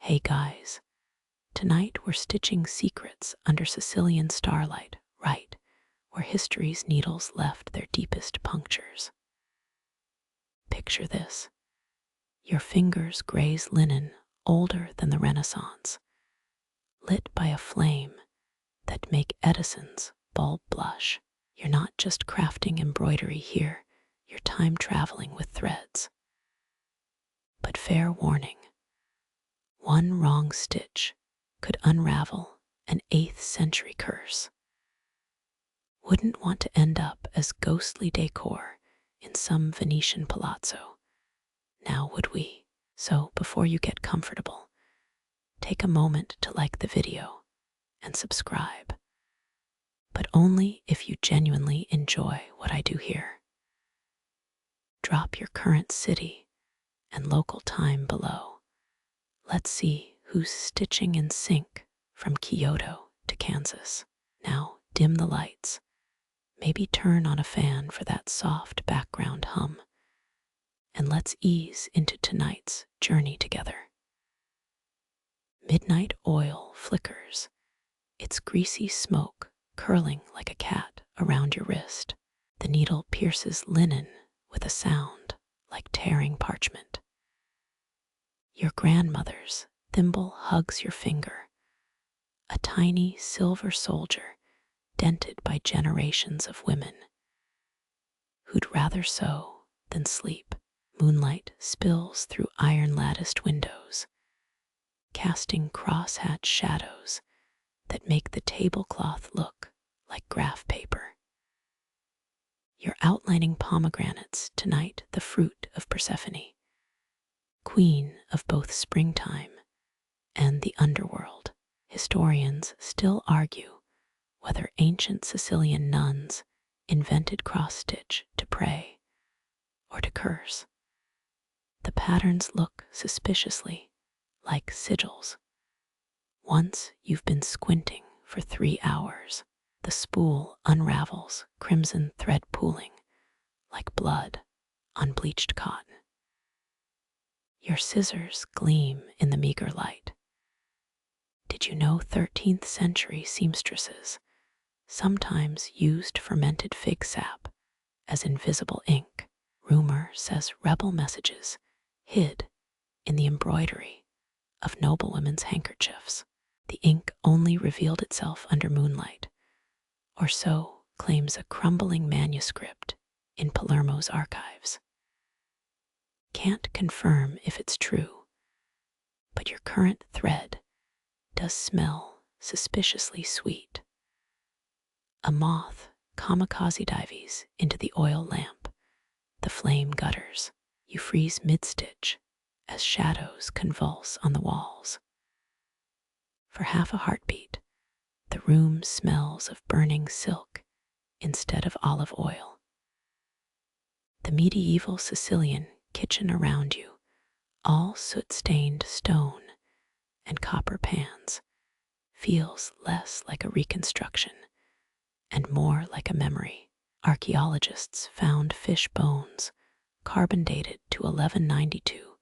Hey guys, tonight we're stitching secrets under Sicilian starlight, right where history's needles left their deepest punctures. Picture this. Your fingers graze linen older than the Renaissance, lit by a flame that make Edison's bulb blush. You're not just crafting embroidery here, you're time traveling with threads. But fair warning, one wrong stitch could unravel an 8th century curse. Wouldn't want to end up as ghostly decor in some Venetian palazzo, now would we? So before you get comfortable, take a moment to like the video and subscribe, but only if you genuinely enjoy what I do here. Drop your current city and local time below. Let's see who's stitching in sync from Kyoto to Kansas. Now dim the lights, maybe turn on a fan for that soft background hum, and let's ease into tonight's journey together. Midnight oil flickers, its greasy smoke curling like a cat around your wrist. The needle pierces linen with a sound like tearing parchment. Your grandmother's thimble hugs your finger, a tiny silver soldier dented by generations of women who'd rather sew than sleep. Moonlight spills through iron-latticed windows, casting cross-hatched shadows that make the tablecloth look like graph paper. You're outlining pomegranates tonight, the fruit of Persephone, queen of both springtime and the underworld. Historians still argue whether ancient Sicilian nuns invented cross-stitch to pray or to curse. The patterns look suspiciously like sigils. Once you've been squinting for 3 hours, the spool unravels, crimson thread pooling like blood on bleached cotton. Your scissors gleam in the meager light. Did you know 13th century seamstresses sometimes used fermented fig sap as invisible ink? Rumor says rebel messages hid in the embroidery of noblewomen's handkerchiefs. The ink only revealed itself under moonlight, or so claims a crumbling manuscript in Palermo's archives. Can't confirm if it's true, but your current thread does smell suspiciously sweet. A moth kamikaze dives into the oil lamp. The flame gutters. You freeze mid-stitch as shadows convulse on the walls. For half a heartbeat, the room smells of burning silk instead of olive oil. The medieval Sicilian kitchen around you, all soot-stained stone and copper pans, feels less like a reconstruction and more like a memory. Archaeologists found fish bones, carbon dated to 1192,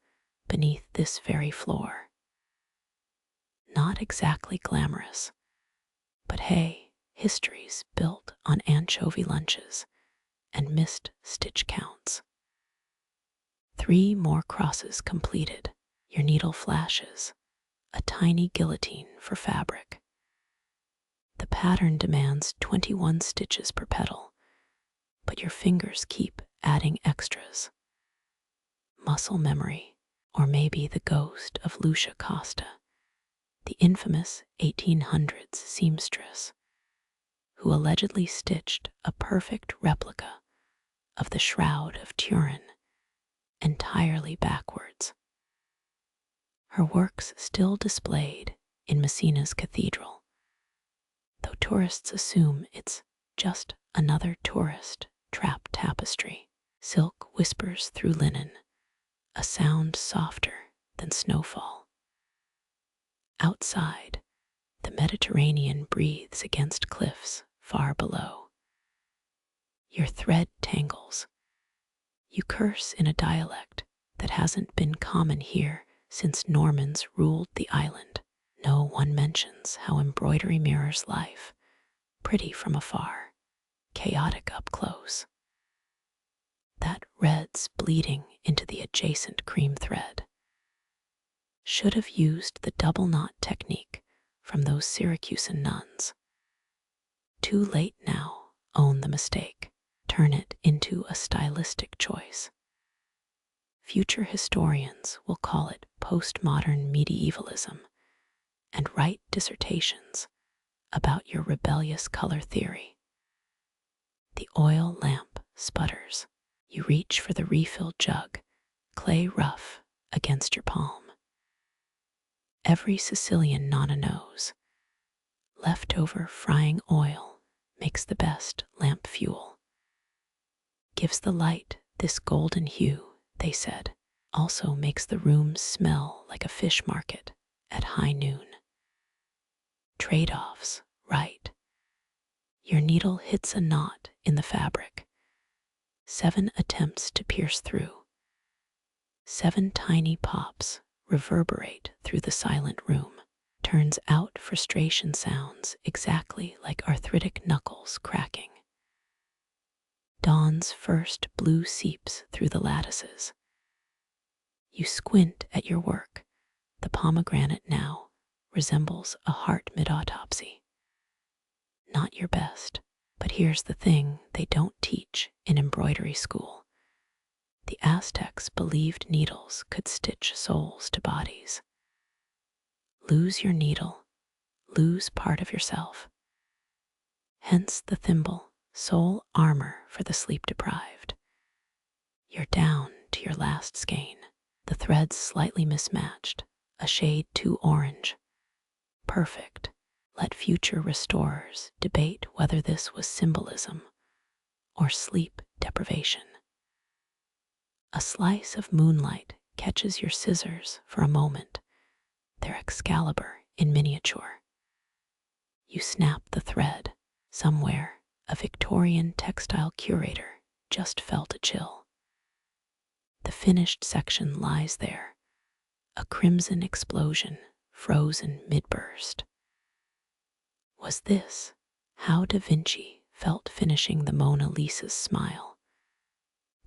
beneath this very floor. Not exactly glamorous, but hey, history's built on anchovy lunches and missed stitch counts. 3 more crosses completed. Your needle flashes, a tiny guillotine for fabric. The pattern demands 21 stitches per petal, but your fingers keep adding extras. Muscle memory, or maybe the ghost of Lucia Costa, the infamous 1800s seamstress who allegedly stitched a perfect replica of the Shroud of Turin entirely backwards. Her work's still displayed in Messina's cathedral, though tourists assume it's just another tourist trap tapestry. Silk whispers through linen, a sound softer than snowfall. Outside, the Mediterranean breathes against cliffs far below. Your thread tangles. You curse in a dialect that hasn't been common here since Normans ruled the island. No one mentions how embroidery mirrors life, pretty from afar, chaotic up close. That red's bleeding into the adjacent cream thread. Should have used the double knot technique from those Syracusan nuns. Too late now, own the mistake. Turn it into a stylistic choice. Future historians will call it postmodern medievalism and write dissertations about your rebellious color theory. The oil lamp sputters. You reach for the refill jug, clay rough against your palm. Every Sicilian Nonna knows. Leftover frying oil makes the best lamp fuel. Gives the light this golden hue, they said, also makes the room smell like a fish market at high noon. Trade-offs, right? Your needle hits a knot in the fabric. 7 attempts to pierce through. 7 tiny pops reverberate through the silent room. Turns out frustration sounds exactly like arthritic knuckles cracking. Dawn's first blue seeps through the lattices. You squint at your work. The pomegranate now resembles a heart mid-autopsy. Not your best, but here's the thing they don't teach in embroidery school. The Aztecs believed needles could stitch souls to bodies. Lose your needle, lose part of yourself. Hence the thimble, soul armor for the sleep-deprived. You're down to your last skein. The threads slightly mismatched, a shade too orange. Perfect. Let future restorers debate whether this was symbolism or sleep deprivation. A slice of moonlight catches your scissors for a moment, their Excalibur in miniature. You snap the thread. Somewhere, a Victorian textile curator just felt a chill. The finished section lies there, a crimson explosion, frozen mid-burst. Was this how Da Vinci felt finishing the Mona Lisa's smile?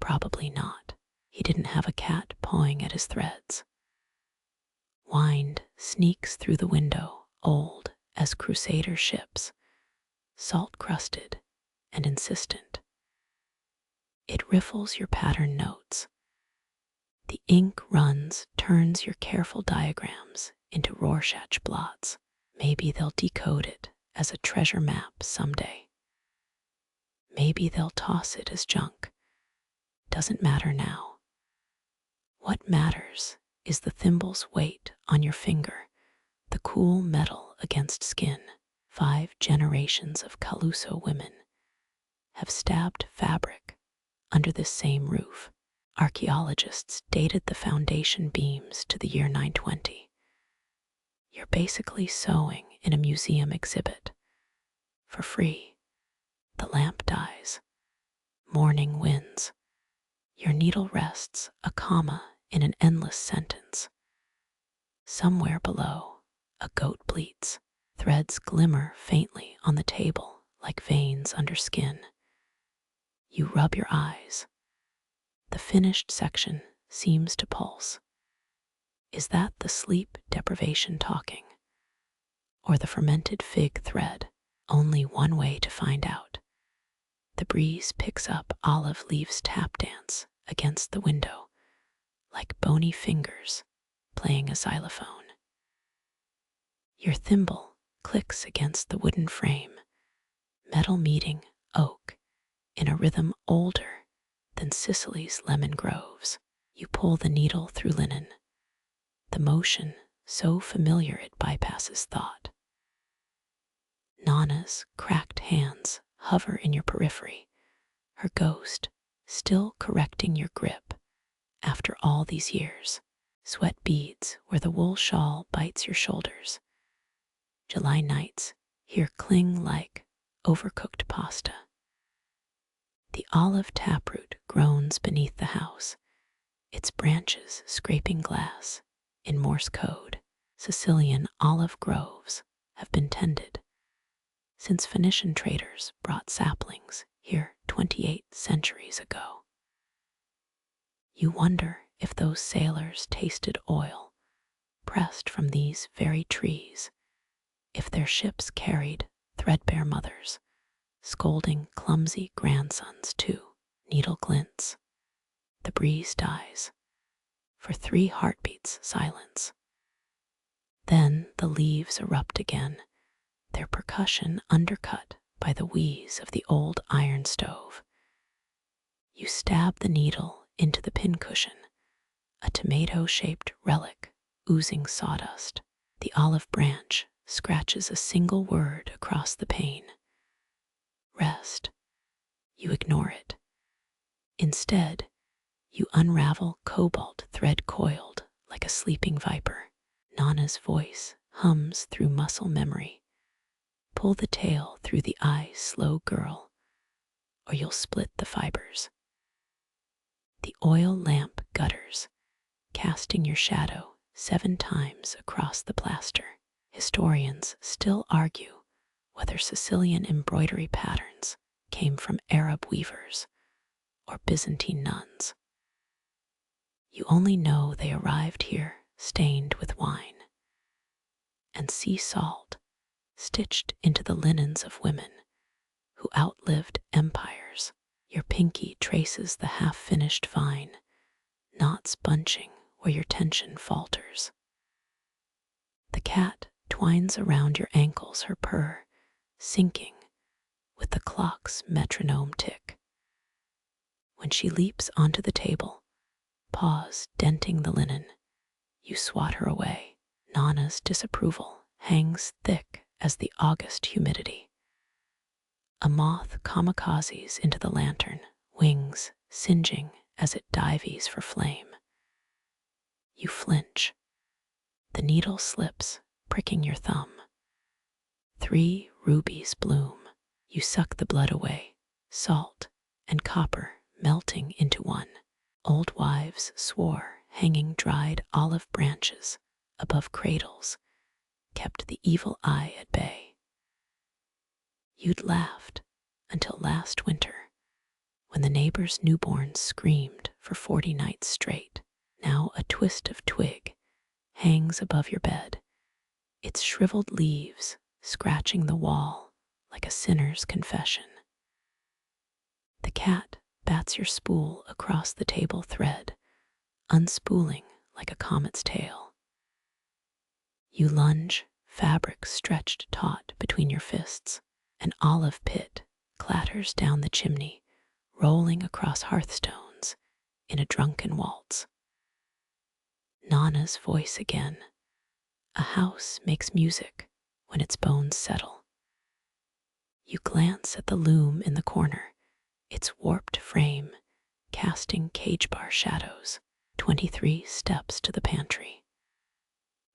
Probably not. He didn't have a cat pawing at his threads. Wind sneaks through the window, old as crusader ships, salt-crusted and insistent. It riffles your pattern notes. The ink runs, turns your careful diagrams into Rorschach blots. Maybe they'll decode it as a treasure map someday. Maybe they'll toss it as junk. Doesn't matter now. What matters is the thimble's weight on your finger, the cool metal against skin. 5 generations of Caluso women have stabbed fabric under this same roof. Archaeologists dated the foundation beams to the year 920. You're basically sewing in a museum exhibit. For free. The lamp dies. Morning wins. Your needle rests a comma in an endless sentence. Somewhere below, a goat bleats. Threads glimmer faintly on the table like veins under skin. You rub your eyes. The finished section seems to pulse. Is that the sleep deprivation talking? Or the fermented fig thread? Only one way to find out. The breeze picks up olive leaves tap dance against the window, like bony fingers playing a xylophone. Your thimble clicks against the wooden frame, metal meeting oak, in a rhythm older than Sicily's lemon groves. You pull the needle through linen, the motion so familiar it bypasses thought. Nonna's cracked hands hover in your periphery, her ghost still correcting your grip after all these years. Sweat beads where the wool shawl bites your shoulders. July nights here cling like overcooked pasta. The olive taproot groans beneath the house, its branches scraping glass in Morse code. Sicilian olive groves have been tended since Phoenician traders brought saplings here 28 centuries ago. You wonder if those sailors tasted oil pressed from these very trees, if their ships carried threadbare mothers, scolding clumsy grandsons too. Needle glints. The breeze dies. For 3 heartbeats silence. Then the leaves erupt again, their percussion undercut by the wheeze of the old iron stove. You stab the needle into the pincushion, a tomato-shaped relic oozing sawdust. The olive branch scratches a single word across the pane. Rest. You ignore it. Instead, you unravel cobalt thread coiled like a sleeping viper. Nonna's voice hums through muscle memory. Pull the tail through the eye, slow girl, or you'll split the fibers. The oil lamp gutters, casting your shadow 7 times across the plaster. Historians still argue whether Sicilian embroidery patterns came from Arab weavers or Byzantine nuns. You only know they arrived here stained with wine and sea salt stitched into the linens of women who outlived empires. Your pinky traces the half-finished vine, knots bunching where your tension falters. The cat twines around your ankles, her purr syncing with the clock's metronome tick. When she leaps onto the table, paws denting the linen, you swat her away. Nonna's disapproval hangs thick as the August humidity. A moth kamikazes into the lantern, wings singeing as it dives for flame. You flinch. The needle slips, pricking your thumb. 3 rubies bloom. You suck the blood away, salt and copper melting into one. Old wives swore hanging dried olive branches above cradles kept the evil eye at bay. You'd laughed until last winter when the neighbor's newborn screamed for 40 nights straight. Now a twist of twig hangs above your bed, its shriveled leaves scratching the wall like a sinner's confession. The cat bats your spool across the table thread, unspooling like a comet's tail. You lunge, fabric stretched taut between your fists. An olive pit clatters down the chimney, rolling across hearthstones in a drunken waltz. Nonna's voice again. A house makes music when its bones settle. You glance at the loom in the corner, its warped frame casting cage bar shadows. 23 steps to the pantry.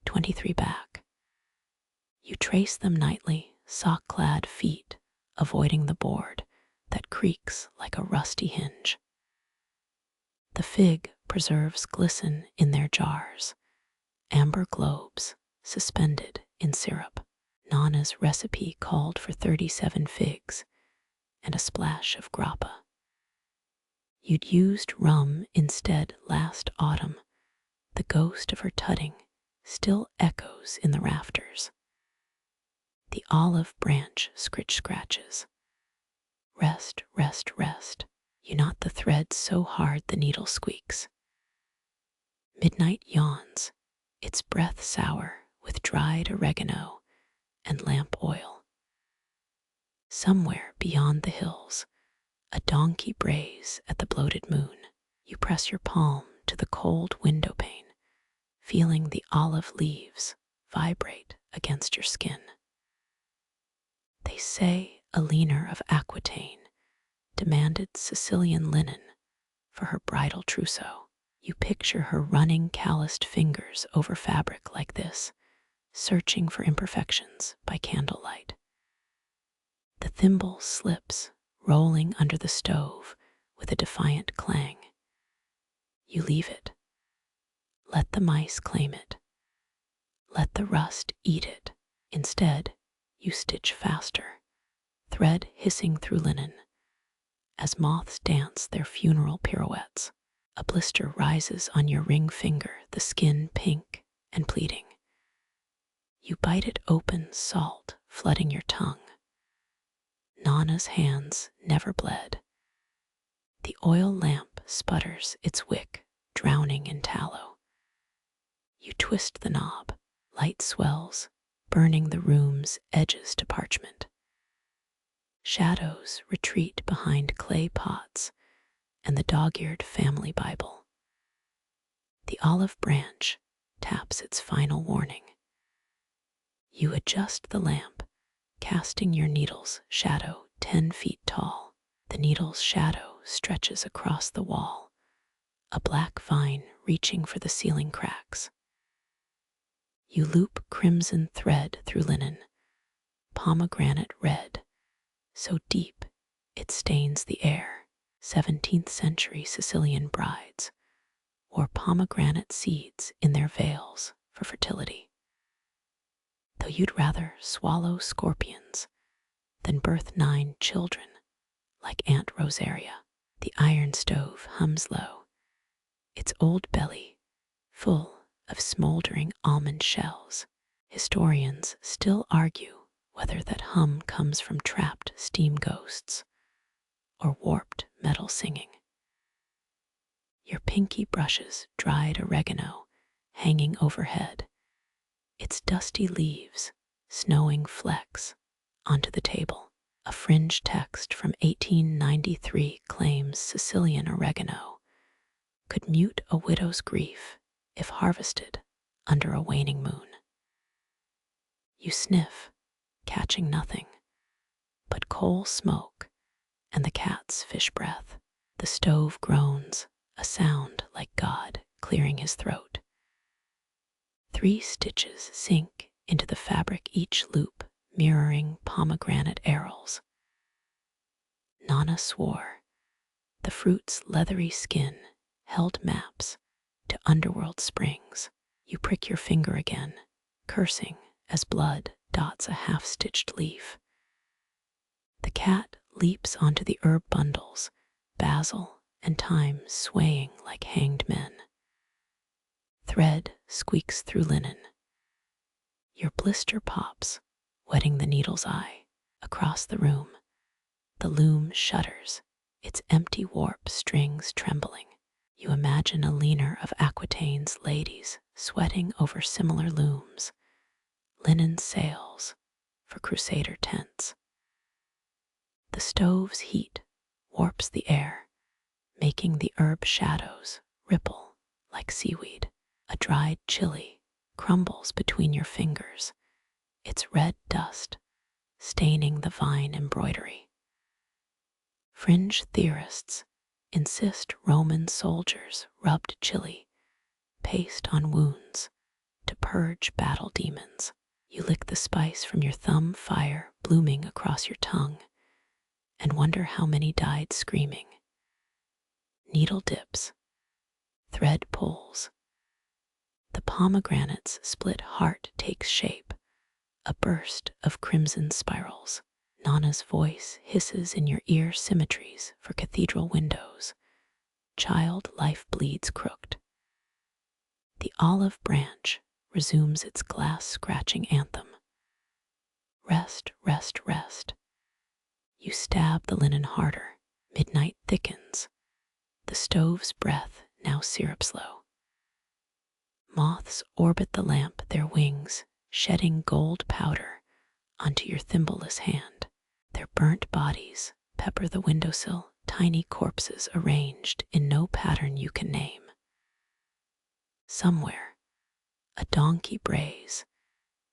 23 back. You trace them nightly, sock-clad feet avoiding the board that creaks like a rusty hinge. The fig preserves glisten in their jars, amber globes suspended in syrup. Nonna's recipe called for 37 figs and a splash of grappa. You'd used rum instead last autumn. The ghost of her tutting still echoes in the rafters. The olive branch scratches. Rest, rest, rest. You knot the thread so hard the needle squeaks. Midnight yawns, its breath sour with dried oregano and lamp oil. Somewhere beyond the hills, a donkey brays at the bloated moon. You press your palm to the cold window pane, feeling the olive leaves vibrate against your skin. They say a leaner of Aquitaine demanded Sicilian linen for her bridal trousseau. You picture her running calloused fingers over fabric like this, searching for imperfections by candlelight. The thimble slips, rolling under the stove with a defiant clang. You leave it. Let the mice claim it. Let the rust eat it. Instead, you stitch faster, thread hissing through linen. As moths dance their funeral pirouettes, a blister rises on your ring finger, the skin pink and pleading. You bite it open, salt flooding your tongue. Nonna's hands never bled. The oil lamp sputters its wick, drowning in tallow. You twist the knob, light swells, burning the room's edges to parchment. Shadows retreat behind clay pots and the dog-eared family Bible. The olive branch taps its final warning. You adjust the lamp, casting your needle's shadow 10 feet tall. The needle's shadow stretches across the wall, a black vine reaching for the ceiling cracks. You loop crimson thread through linen, pomegranate red, so deep it stains the air. 17th century Sicilian brides wore pomegranate seeds in their veils for fertility. Though you'd rather swallow scorpions than birth 9 children like Aunt Rosaria, the iron stove hums low, its old belly full of smoldering almond shells. Historians still argue whether that hum comes from trapped steam ghosts or warped metal singing. Your pinky brushes dried oregano hanging overhead, its dusty leaves snowing flecks onto the table. A fringe text from 1893 claims Sicilian oregano could mute a widow's grief if harvested under a waning moon. You sniff, catching nothing but coal smoke and the cat's fish breath. The stove groans, a sound like God clearing his throat. 3 stitches sink into the fabric, each loop mirroring pomegranate arils. Nonna swore the fruit's leathery skin held maps to underworld springs. You prick your finger again, cursing as blood dots a half-stitched leaf. The cat leaps onto the herb bundles, basil and thyme swaying like hanged men. Thread squeaks through linen. Your blister pops, wetting the needle's eye. Across the room, the loom shudders, its empty warp strings trembling. You imagine a leaner of Aquitaine's ladies sweating over similar looms, linen sails for crusader tents. The stove's heat warps the air, making the herb shadows ripple like seaweed. A dried chili crumbles between your fingers, its red dust staining the vine embroidery. Fringe theorists insist Roman soldiers rubbed chili paste on wounds to purge battle demons. You lick the spice from your thumb, fire blooming across your tongue, and wonder how many died screaming. Needle dips, thread pulls. The pomegranate's split heart takes shape, a burst of crimson spirals. Nonna's voice hisses in your ear, symmetries for cathedral windows. Child life bleeds crooked. The olive branch resumes its glass-scratching anthem. Rest, rest, rest. You stab the linen harder. Midnight thickens, the stove's breath now syrup slow. Moths orbit the lamp, their wings shedding gold powder onto your thimbleless hand. Their burnt bodies pepper the windowsill, tiny corpses arranged in no pattern you can name. Somewhere, a donkey brays,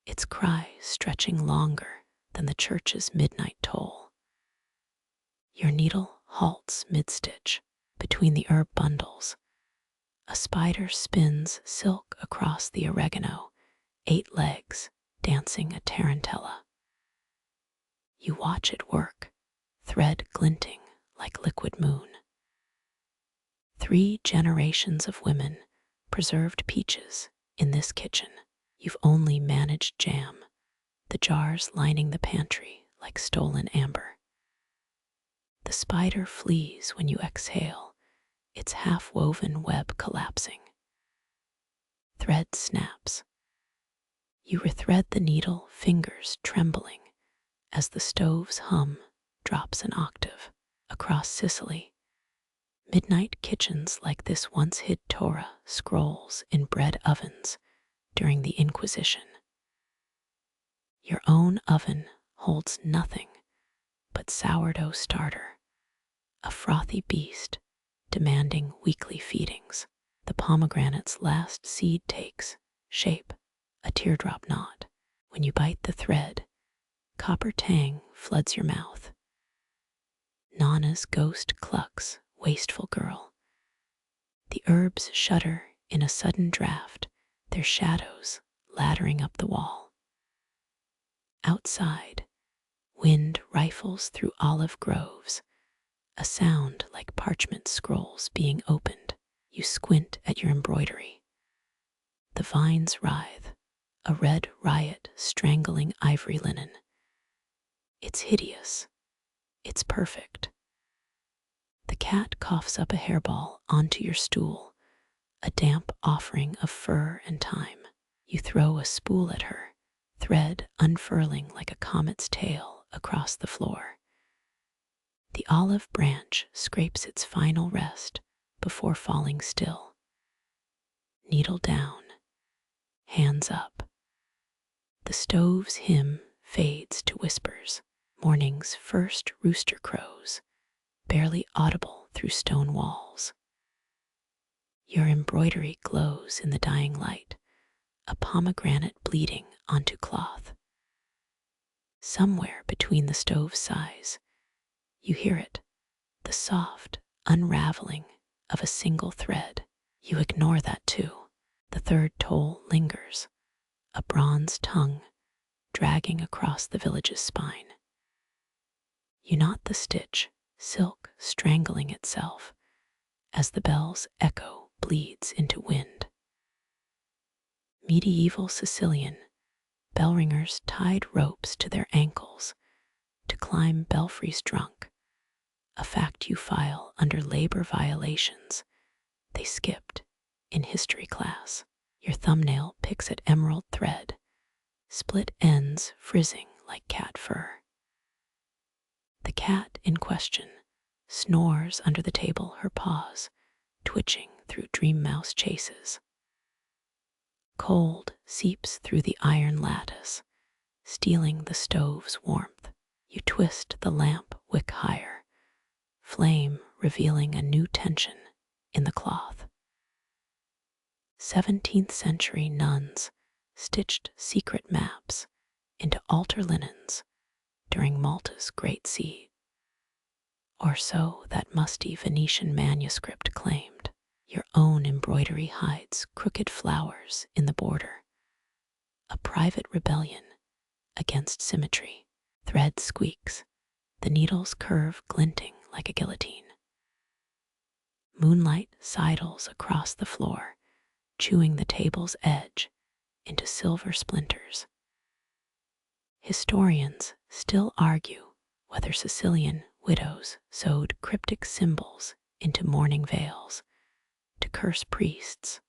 its cry stretching longer than the church's midnight toll. Your needle halts mid-stitch between the herb bundles. A spider spins silk across the oregano, 8 legs dancing a tarantella. You watch it work, thread glinting like liquid moon. 3 generations of women preserved peaches in this kitchen. You've only managed jam, the jars lining the pantry like stolen amber. The spider flees when you exhale, its half-woven web collapsing. Thread snaps. You rethread the needle, fingers trembling, as the stove's hum drops an octave. Across Sicily, midnight kitchens like this once hid Torah scrolls in bread ovens during the Inquisition. Your own oven holds nothing but sourdough starter, a frothy beast demanding weekly feedings. The pomegranate's last seed takes shape, a teardrop knot. When you bite the thread, copper tang floods your mouth. Nonna's ghost clucks, wasteful girl. The herbs shudder in a sudden draft, their shadows laddering up the wall. Outside, wind rifles through olive groves, a sound like parchment scrolls being opened. You squint at your embroidery. The vines writhe, a red riot strangling ivory linen. It's hideous. It's perfect. The cat coughs up a hairball onto your stool, a damp offering of fur and time. You throw a spool at her, thread unfurling like a comet's tail across the floor. The olive branch scrapes its final rest before falling still. Needle down, hands up. The stove's hymn fades to whispers, morning's first rooster crows, barely audible through stone walls. Your embroidery glows in the dying light, a pomegranate bleeding onto cloth. Somewhere between the stove's sighs, you hear it, the soft unraveling of a single thread. You ignore that too. The third toll lingers, a bronze tongue dragging across the village's spine. You knot the stitch, silk strangling itself, as the bell's echo bleeds into wind. Medieval Sicilian, bell ringers tied ropes to their ankles to climb belfries drunk, a fact you file under labor violations they skipped in history class. Your thumbnail picks at emerald thread, split ends frizzing like cat fur. The cat in question snores under the table, her paws twitching through dream mouse chases. Cold seeps through the iron lattice, stealing the stove's warmth. You twist the lamp wick higher, flame revealing a new tension in the cloth. 17th century nuns stitched secret maps into altar linens during Malta's Great Siege. Or so that musty Venetian manuscript claimed. Your own embroidery hides crooked flowers in the border, a private rebellion against symmetry. Thread squeaks, the needle's curve glinting like a guillotine. Moonlight sidles across the floor, chewing the table's edge into silver splinters. Historians still argue whether Sicilian widows sewed cryptic symbols into mourning veils to curse priests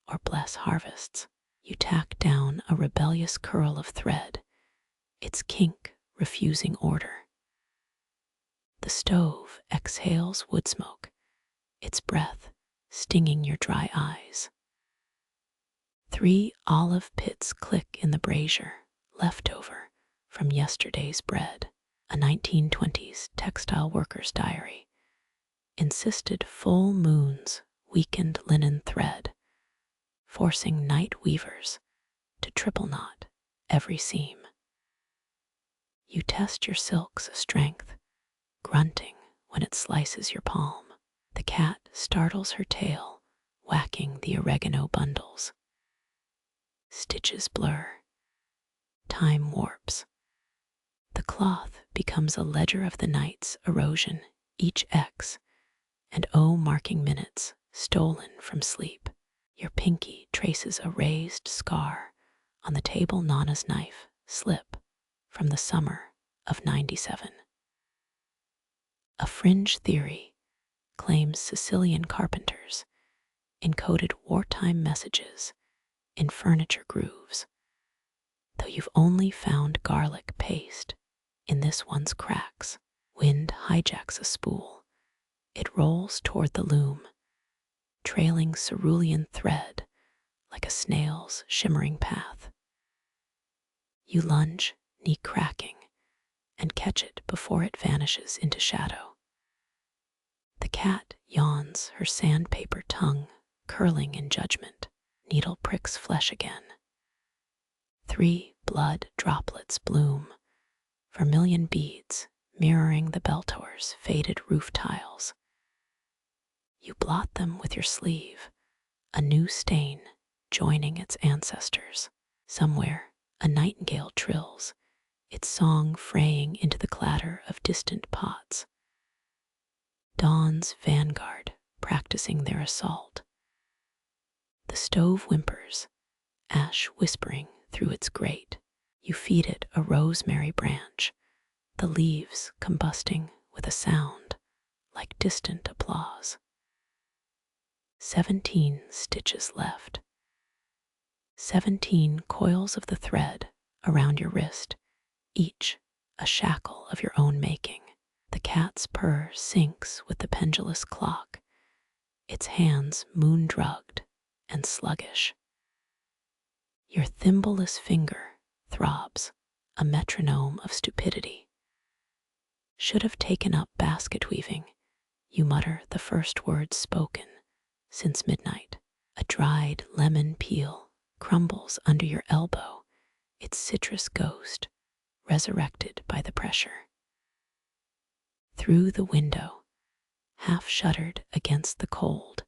or bless harvests. You tack down a rebellious curl of thread, its kink refusing order. The stove exhales wood smoke, its breath stinging your dry eyes. 3 olive pits click in the brazier, leftover from yesterday's bread. A 1920s textile worker's diary insisted full moons weakened linen thread, forcing night weavers to triple knot every seam. You test your silk's strength, grunting when it slices your palm. The cat startles her tail, whacking the oregano bundles. Stitches blur. Time warps. The cloth becomes a ledger of the night's erosion, each X and O marking minutes stolen from sleep. Your pinky traces a raised scar On the table, Nonna's knife, slip, from the summer of '97. A fringe theory claims Sicilian carpenters encoded wartime messages in furniture grooves, though you've only found garlic paste in this one's cracks. Wind hijacks a spool. It rolls toward the loom, trailing cerulean thread like a snail's shimmering path. You lunge, knee cracking, and catch it before it vanishes into shadow. The cat yawns, her sandpaper tongue curling in judgment. Needle pricks flesh again. 3 blood droplets bloom, vermilion beads mirroring the bell tower's faded roof tiles. You blot them with your sleeve, a new stain joining its ancestors. Somewhere, a nightingale trills, its song fraying into the clatter of distant pots. Dawn's vanguard practicing their assault. The stove whimpers, ash whispering through its grate. You feed it a rosemary branch, the leaves combusting with a sound like distant applause. 17 stitches left. 17 coils of the thread around your wrist, each a shackle of your own making. The cat's purr syncs with the pendulous clock, its hands moon-drugged and sluggish. Your thimbleless finger throbs, a metronome of stupidity. Should have taken up basket weaving, you mutter the first words spoken since midnight. A dried lemon peel crumbles under your elbow, its citrus ghost resurrected by the pressure. Through the window, half shuttered against the cold,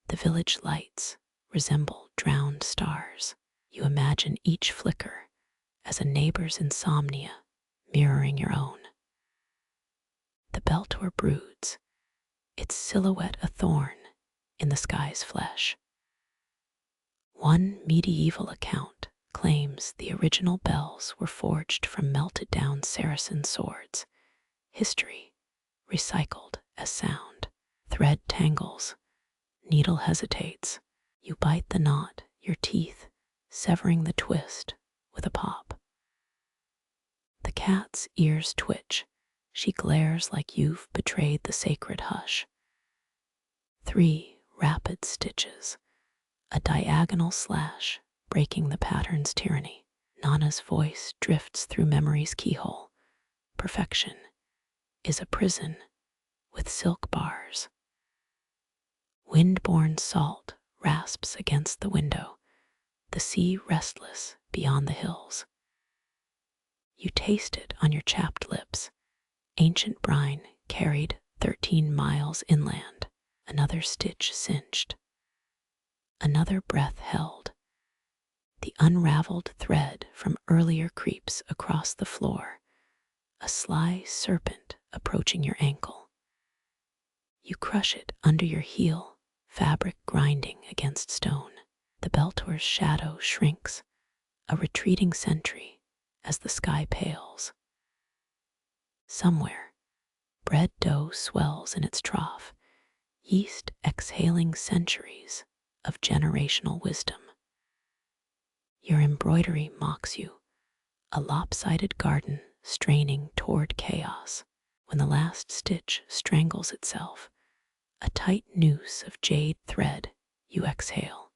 the village lights resemble drowned stars. You imagine each flicker as a neighbor's insomnia mirroring your own. The bell tower broods, its silhouette a thorn in the sky's flesh. One medieval account claims the original bells were forged from melted down Saracen swords. History recycled as sound. Thread tangles, needle hesitates. You bite the knot, your teeth severing the twist with a pop. The cat's ears twitch. She glares like you've betrayed the sacred hush. 3 rapid stitches, a diagonal slash breaking the pattern's tyranny. Nonna's voice drifts through memory's keyhole. Perfection is a prison with silk bars. Wind-borne salt rasps against the window, the sea restless beyond the hills. You taste it on your chapped lips, ancient brine carried 13 miles inland, another stitch cinched, another breath held. The unraveled thread from earlier creeps across the floor, a sly serpent approaching your ankle. You crush it under your heel, fabric grinding against stone. The bell tower's shadow shrinks, a retreating sentry as the sky pales. Somewhere, bread dough swells in its trough, yeast exhaling centuries of generational wisdom. Your embroidery mocks you, a lopsided garden straining toward chaos. When the last stitch strangles itself, a tight noose of jade thread, you exhale.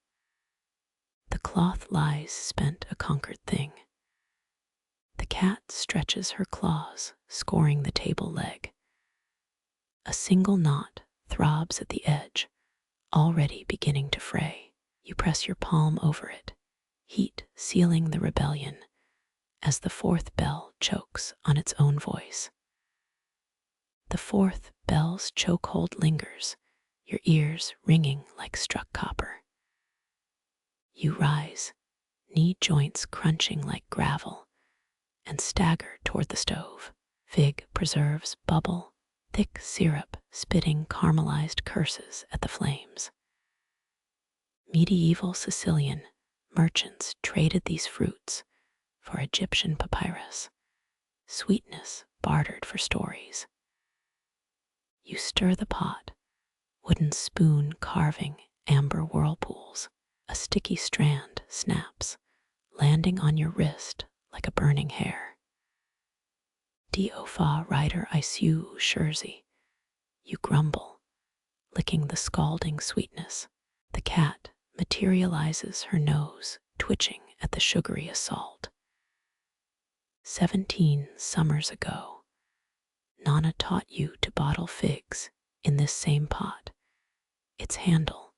The cloth lies spent, a conquered thing. The cat stretches her claws, scoring the table leg. A single knot throbs at the edge, already beginning to fray. You press your palm over it, heat sealing the rebellion as the 4th bell chokes on its own voice. The 4th bell's chokehold lingers, your ears ringing like struck copper. You rise, knee joints crunching like gravel, and stagger toward the stove. Fig preserves bubble, thick syrup spitting caramelized curses at the flames. Medieval Sicilian merchants traded these fruits for Egyptian papyrus, sweetness bartered for stories. You stir the pot, wooden spoon carving amber whirlpools. A sticky strand snaps, landing on your wrist like a burning hair. Dio fa rider isu scherzi. You grumble, licking the scalding sweetness. The cat materializes her nose, twitching at the sugary assault. 17 summers ago, Nonna taught you to bottle figs in this same pot, its handle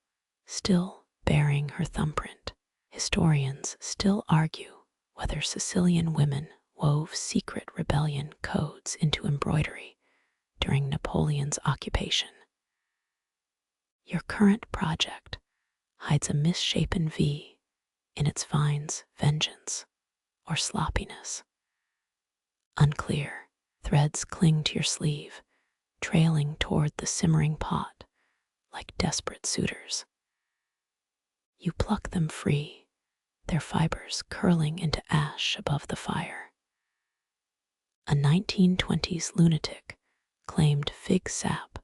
still bearing her thumbprint. Historians still argue whether Sicilian women wove secret rebellion codes into embroidery during Napoleon's occupation. Your current project hides a misshapen V in its vine's vengeance or sloppiness. Unclear, threads cling to your sleeve, trailing toward the simmering pot like desperate suitors. You pluck them free, their fibers curling into ash above the fire. A 1920s lunatic claimed fig sap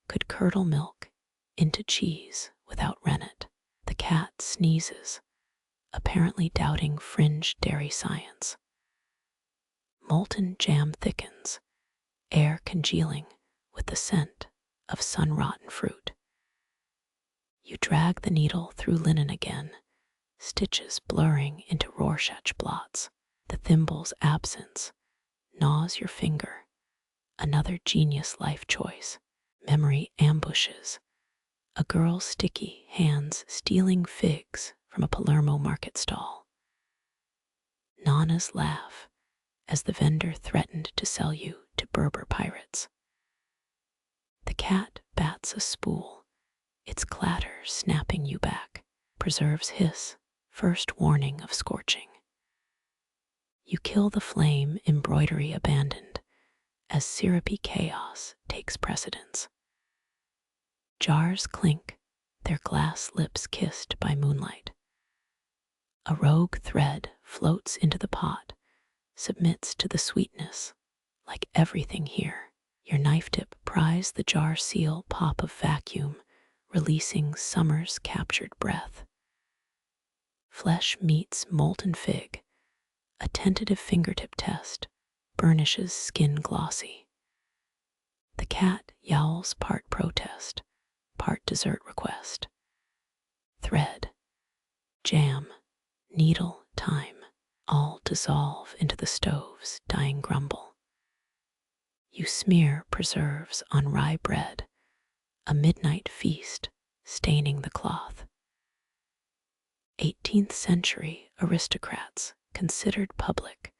could curdle milk into cheese without rennet. The cat sneezes, apparently doubting fringe dairy science. Molten jam thickens, air congealing with the scent of sun-rotten fruit. You drag the needle through linen again, stitches blurring into Rorschach blots. The thimble's absence gnaws your finger, another genius life choice. Memory ambushes, a girl's sticky hands stealing figs from a Palermo market stall. Nonna's laugh as the vendor threatened to sell you to Berber pirates. The cat bats a spool, its clatter snapping you back. Preserves hiss, first warning of scorching. You kill the flame embroidery abandoned as syrupy chaos takes precedence. Jars clink, their glass lips kissed by moonlight. A rogue thread floats into the pot, submits to the sweetness, like everything here. Your knife tip pries the jar seal pop of vacuum, releasing summer's captured breath. Flesh meets molten fig, a tentative fingertip test burnishes skin glossy. The cat yowls part protest, part dessert request. Thread, jam, needle, time, all dissolve into the stove's dying grumble. You smear preserves on rye bread, a midnight feast staining the cloth. 18th century aristocrats considered public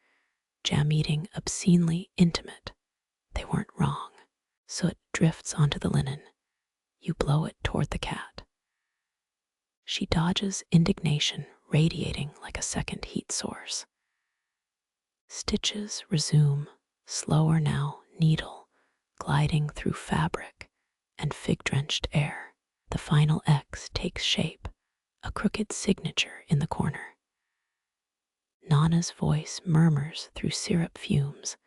jam eating obscenely intimate. They weren't wrong. Soot drifts onto the linen. You blow it toward the cat. She dodges indignation radiating like a second heat source. Stitches resume, slower now, needle gliding through fabric and fig-drenched air. The final X takes shape, a crooked signature in the corner. Nonna's voice murmurs through syrup fumes,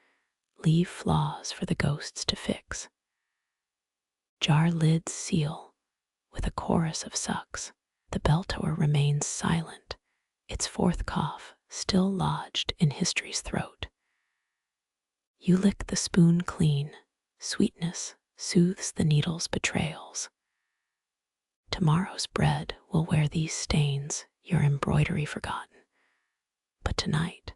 leave flaws for the ghosts to fix. Jar lids seal with a chorus of sucks. The bell-tower remains silent, its fourth cough still lodged in history's throat. You lick the spoon clean, sweetness soothes the needle's betrayals. Tomorrow's bread will wear these stains, your embroidery forgotten. But tonight,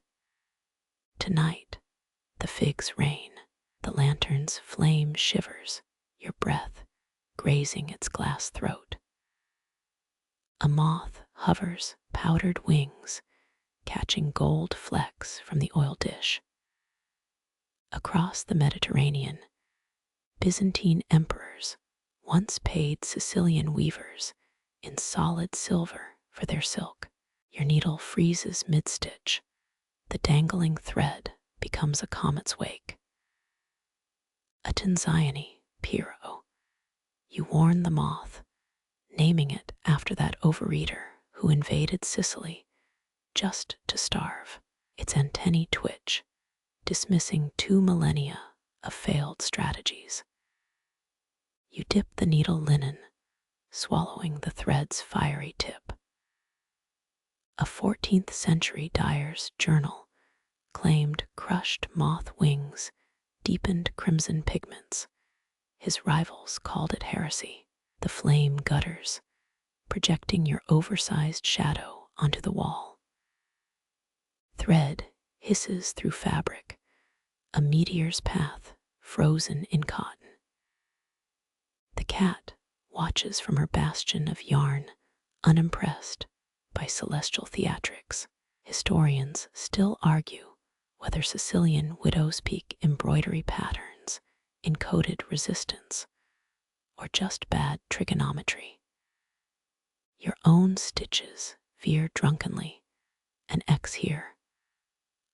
the figs rain, the lantern's flame shivers, your breath grazing its glass throat. A moth hovers powdered wings, catching gold flecks from the oil dish. Across the Mediterranean, Byzantine emperors once paid Sicilian weavers in solid silver for their silk. Your needle freezes mid-stitch. The dangling thread becomes a comet's wake. Attenzione, Pirro. You warn the moth, naming it after that overeater who invaded Sicily just to starve. Its antennae twitch, dismissing 2 millennia of failed strategies. You dip the needle linen, swallowing the thread's fiery tip. A 14th century dyer's journal claimed crushed moth wings deepened crimson pigments. His rivals called it heresy. The flame gutters, projecting your oversized shadow onto the wall. Thread hisses through fabric, a meteor's path frozen in cotton. The cat watches from her bastion of yarn, unimpressed by celestial theatrics. Historians still argue whether Sicilian widow's peak embroidery patterns encoded resistance or just bad trigonometry. Your own stitches veer drunkenly, an X here,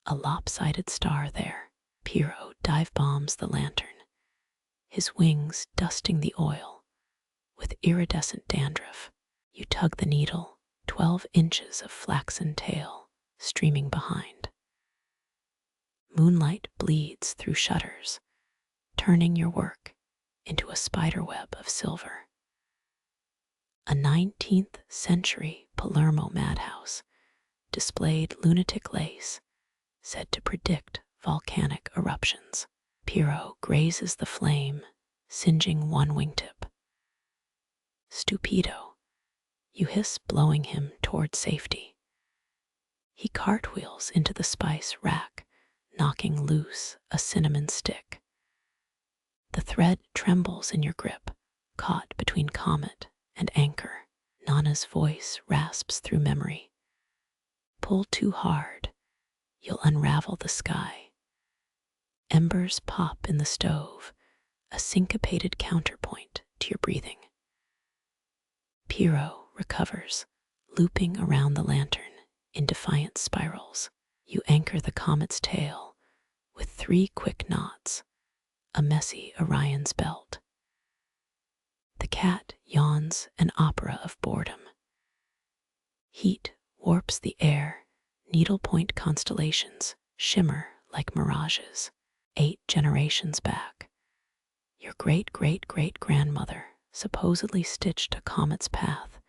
a lopsided star there. Pirro dive bombs the lantern, his wings dusting the oil with iridescent dandruff. You tug the needle, 12 inches of flaxen tail streaming behind. Moonlight bleeds through shutters, turning your work into a spiderweb of silver. A 19th century Palermo madhouse displayed lunatic lace said to predict volcanic eruptions. Pirro grazes the flame, singeing one wingtip. Stupido, you hiss, blowing him toward safety. He cartwheels into the spice rack, knocking loose a cinnamon stick. The thread trembles in your grip, caught between comet and anchor. Nonna's voice rasps through memory. Pull too hard, you'll unravel the sky. Embers pop in the stove, a syncopated counterpoint to your breathing. Pirro recovers, looping around the lantern in defiant spirals. You anchor the comet's tail with 3 quick knots, a messy Orion's belt. The cat yawns an opera of boredom. Heat warps the air, needlepoint constellations shimmer like mirages. 8 generations back, your great-great-great-grandmother supposedly stitched a comet's path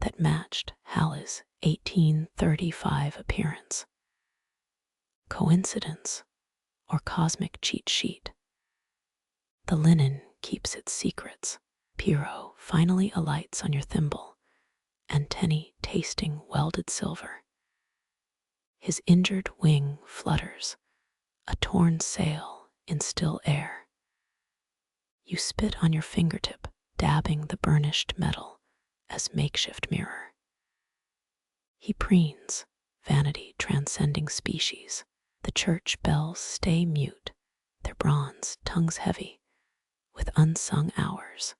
that matched Halley's 1835 appearance. Coincidence or cosmic cheat sheet? The linen keeps its secrets. Pirro finally alights on your thimble, antennae tasting welded silver. His injured wing flutters, a torn sail in still air. You spit on your fingertip, dabbing the burnished metal as makeshift mirror. He preens, vanity transcending species. The church bells stay mute, their bronze tongues heavy with unsung hours.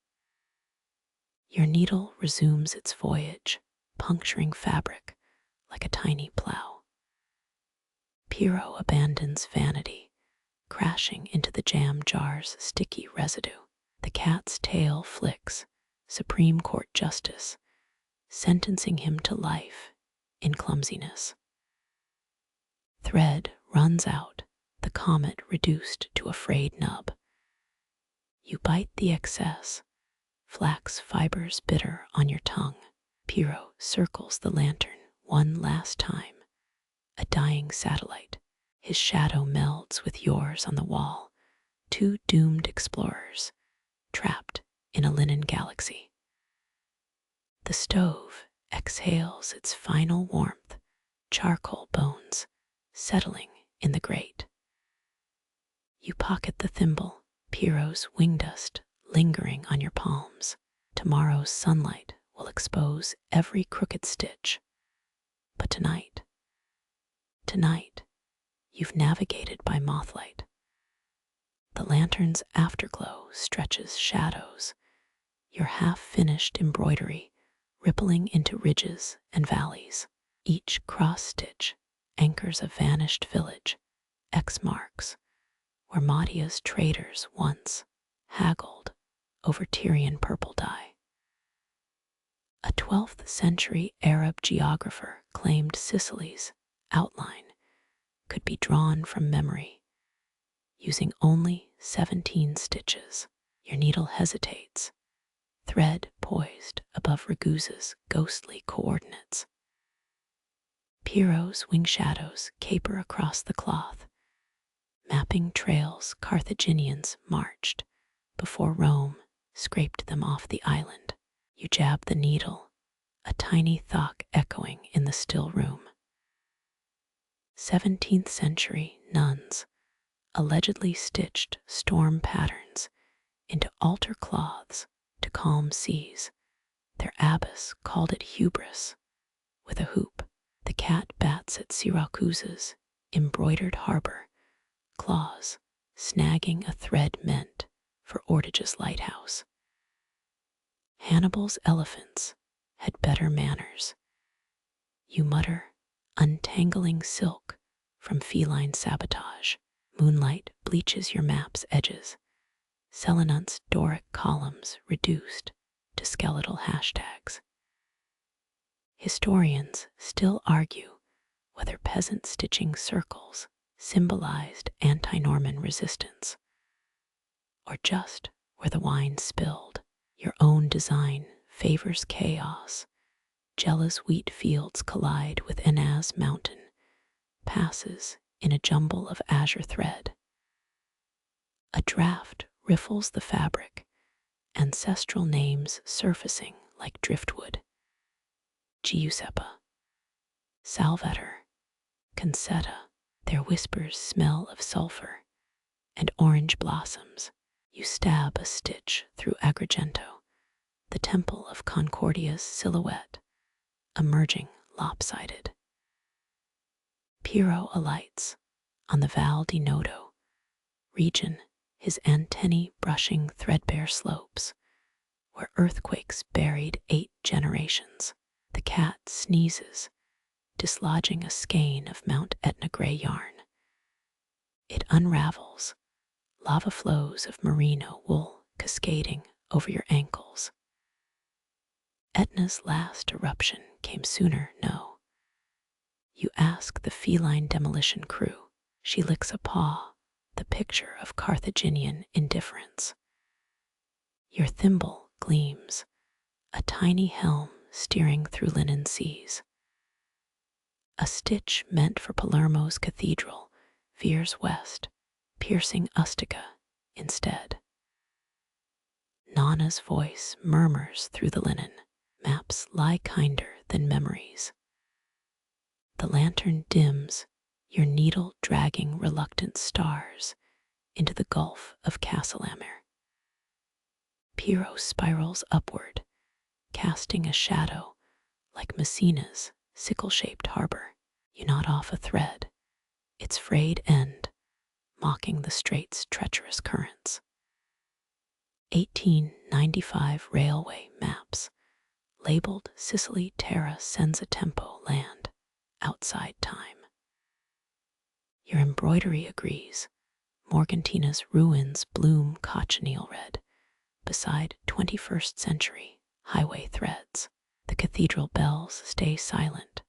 Your needle resumes its voyage, puncturing fabric like a tiny plow. Pirro abandons vanity, crashing into the jam jar's sticky residue. The cat's tail flicks, Supreme Court justice, sentencing him to life in clumsiness. Thread runs out, the comet reduced to a frayed nub. You bite the excess, flax fibers bitter on your tongue. Pirro circles the lantern one last time, a dying satellite. His shadow melds with yours on the wall, 2 doomed explorers, trapped in a linen galaxy. The stove exhales its final warmth, charcoal bones settling in the grate. You pocket the thimble, Pirro's wing dust lingering on your palms. Tomorrow's sunlight will expose every crooked stitch. But tonight, you've navigated by moth-light. The lantern's afterglow stretches shadows, your half-finished embroidery rippling into ridges and valleys. Each cross-stitch anchors a vanished village, X marks, where Mahdia's traders once haggled over Tyrian purple dye. A 12th century Arab geographer claimed Sicily's outline could be drawn from memory using only 17 stitches. Your needle hesitates, thread poised above Ragusa's ghostly coordinates. Pirro's wing shadows caper across the cloth, mapping trails Carthaginians marched before Rome scraped them off the island. You jab the needle, a tiny thock echoing in the still room. 17th century nuns allegedly stitched storm patterns into altar cloths to calm seas. Their abbess called it hubris. With a hoop, the cat bats at Syracuse's embroidered harbor, claws snagging a thread meant for Ortige's lighthouse. Hannibal's elephants had better manners. You mutter, untangling silk from feline sabotage. Moonlight bleaches your map's edges, Selinunt's Doric columns reduced to skeletal hashtags. Historians still argue whether peasant stitching circles symbolized anti-Norman resistance, or just where the wine spilled. Your own design favors chaos. Jealous wheat fields collide with Etna's mountain, passes in a jumble of azure thread. A draft riffles the fabric, ancestral names surfacing like driftwood. Giuseppa, Salvator, Concetta, their whispers smell of sulfur and orange blossoms. You stab a stitch through Agrigento, the temple of Concordia's silhouette, emerging lopsided. Pirro alights on the Val di Noto region, his antennae brushing threadbare slopes, where earthquakes buried 8 generations. The cat sneezes, dislodging a skein of Mount Etna gray yarn. It unravels, lava flows of merino wool cascading over your ankles. Etna's last eruption came sooner, no. You ask the feline demolition crew. She licks a paw, the picture of Carthaginian indifference. Your thimble gleams, a tiny helm steering through linen seas. A stitch meant for Palermo's cathedral veers west, piercing Ustica instead. Nonna's voice murmurs through the linen. Maps lie kinder than memories. The lantern dims, your needle dragging reluctant stars into the gulf of Castellamare. Pirro spirals upward, casting a shadow like Messina's sickle-shaped harbor. You knot off a thread, its frayed end mocking the strait's treacherous currents. 1895 railway maps, labeled Sicily Terra Senza Tempo land, outside time. Your embroidery agrees. Morgantina's ruins bloom cochineal red beside 21st century highway threads. The cathedral bells stay silent,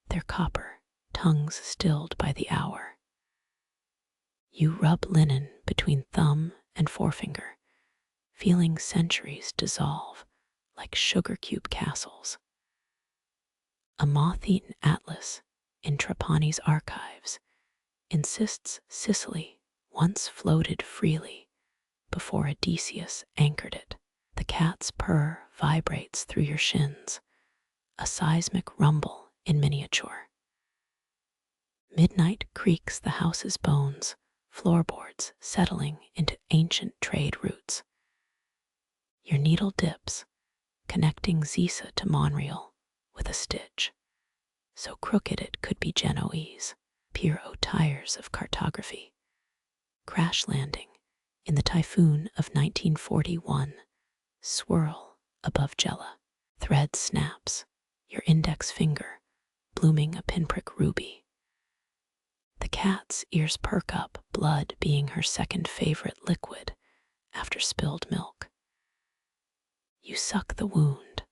their copper tongues stilled by the hour. You rub linen between thumb and forefinger, feeling centuries dissolve like sugar cube castles. A moth-eaten atlas in Trapani's archives insists Sicily once floated freely before Odysseus anchored it. The cat's purr vibrates through your shins, a seismic rumble in miniature. Midnight creaks the house's bones, floorboards settling into ancient trade routes. Your needle dips, connecting Zisa to Monreal with a stitch, so crooked it could be Genoese. Pirro tires of cartography, crash landing in the typhoon of 1941, swirl above Gela. Thread snaps, your index finger blooming a pinprick ruby. The cat's ears perk up, blood being her second favorite liquid after spilled milk. You suck the wound,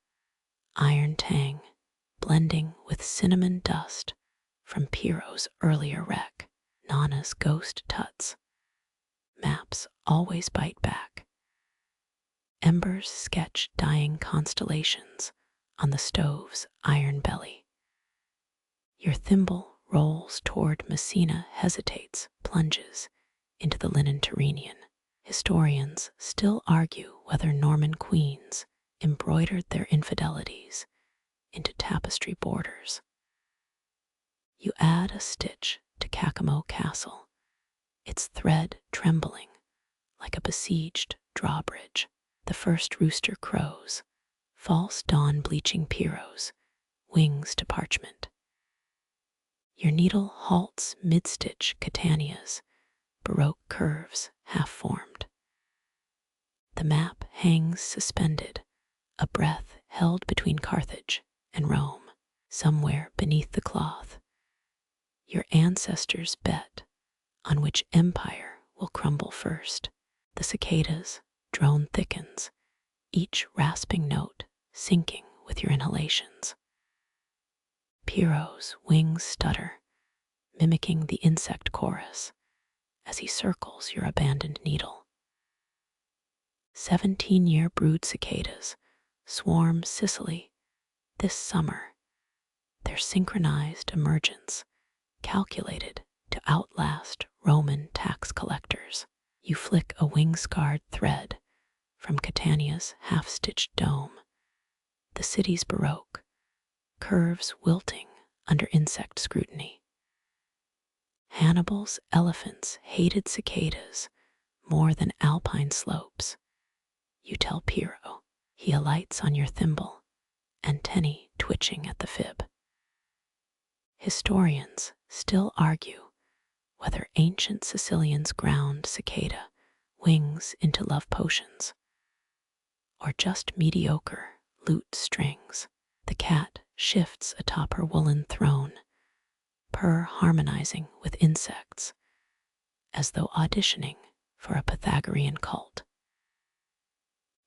iron tang blending with cinnamon dust from Pirro's earlier wreck. Nonna's ghost tuts. Maps always bite back. Embers sketch dying constellations on the stove's iron belly. Your thimble rolls toward Messina, hesitates, plunges into the linen Tyrrhenian. Historians still argue whether Norman queens embroidered their infidelities into tapestry borders. You add a stitch to Cacamo Castle, its thread trembling like a besieged drawbridge. The first rooster crows, false dawn bleaching Pirro's wings to parchment. Your needle halts mid-stitch Catania's Baroque curves half-formed. The map hangs suspended, a breath held between Carthage and Rome. Somewhere beneath the cloth, your ancestors bet on which empire will crumble first. The cicadas' drone thickens, each rasping note syncing with your inhalations. Pirro's wings stutter, mimicking the insect chorus as he circles your abandoned needle. 17-year brood cicadas swarm Sicily this summer, their synchronized emergence calculated to outlast Roman tax collectors. You flick a wing-scarred thread from Catania's half-stitched dome, the city's Baroque, curves wilting under insect scrutiny. Hannibal's elephants hated cicadas more than alpine slopes. You tell Pirro. He alights on your thimble, antennae twitching at the fib. Historians still argue whether ancient Sicilians ground cicada wings into love potions, or just mediocre lute strings. The cat shifts atop her woolen throne, purr harmonizing with insects, as though auditioning for a Pythagorean cult.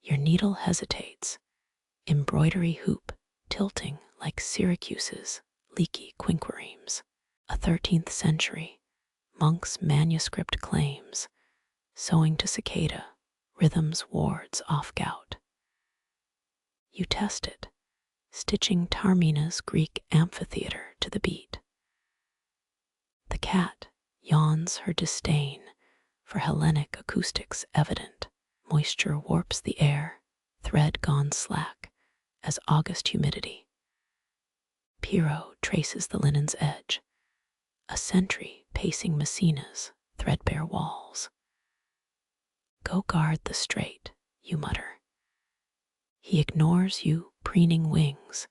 Your needle hesitates, embroidery hoop tilting like Syracuse's leaky quinquiremes. A 13th century monk's manuscript claims sewing to cicada rhythms wards off gout. You test it, stitching Taormina's Greek amphitheater to the beat. The cat yawns her disdain for Hellenic acoustics evident. Moisture warps the air, thread gone slack as August humidity. Pirro traces the linen's edge, a sentry pacing Messina's threadbare walls. Go guard the strait, you mutter. He ignores you preening wings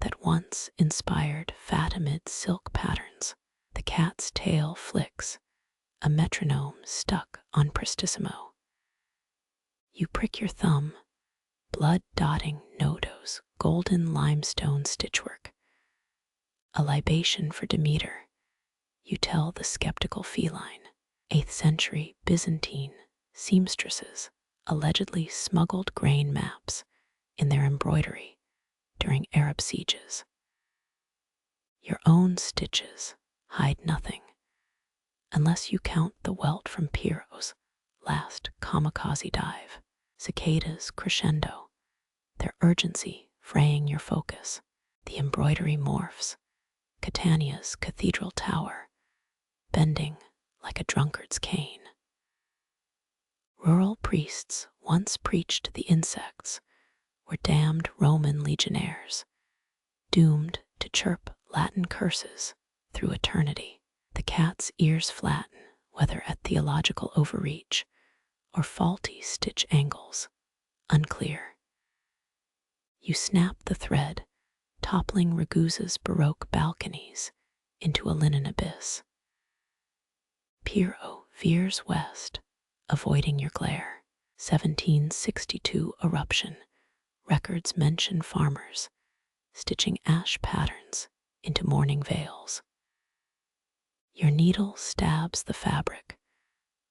that once inspired fat amid silk patterns. The cat's tail flicks, a metronome stuck on prestissimo. You prick your thumb, blood-dotting Nodo's golden limestone stitchwork. A libation for Demeter, you tell the skeptical feline. 8th century Byzantine seamstresses allegedly smuggled grain maps in their embroidery during Arab sieges. Your own stitches hide nothing, unless you count the welt from Pirro's last kamikaze dive. Cicadas crescendo, their urgency fraying your focus. The embroidery morphs, Catania's cathedral tower, bending like a drunkard's cane. Rural priests once preached the insects were damned Roman legionnaires, doomed to chirp Latin curses through eternity. The cat's ears flatten, whether at theological overreach or faulty stitch angles, unclear. You snap the thread, toppling Ragusa's Baroque balconies into a linen abyss. Pirro veers west, avoiding your glare. 1762 eruption. Records mention farmers stitching ash patterns into mourning veils. Your needle stabs the fabric,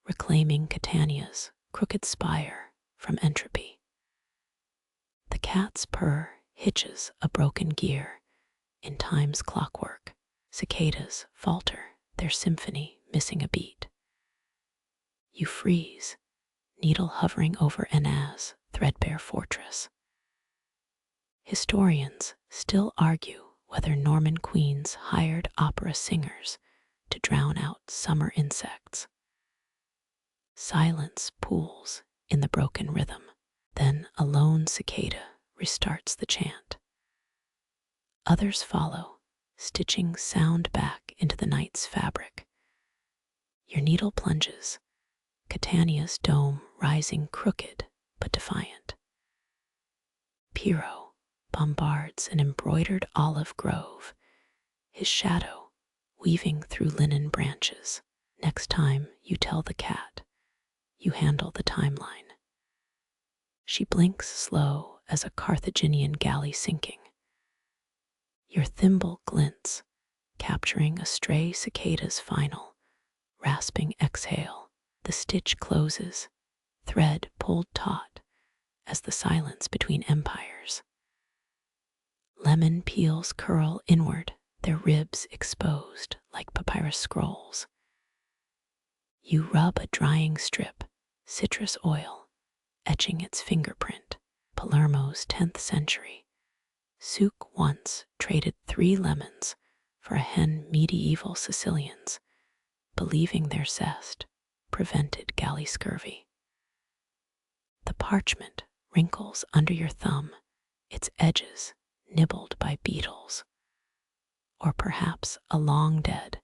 reclaiming Catania's crooked spire from entropy. The cat's purr hitches a broken gear In time's clockwork, cicadas falter, their symphony missing a beat. You freeze, needle hovering over Etna's threadbare fortress. Historians still argue whether Norman queens hired opera singers to drown out summer insects. Silence pools in the broken rhythm, then a lone cicada restarts the chant. Others follow, stitching sound back into the night's fabric. Your needle plunges, Catania's dome rising crooked but defiant. Pirro bombards an embroidered olive grove, his shadow weaving through linen branches. Next time you tell the cat, you handle the timeline. She blinks slow as a Carthaginian galley sinking. Your thimble glints, capturing a stray cicada's final, rasping exhale. The stitch closes, thread pulled taut as the silence between empires. Lemon peels curl inward, their ribs exposed like papyrus scrolls. You rub a drying strip, citrus oil, etching its fingerprint. Palermo's 10th century. Souk once traded 3 lemons for a hen medieval Sicilians, believing their zest prevented galley scurvy. The parchment wrinkles under your thumb, its edges nibbled by beetles. Or perhaps a long dead,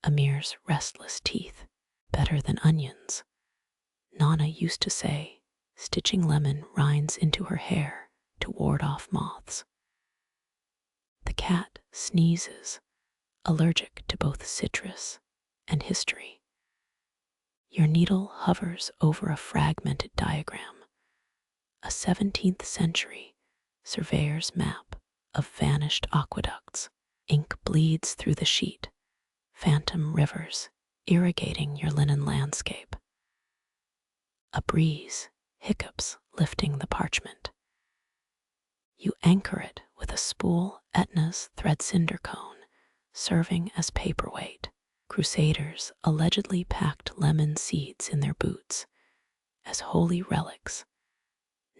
Amir's restless teeth, better than onions. Nonna used to say, stitching lemon rinds into her hair to ward off moths. The cat sneezes, allergic to both citrus and history. Your needle hovers over a fragmented diagram, a 17th century surveyor's map of vanished aqueducts. Ink bleeds through the sheet, phantom rivers irrigating your linen landscape. A breeze hiccups lifting the parchment. You anchor it with a spool Etna's thread cinder cone, serving as paperweight. Crusaders allegedly packed lemon seeds in their boots as holy relics.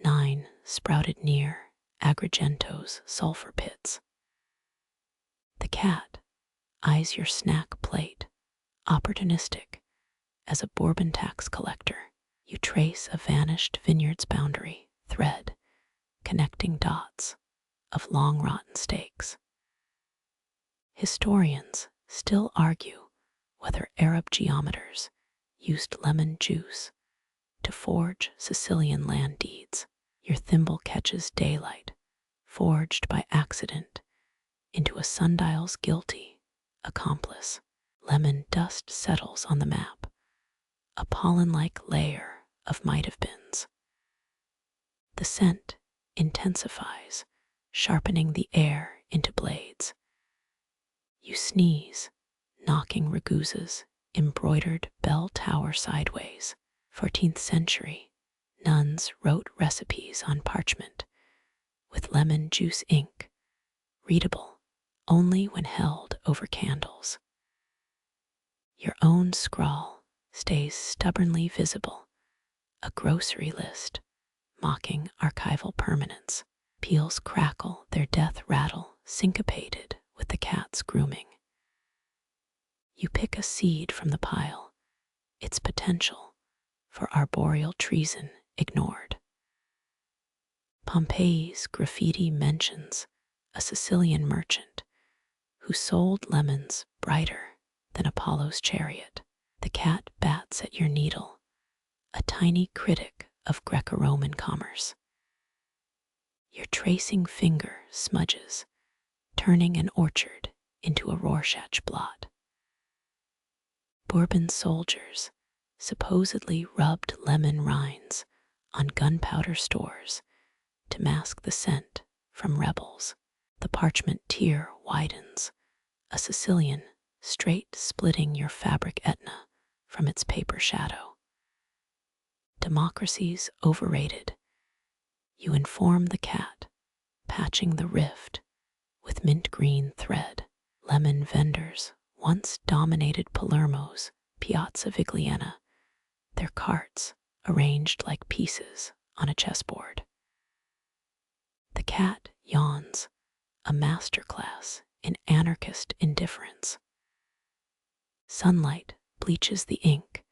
9 sprouted near Agrigento's sulfur pits. The cat eyes your snack plate, opportunistic as a Bourbon tax collector. You trace a vanished vineyard's boundary, thread, connecting dots of long rotten steaks. Historians still argue whether Arab geometers used lemon juice to forge Sicilian land deeds. Your thimble catches daylight, forged by accident, into a sundial's guilty accomplice. Lemon dust settles on the map, a pollen-like layer of might-have-beens. The scent intensifies, sharpening the air into blades. You sneeze, knocking Ragusa's embroidered bell tower sideways. 14th century, nuns wrote recipes on parchment with lemon juice ink, readable only when held over candles. Your own scrawl stays stubbornly visible, a grocery list mocking archival permanence. Peels crackle, their death rattle syncopated with the cat's grooming. You pick a seed from the pile, its potential for arboreal treason ignored. Pompeii's graffiti mentions a Sicilian merchant who sold lemons brighter than Apollo's chariot. The cat bats at your needle, a tiny critic of Greco-Roman commerce. Your tracing finger smudges, turning an orchard into a Rorschach blot. Bourbon soldiers supposedly rubbed lemon rinds on gunpowder stores to mask the scent from rebels. The parchment tear widens, a Sicilian straight splitting your fabric Etna from its paper shadow. Democracy's overrated. You inform the cat, patching the rift with with mint green thread. Lemon vendors once dominated Palermo's Piazza Vigliana, their carts arranged like pieces on a chessboard. The cat yawns, a masterclass in anarchist indifference. Sunlight bleaches the ink,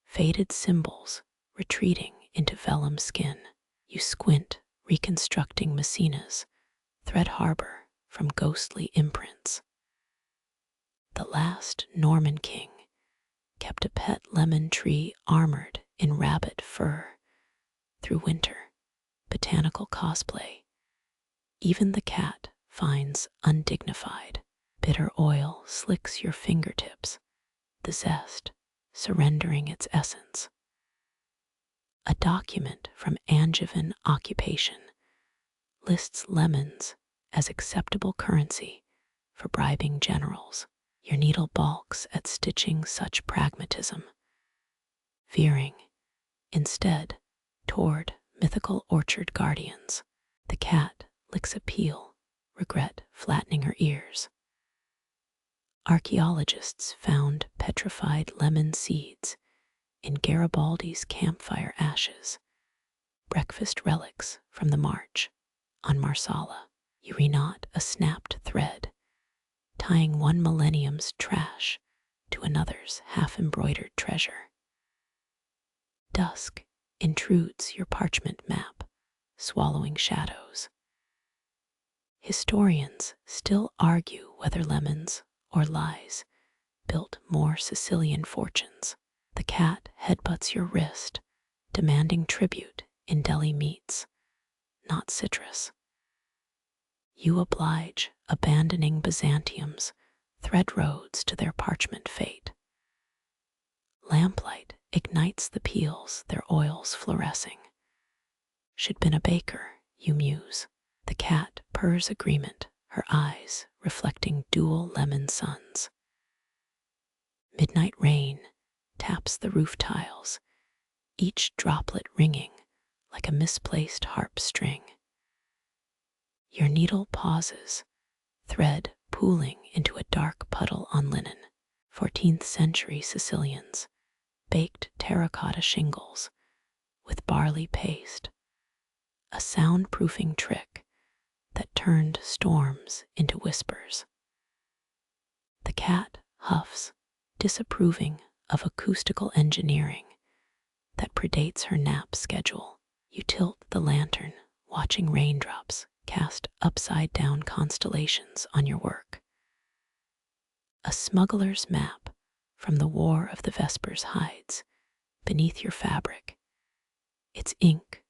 faded symbols retreating into vellum skin. You squint, reconstructing Messina's thread harbor from ghostly imprints. The last Norman king kept a pet lemon tree armored in rabbit fur. Through winter, botanical cosplay, even the cat finds undignified. Bitter oil slicks your fingertips, the zest surrendering its essence. A document from Angevin occupation lists lemons as acceptable currency for bribing generals. Your needle balks at stitching such pragmatism, veering, instead, toward mythical orchard guardians. The cat licks a peel, regret flattening her ears. Archaeologists found petrified lemon seeds in Garibaldi's campfire ashes, breakfast relics from the march on Marsala. You reknot a snapped thread, tying one millennium's trash to another's half-embroidered treasure. Dusk intrudes your parchment map, swallowing shadows. Historians still argue whether lemons or lies built more Sicilian fortunes. The cat headbutts your wrist, demanding tribute in deli meats, not citrus. You oblige, abandoning Byzantium's thread roads to their parchment fate. Lamplight ignites the peels, their oils fluorescing. Should been a baker, you muse. The cat purrs agreement, her eyes reflecting dual lemon suns. Midnight rain taps the roof tiles, each droplet ringing like a misplaced harp string. Your needle pauses, thread pooling into a dark puddle on linen. 14th century Sicilians baked terracotta shingles with barley paste, a soundproofing trick that turned storms into whispers. The cat huffs, disapproving of acoustical engineering that predates her nap schedule. You tilt the lantern, watching raindrops cast upside-down constellations on your work. A smuggler's map from the War of the Vespers hides beneath your fabric, its ink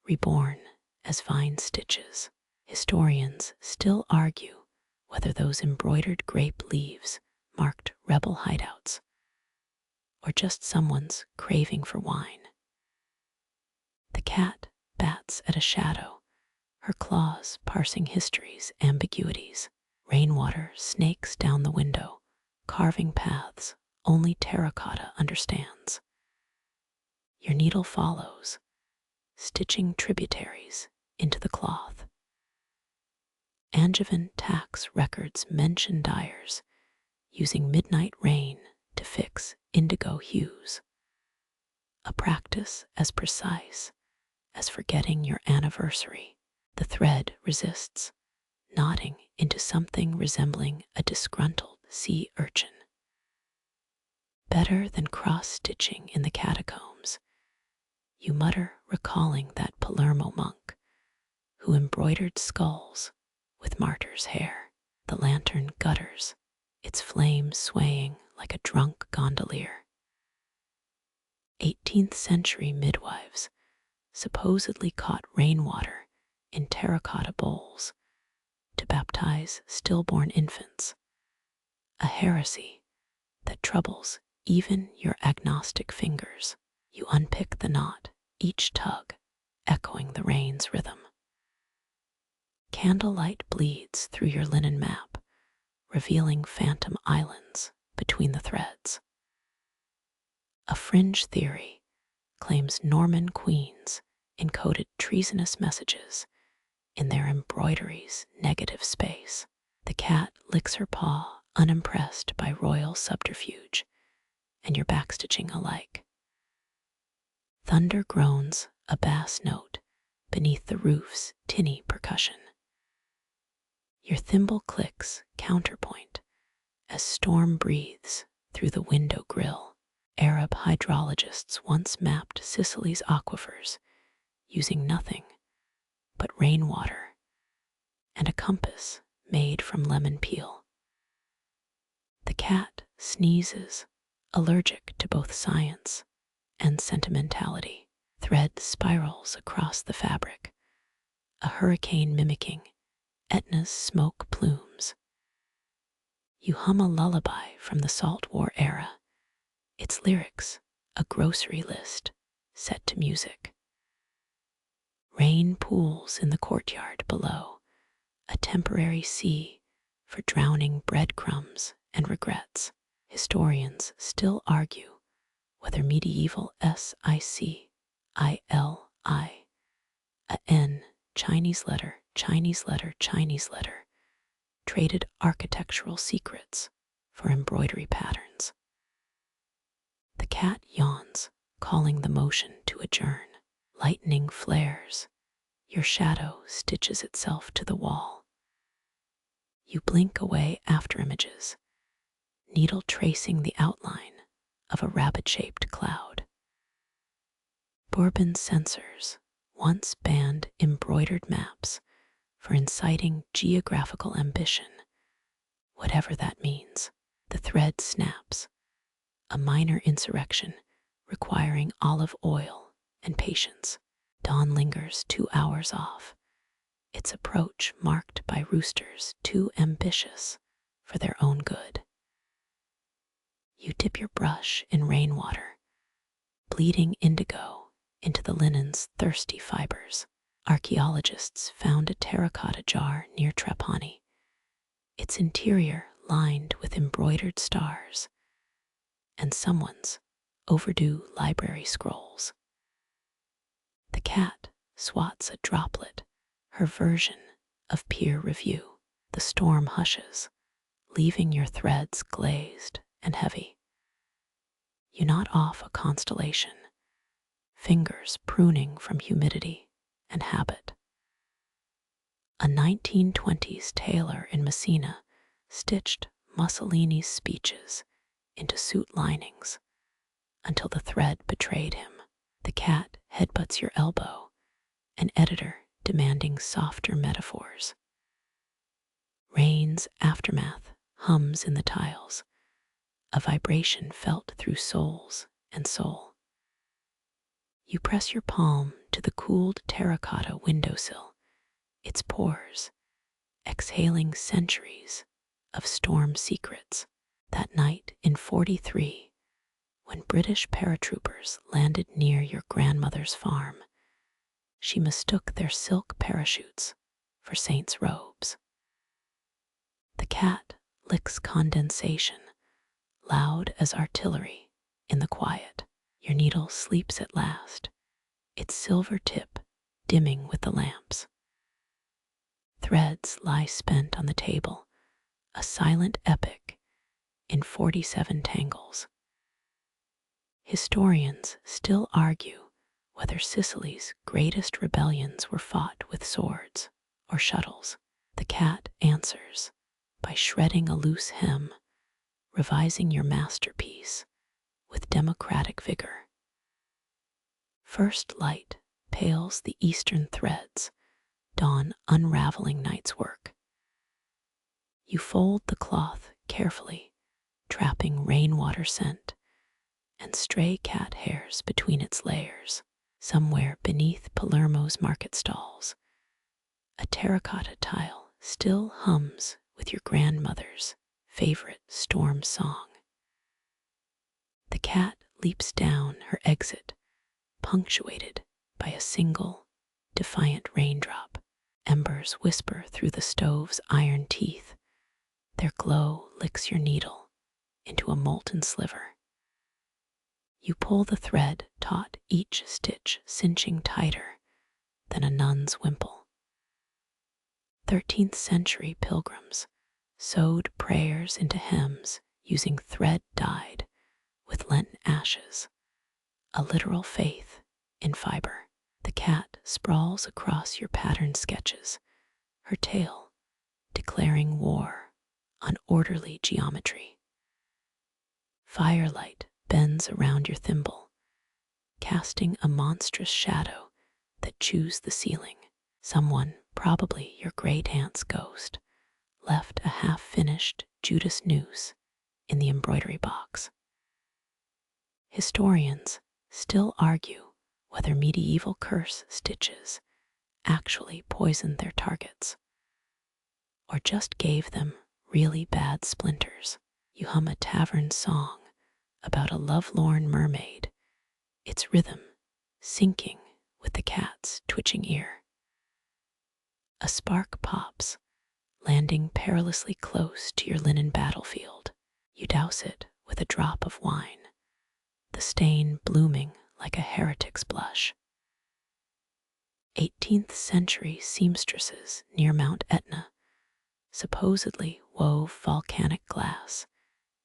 reborn as vine stitches. Historians still argue whether those embroidered grape leaves marked rebel hideouts or just someone's craving for wine. The cat bats at a shadow, her claws parsing history's ambiguities. Rainwater snakes down the window, carving paths only terracotta understands. Your needle follows, stitching tributaries into the cloth. Angevin tax records mention dyers using midnight rain to fix indigo hues, a practice as precise as forgetting your anniversary. The thread resists, knotting into something resembling a disgruntled sea urchin. Better than cross-stitching in the catacombs, you mutter, recalling that Palermo monk who embroidered skulls with martyr's hair. The lantern gutters, its flame swaying like a drunk gondolier. 18th century midwives supposedly caught rainwater in terracotta bowls to baptize stillborn infants, a heresy that troubles even your agnostic fingers. You unpick the knot, each tug echoing the rain's rhythm. Candlelight bleeds through your linen map, revealing phantom islands between the threads. A fringe theory claims Norman queens encoded treasonous messages in their embroidery's negative space. The cat licks her paw, unimpressed by royal subterfuge and your backstitching alike. Thunder groans a bass note beneath the roof's tinny percussion. Your thimble clicks counterpoint as storm breathes through the window grill. Arab hydrologists once mapped Sicily's aquifers using nothing but rainwater and a compass made from lemon peel. The cat sneezes, allergic to both science and sentimentality. Thread spirals across the fabric, a hurricane mimicking Etna's smoke plumes. You hum a lullaby from the Salt War era, its lyrics a grocery list set to music. Rain pools in the courtyard below, a temporary sea for drowning breadcrumbs and regrets. Historians still argue whether medieval Sicilian, a N, Chinese letter, traded architectural secrets for embroidery patterns. The cat yawns, calling the motion to adjourn. Lightning flares. Your shadow stitches itself to the wall. You blink away after images, needle tracing the outline of a rabbit-shaped cloud. Bourbon censors once banned embroidered maps for inciting geographical ambition, whatever that means. The thread snaps, a minor insurrection requiring olive oil and patience. Dawn lingers 2 hours off, its approach marked by roosters too ambitious for their own good. You dip your brush in rainwater, bleeding indigo into the linen's thirsty fibers. Archaeologists found a terracotta jar near Trapani, its interior lined with embroidered stars and someone's overdue library scrolls. The cat swats a droplet, her version of peer review. The storm hushes, leaving your threads glazed and heavy. You knot off a constellation, fingers pruning from humidity and habit. A 1920s tailor in Messina stitched Mussolini's speeches into suit linings until the thread betrayed him. The cat headbutts your elbow, an editor demanding softer metaphors. Rain's aftermath hums in the tiles, a vibration felt through souls and soul. You press your palm to the cooled terracotta windowsill, its pores exhaling centuries of storm secrets. That night in 43, when British paratroopers landed near your grandmother's farm, she mistook their silk parachutes for saints' robes. The cat licks condensation, loud as artillery in the quiet. Your needle sleeps at last, its silver tip dimming with the lamps. Threads lie spent on the table, a silent epic in 47 tangles. Historians still argue whether Sicily's greatest rebellions were fought with swords or shuttles. The cat answers by shredding a loose hem, revising your masterpiece with democratic vigor. First light pales the eastern threads, dawn unraveling night's work. You fold the cloth carefully, trapping rainwater scent and stray cat hairs between its layers. Somewhere beneath Palermo's market stalls, a terracotta tile still hums with your grandmother's favorite storm song. The cat leaps down her exit, punctuated by a single, defiant raindrop. Embers whisper through the stove's iron teeth. Their glow licks your needle into a molten sliver. You pull the thread taut, each stitch cinching tighter than a nun's wimple. 13th century pilgrims sewed prayers into hems using thread dyed with Lenten ashes, a literal faith in fiber. The cat sprawls across your patterned sketches, her tail declaring war on orderly geometry. Firelight bends around your thimble, casting a monstrous shadow that chews the ceiling. Someone, probably your great-aunt's ghost, left a half-finished Judas noose in the embroidery box. Historians still argue whether medieval curse stitches actually poisoned their targets or just gave them really bad splinters. You hum a tavern song about a lovelorn mermaid, its rhythm syncing with the cat's twitching ear. A spark pops, landing perilously close to your linen battlefield. You douse it with a drop of wine, the stain blooming like a heretic's blush. 18th century seamstresses near Mount Etna supposedly wove volcanic glass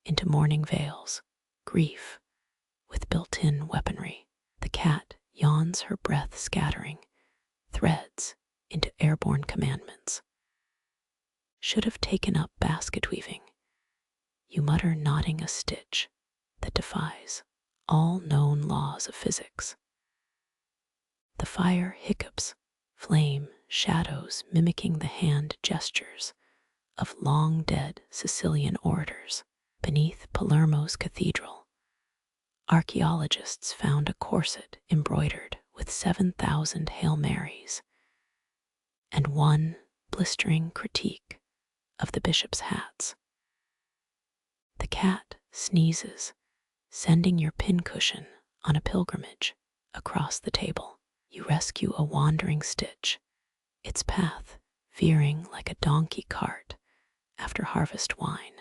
into mourning veils, grief with built-in weaponry. The cat yawns, her breath scattering threads into airborne commandments. Should have taken up basket weaving, you mutter, knotting a stitch that defies all known laws of physics. The fire hiccups, flame shadows mimicking the hand gestures of long-dead Sicilian orators. Beneath Palermo's cathedral, archaeologists found a corset embroidered with 7,000 Hail Marys and one blistering critique of the bishop's hats. The cat sneezes, sending your pincushion on a pilgrimage across the table. You rescue a wandering stitch, its path veering like a donkey cart after harvest wine.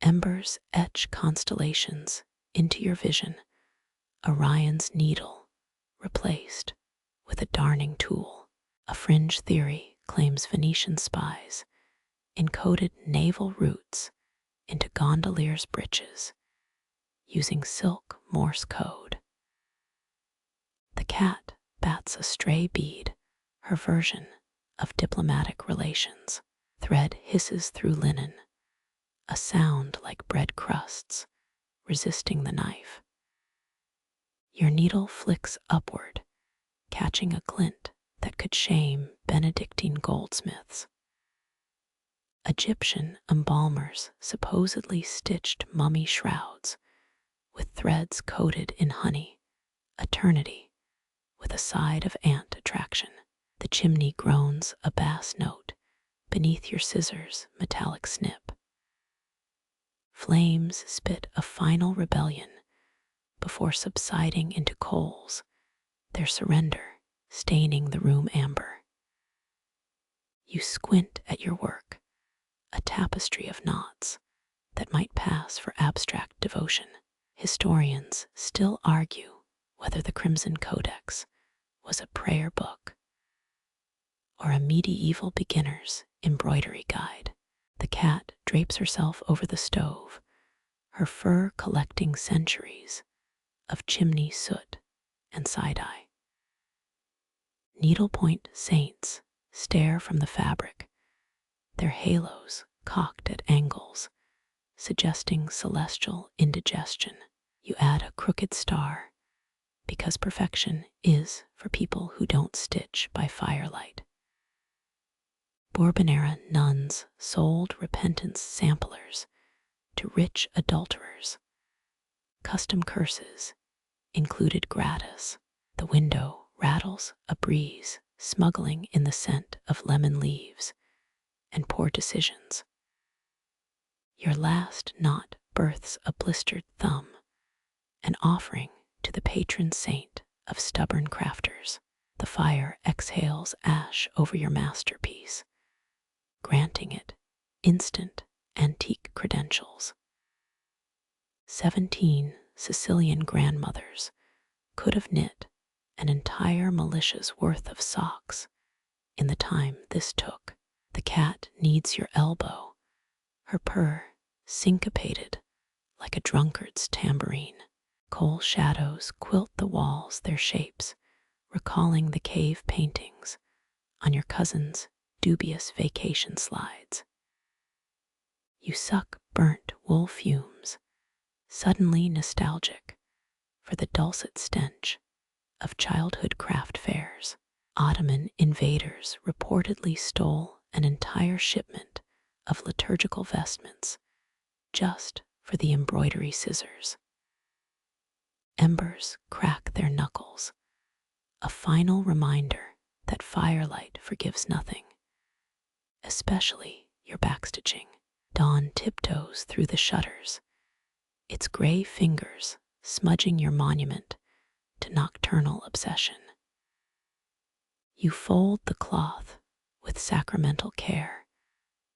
Embers etch constellations into your vision, Orion's needle replaced with a darning tool. A fringe theory claims Venetian spies encoded naval routes into gondoliers' breeches using silk Morse code. The cat bats a stray bead, her version of diplomatic relations. Thread hisses through linen, a sound like bread crusts resisting the knife. Your needle flicks upward, catching a glint that could shame Benedictine goldsmiths. Egyptian embalmers supposedly stitched mummy shrouds with threads coated in honey, eternity with a side of ant attraction. The chimney groans a bass note beneath your scissors' metallic snip. Flames spit a final rebellion before subsiding into coals, their surrender staining the room amber. You squint at your work, a tapestry of knots that might pass for abstract devotion. Historians still argue whether the Crimson Codex was a prayer book or a medieval beginner's embroidery guide. The cat drapes herself over the stove, her fur collecting centuries of chimney soot and side-eye. Needlepoint saints stare from the fabric, their halos cocked at angles, suggesting celestial indigestion. You add a crooked star, because perfection is for people who don't stitch by firelight. Bourbon-era nuns sold repentance samplers to rich adulterers. Custom curses included gratis. The window rattles a breeze, smuggling in the scent of lemon leaves and poor decisions. Your last knot births a blistered thumb, an offering to the patron saint of stubborn crafters. The fire exhales ash over your masterpiece, granting it instant antique credentials. 17 Sicilian grandmothers could have knit an entire militia's worth of socks in the time this took. The cat kneads your elbow, her purr syncopated like a drunkard's tambourine. Coal shadows quilt the walls their shapes, recalling the cave paintings on your cousin's dubious vacation slides. You suck burnt wool fumes, suddenly nostalgic for the dulcet stench of childhood craft fairs. Ottoman invaders reportedly stole an entire shipment of liturgical vestments just for the embroidery scissors. Embers crack their knuckles, a final reminder that firelight forgives nothing, especially your backstitching. Dawn tiptoes through the shutters, its gray fingers smudging your monument to nocturnal obsession. You fold the cloth with sacramental care,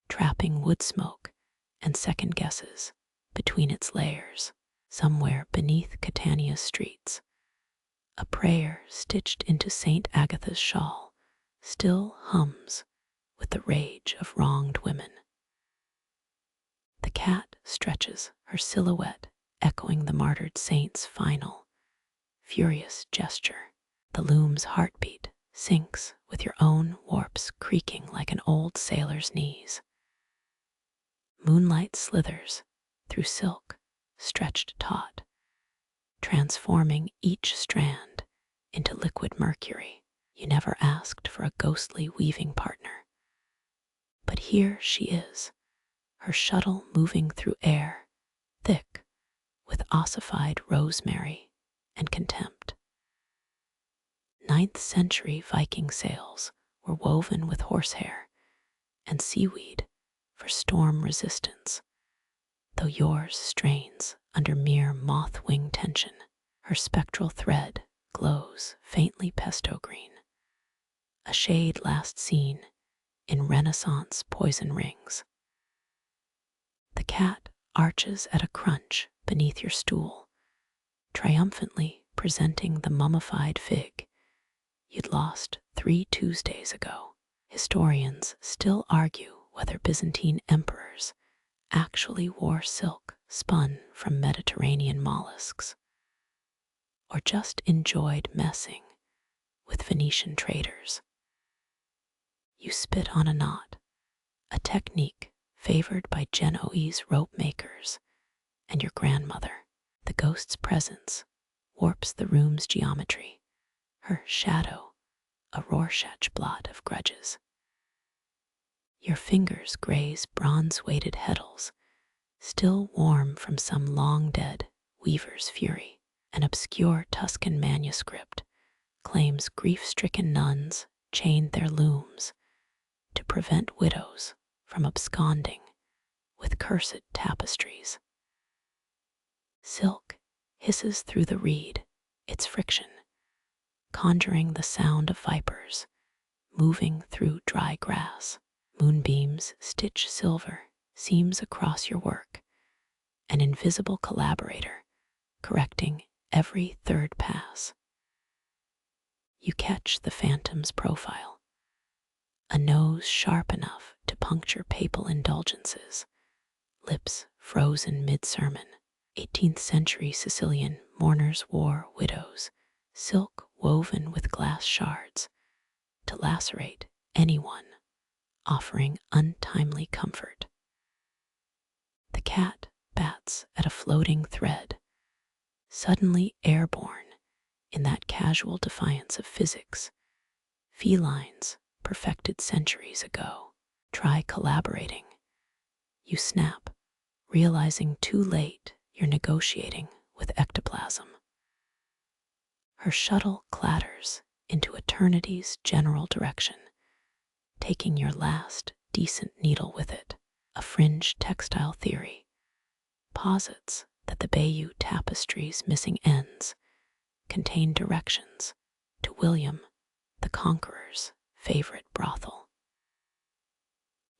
trapping wood smoke and second guesses between its layers. Somewhere beneath Catania's streets, a prayer stitched into St. Agatha's shawl still hums with the rage of wronged women. The cat stretches her silhouette, echoing the martyred saint's final, furious gesture. The loom's heartbeat syncs with your own warps creaking like an old sailor's knees. Moonlight slithers through silk, stretched taut, transforming each strand into liquid mercury. You never asked for a ghostly weaving partner, but here she is, her shuttle moving through air thick with ossified rosemary and contempt. 9th century Viking sails were woven with horsehair and seaweed for storm resistance, though yours strains under mere moth-wing tension. Her spectral thread glows faintly pesto green, a shade last seen in Renaissance poison rings. The cat arches at a crunch beneath your stool, triumphantly presenting the mummified fig you'd lost 3 Tuesdays ago. Historians still argue whether Byzantine emperors actually wore silk spun from Mediterranean mollusks, or just enjoyed messing with Venetian traders. You spit on a knot, a technique favored by Genoese rope makers and your grandmother. The ghost's presence warps the room's geometry, her shadow a Rorschach blot of grudges. Your fingers graze bronze-weighted heddles, still warm from some long-dead weaver's fury. An obscure Tuscan manuscript claims grief-stricken nuns chained their looms to prevent widows from absconding with cursed tapestries. Silk hisses through the reed, its friction conjuring the sound of vipers moving through dry grass. Moonbeams stitch silver seams across your work, an invisible collaborator correcting every third pass. You catch the phantom's profile, a nose sharp enough to puncture papal indulgences, lips frozen mid-sermon. 18th century Sicilian mourners wore widows, silk woven with glass shards, to lacerate anyone offering untimely comfort. The cat bats at a floating thread, suddenly airborne in that casual defiance of physics felines perfected centuries ago. Try collaborating. You snap, realizing too late you're negotiating with ectoplasm. Her shuttle clatters into eternity's general direction, taking your last decent needle with it. A fringe textile theory posits that the Bayeux Tapestry's missing ends contain directions to William the Conqueror's favorite brothel.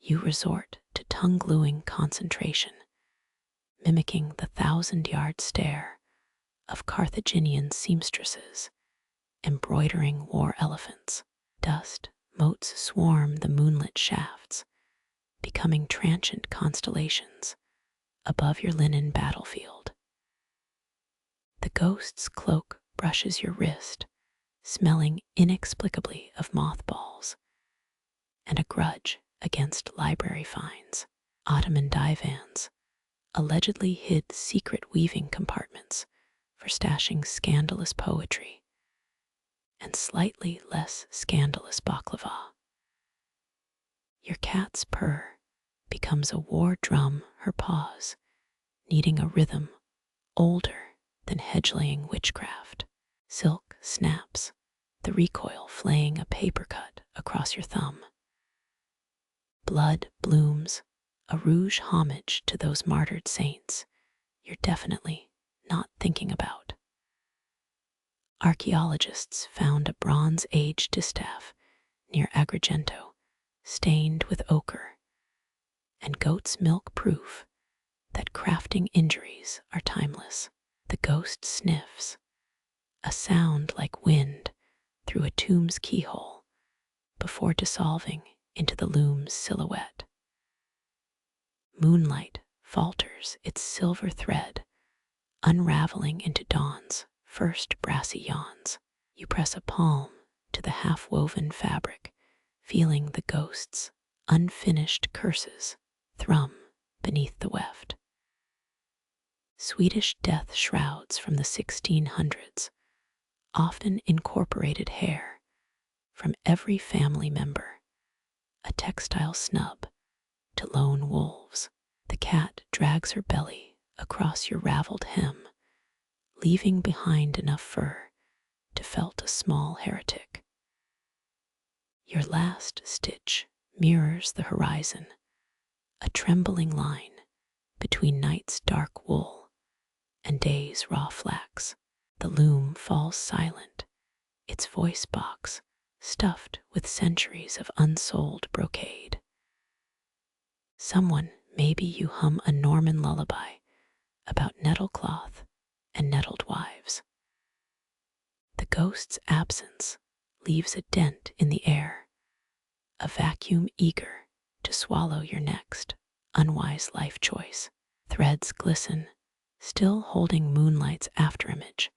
You resort to tongue-gluing concentration, mimicking the 1,000-yard stare of Carthaginian seamstresses embroidering war elephants. Dust Motes swarm the moonlit shafts, becoming transient constellations above your linen battlefield. The ghost's cloak brushes your wrist, smelling inexplicably of mothballs, and a grudge against library fines. Ottoman divans allegedly hid secret weaving compartments for stashing scandalous poetry and slightly less scandalous baklava. Your cat's purr becomes a war drum, her paws needing a rhythm older than hedge-laying witchcraft. Silk snaps, the recoil flaying a paper cut across your thumb. Blood blooms, a rouge homage to those martyred saints you're definitely not thinking about. Archaeologists found a Bronze Age distaff near Agrigento, stained with ochre, and goat's milk proof that crafting injuries are timeless. The ghost sniffs, a sound like wind through a tomb's keyhole, before dissolving into the loom's silhouette. Moonlight falters its silver thread, unraveling into dawn's first brassy yawns. You press a palm to the half-woven fabric, feeling the ghost's unfinished curses thrum beneath the weft. Swedish death shrouds from the 1600s often incorporated hair from every family member, a textile snub to lone wolves. The cat drags her belly across your raveled hem, leaving behind enough fur to felt a small heretic. Your last stitch mirrors the horizon, a trembling line between night's dark wool and day's raw flax. The loom falls silent, its voice box stuffed with centuries of unsold brocade. Maybe you hum a Norman lullaby about nettlecloth and nettled wives. The ghost's absence leaves a dent in the air, a vacuum eager to swallow your next unwise life choice. Threads glisten, still holding moonlight's afterimage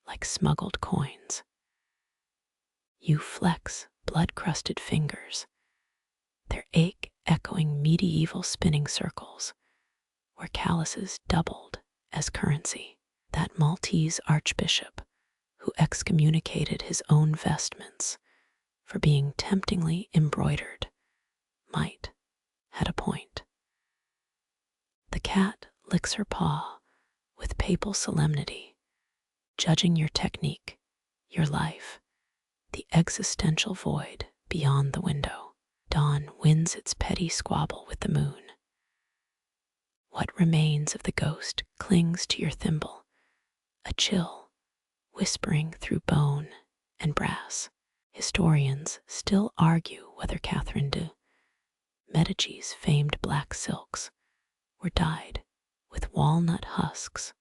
like smuggled coins. You flex blood-crusted fingers, their ache echoing medieval spinning circles where calluses doubled as currency. That Maltese archbishop who excommunicated his own vestments for being temptingly embroidered might had a point. The cat licks her paw with papal solemnity, judging your technique, your life, the existential void beyond the window. Dawn wins its petty squabble with the moon. What remains of the ghost clings to your thimble, a chill whispering through bone and brass. Historians still argue whether Catherine de Medici's famed black silks were dyed with walnut husks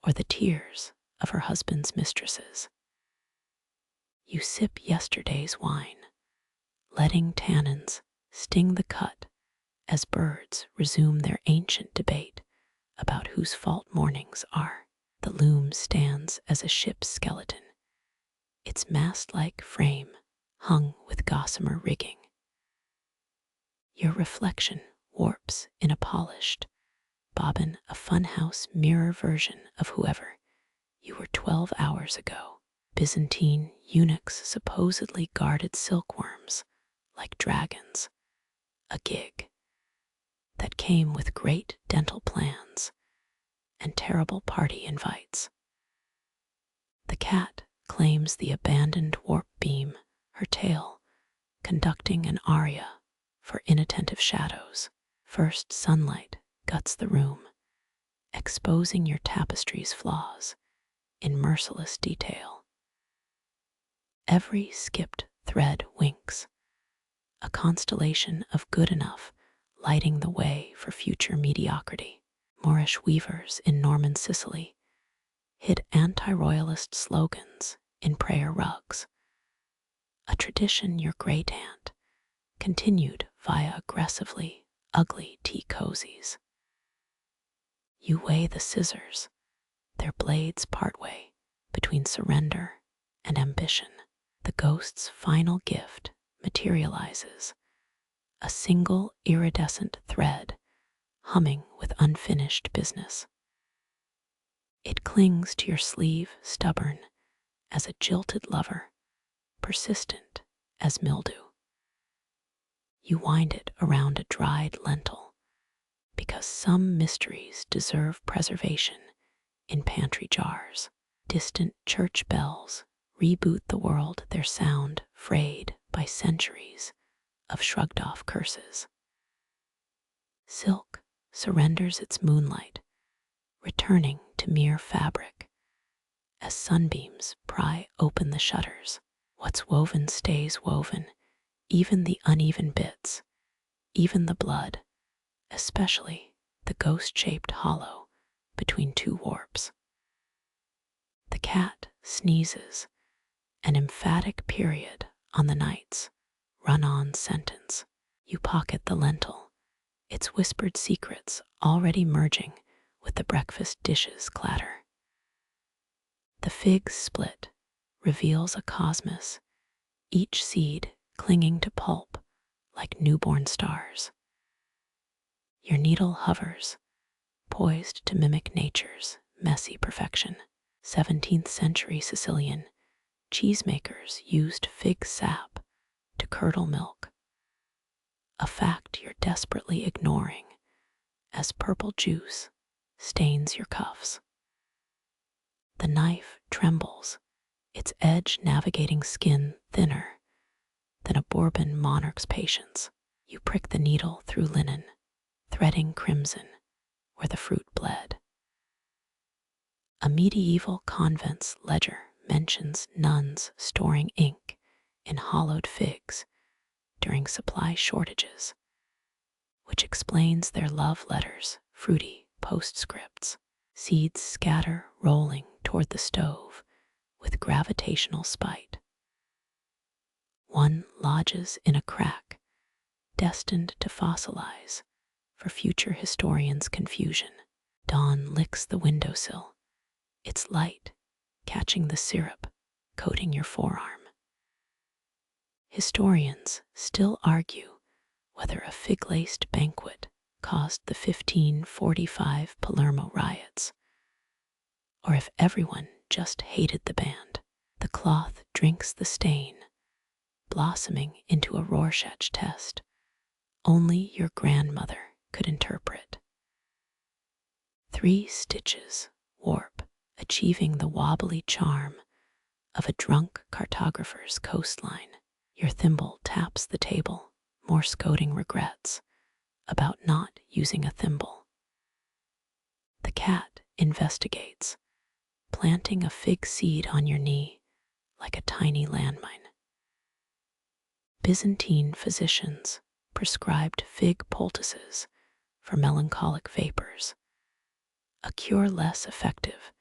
or the tears of her husband's mistresses. You sip yesterday's wine, letting tannins sting the cut as birds resume their ancient debate about whose fault mornings are. The loom stands as a ship's skeleton, its mast-like frame hung with gossamer rigging. Your reflection warps in a polished bobbin, a funhouse mirror version of whoever you were 12 hours ago. Byzantine eunuchs supposedly guarded silkworms like dragons, a gig that came with great dental plans and terrible party invites. The cat claims the abandoned warp beam, her tail conducting an aria for inattentive shadows. First sunlight guts the room, exposing your tapestry's flaws in merciless detail. Every skipped thread winks, a constellation of good enough lighting the way for future mediocrity. Moorish weavers in Norman Sicily hid anti-royalist slogans in prayer rugs, a tradition your great-aunt continued via aggressively ugly tea cozies. You weigh the scissors, their blades partway between surrender and ambition. The ghost's final gift materializes, a single iridescent thread humming with unfinished business. It clings to your sleeve, stubborn as a jilted lover, persistent as mildew. You wind it around a dried lentil, because some mysteries deserve preservation in pantry jars. Distant church bells reboot the world, their sound frayed by centuries of shrugged-off curses. Silk surrenders its moonlight, returning to mere fabric as sunbeams pry open the shutters. What's woven stays woven, even the uneven bits, even the blood, especially the ghost-shaped hollow between two warps. The cat sneezes, an emphatic period on the night's run-on sentence. You pocket the lentil, its whispered secrets already merging with the breakfast dishes clatter. The fig's split reveals a cosmos, each seed clinging to pulp like newborn stars. Your needle hovers, poised to mimic nature's messy perfection. 17th century Sicilian cheesemakers used fig sap to curdle milk, a fact you're desperately ignoring as purple juice stains your cuffs. The knife trembles, its edge navigating skin thinner than a Bourbon monarch's patience. You prick the needle through linen, threading crimson where the fruit bled. A medieval convent's ledger mentions nuns storing ink in hollowed figs during supply shortages, which explains their love letters' fruity postscripts. Seeds scatter, rolling toward the stove with gravitational spite. One lodges in a crack, destined to fossilize for future historians' confusion. Dawn licks the windowsill, its light catching the syrup coating your forearm. Historians still argue whether a fig-laced banquet caused the 1545 Palermo riots, or if everyone just hated the band. The cloth drinks the stain, blossoming into a Rorschach test only your grandmother could interpret. 3 stitches warp, achieving the wobbly charm of a drunk cartographer's coastline. Your thimble taps the table, Morse coding regrets about not using a thimble. The cat investigates, planting a fig seed on your knee like a tiny landmine. Byzantine physicians prescribed fig poultices for melancholic vapors, a cure less effective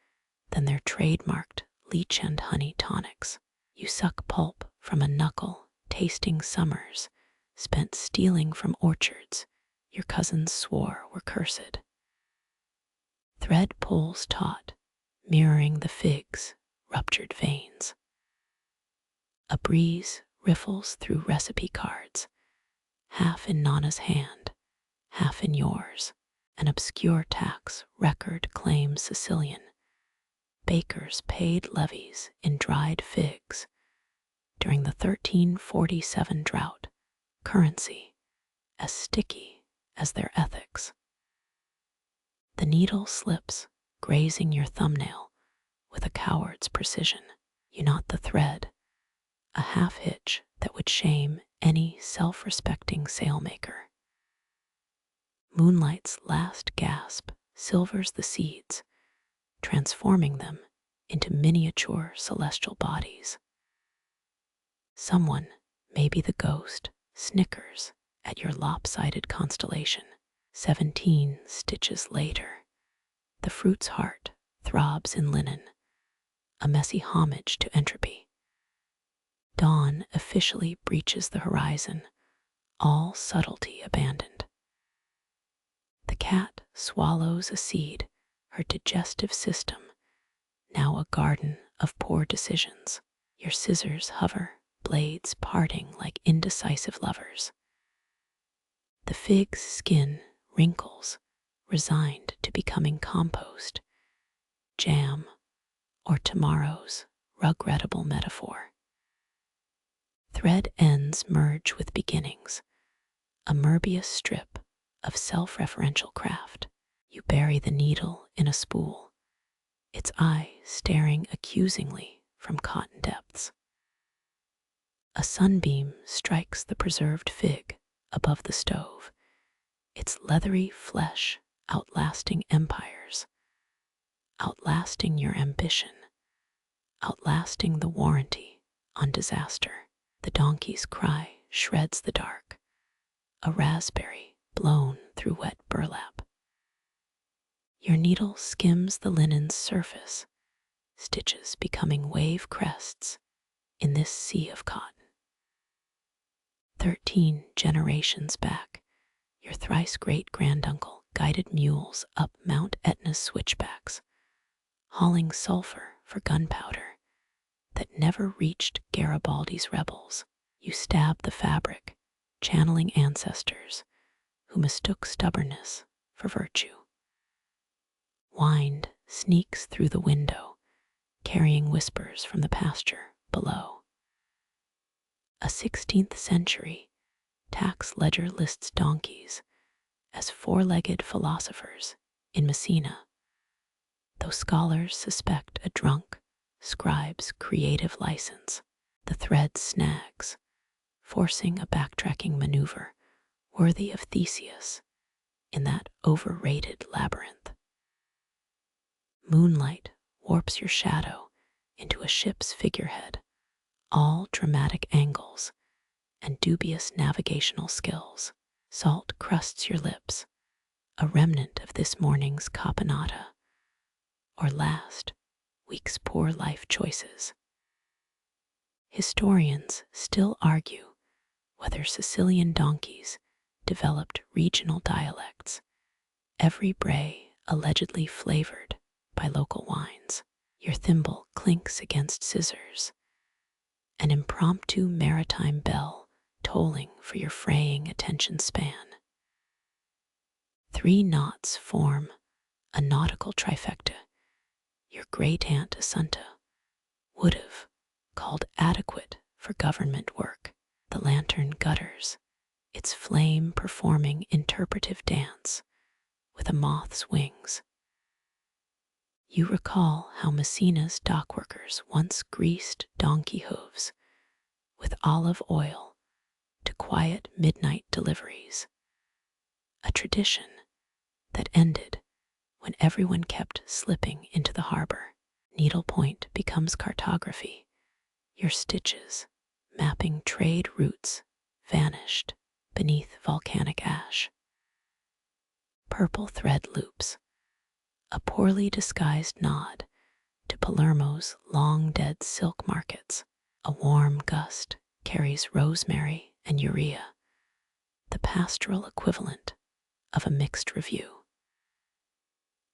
than their trademarked leech and honey tonics. You suck pulp from a knuckle, tasting summers spent stealing from orchards your cousins swore were cursed. Thread pulls taut, mirroring the fig's ruptured veins. A breeze riffles through recipe cards, half in Nonna's hand, half in yours. An obscure tax record claims Sicilian bakers paid levies in dried figs during the 1347 drought, currency as sticky as their ethics. The needle slips, grazing your thumbnail with a coward's precision. You knot the thread, a half hitch that would shame any self-respecting sailmaker. Moonlight's last gasp silvers the seeds, transforming them into miniature celestial bodies. Someone, maybe the ghost, snickers at your lopsided constellation. 17 stitches later, the fruit's heart throbs in linen, a messy homage to entropy. Dawn officially breaches the horizon, all subtlety abandoned. The cat swallows a seed, her digestive system, now a garden of poor decisions. Your scissors hover, blades parting like indecisive lovers. The fig's skin wrinkles, resigned to becoming compost, jam, or tomorrow's regrettable metaphor. Thread ends merge with beginnings, a Möbius strip of self-referential craft. You bury the needle in a spool, its eye staring accusingly from cotton depths. A sunbeam strikes the preserved fig above the stove, its leathery flesh outlasting empires, outlasting your ambition, outlasting the warranty on disaster. The donkey's cry shreds the dark, a raspberry blown through wet burlap. Your needle skims the linen's surface, stitches becoming wave crests in this sea of cotton. 13 generations back, your thrice great granduncle guided mules up Mount Etna's switchbacks, hauling sulfur for gunpowder that never reached Garibaldi's rebels. You stab the fabric, channeling ancestors who mistook stubbornness for virtue. Wind sneaks through the window, carrying whispers from the pasture below. A 16th century tax ledger lists donkeys as four-legged philosophers in Messina, though scholars suspect a drunk scribe's creative license. The thread snags, forcing a backtracking maneuver worthy of Theseus in that overrated labyrinth. Moonlight warps your shadow into a ship's figurehead, all dramatic angles and dubious navigational skills. Salt crusts your lips, a remnant of this morning's caponata, or last week's poor life choices. Historians still argue whether Sicilian donkeys developed regional dialects, every bray allegedly flavored by local wines. Your thimble clinks against scissors, an impromptu maritime bell tolling for your fraying attention span. 3 knots form a nautical trifecta your great-aunt Assunta would have called adequate for government work. The lantern gutters, its flame performing interpretive dance with a moth's wings. You recall how Messina's dockworkers once greased donkey hooves with olive oil to quiet midnight deliveries, a tradition that ended when everyone kept slipping into the harbor. Needlepoint becomes cartography, your stitches mapping trade routes vanished beneath volcanic ash. Purple thread loops, a poorly disguised nod to Palermo's long-dead silk markets. A warm gust carries rosemary and urea, the pastoral equivalent of a mixed review.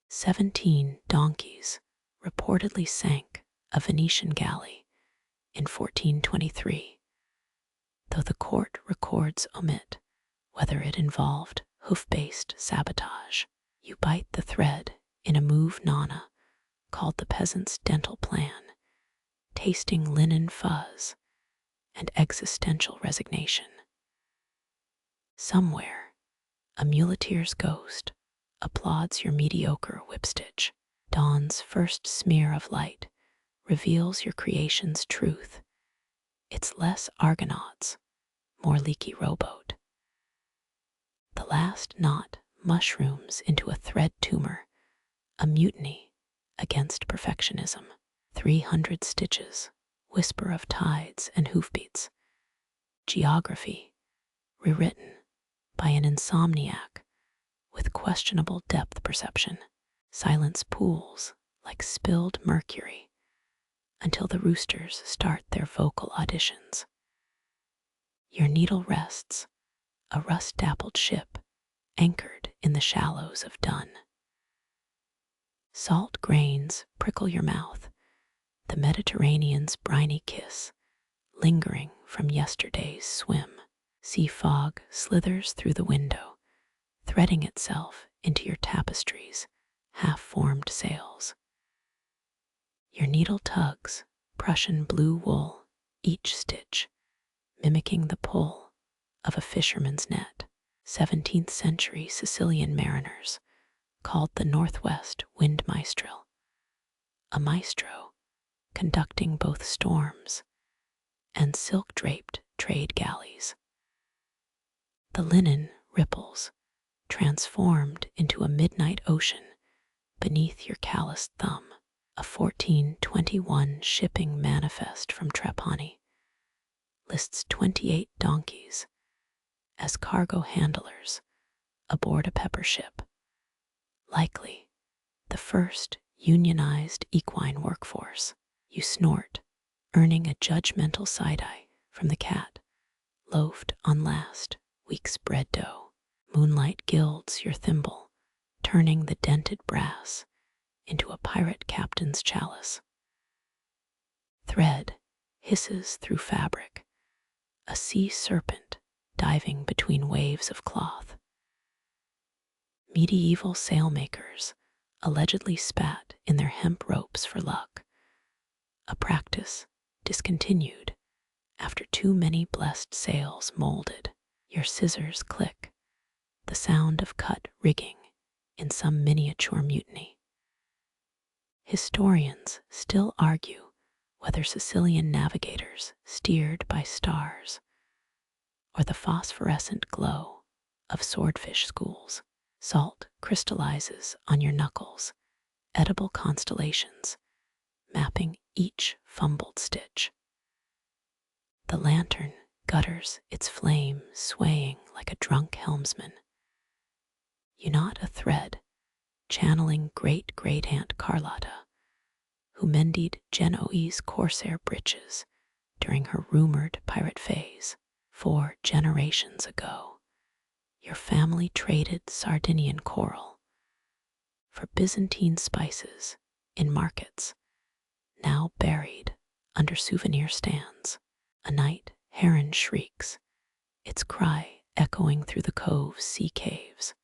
17 donkeys reportedly sank a Venetian galley in 1423, though the court records omit whether it involved hoof-based sabotage. You bite the thread in a move Nonna called the peasant's dental plan, tasting linen fuzz and existential resignation. Somewhere, a muleteer's ghost applauds your mediocre whipstitch. Dawn's first smear of light reveals your creation's truth. It's less Argonauts, more leaky rowboat. The last knot mushrooms into a thread tumor, a mutiny against perfectionism. 300 stitches, whisper of tides and hoofbeats. Geography, rewritten by an insomniac with questionable depth perception. Silence pools like spilled mercury, until the roosters start their vocal auditions. Your needle rests, a rust-dappled ship anchored in the shallows of Dun. Salt grains prickle your mouth, the Mediterranean's briny kiss lingering from yesterday's swim. Sea fog slithers through the window, threading itself into your tapestry's half-formed sails. Your needle tugs Prussian blue wool, each stitch mimicking the pull of a fisherman's net. 17th century Sicilian mariners called the Northwest wind maestral, a maestro conducting both storms and silk-draped trade galleys. The linen ripples, transformed into a midnight ocean beneath your calloused thumb. A 1421 shipping manifest from Trapani lists 28 donkeys as cargo handlers aboard a pepper ship, likely the first unionized equine workforce. You snort, earning a judgmental side-eye from the cat loafed on last week's bread dough. Moonlight gilds your thimble, turning the dented brass into a pirate captain's chalice. Thread hisses through fabric, a sea serpent diving between waves of cloth. Medieval sailmakers allegedly spat in their hemp ropes for luck, a practice discontinued after too many blessed sails molded. Your scissors click, the sound of cut rigging in some miniature mutiny. Historians still argue whether Sicilian navigators steered by stars or the phosphorescent glow of swordfish schools. Salt crystallizes on your knuckles, edible constellations, mapping each fumbled stitch. The lantern gutters its flame, swaying like a drunk helmsman. You knot a thread, channeling great-great-aunt Carlotta, who mended Genoese corsair breeches during her rumored pirate phase. 4 generations ago, your family traded Sardinian coral for Byzantine spices in markets now buried under souvenir stands. A night heron shrieks, its cry echoing through the cove's sea caves.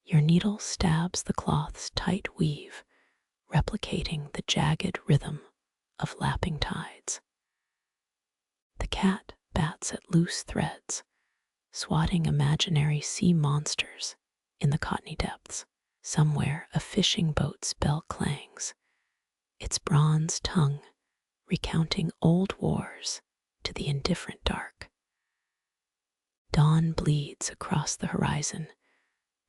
Your needle stabs the cloth's tight weave, replicating the jagged rhythm of lapping tides. The cat bats at loose threads, swatting imaginary sea monsters in the cottony depths. Somewhere a fishing boat's bell clangs, its bronze tongue recounting old wars to the indifferent dark. Dawn bleeds across the horizon,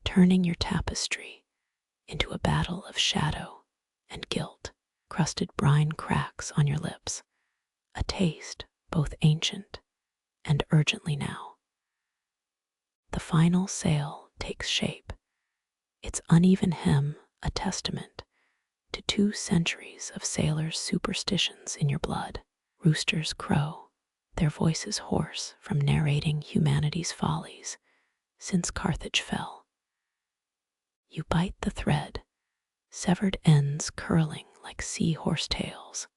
turning your tapestry into a battle of shadow and guilt. Crusted brine cracks on your lips, a taste both ancient and urgently now. The final sail takes shape, its uneven hem a testament to 2 centuries of sailors' superstitions in your blood. Roosters crow, their voices hoarse from narrating humanity's follies since Carthage fell. You bite the thread, severed ends curling like sea horse tails.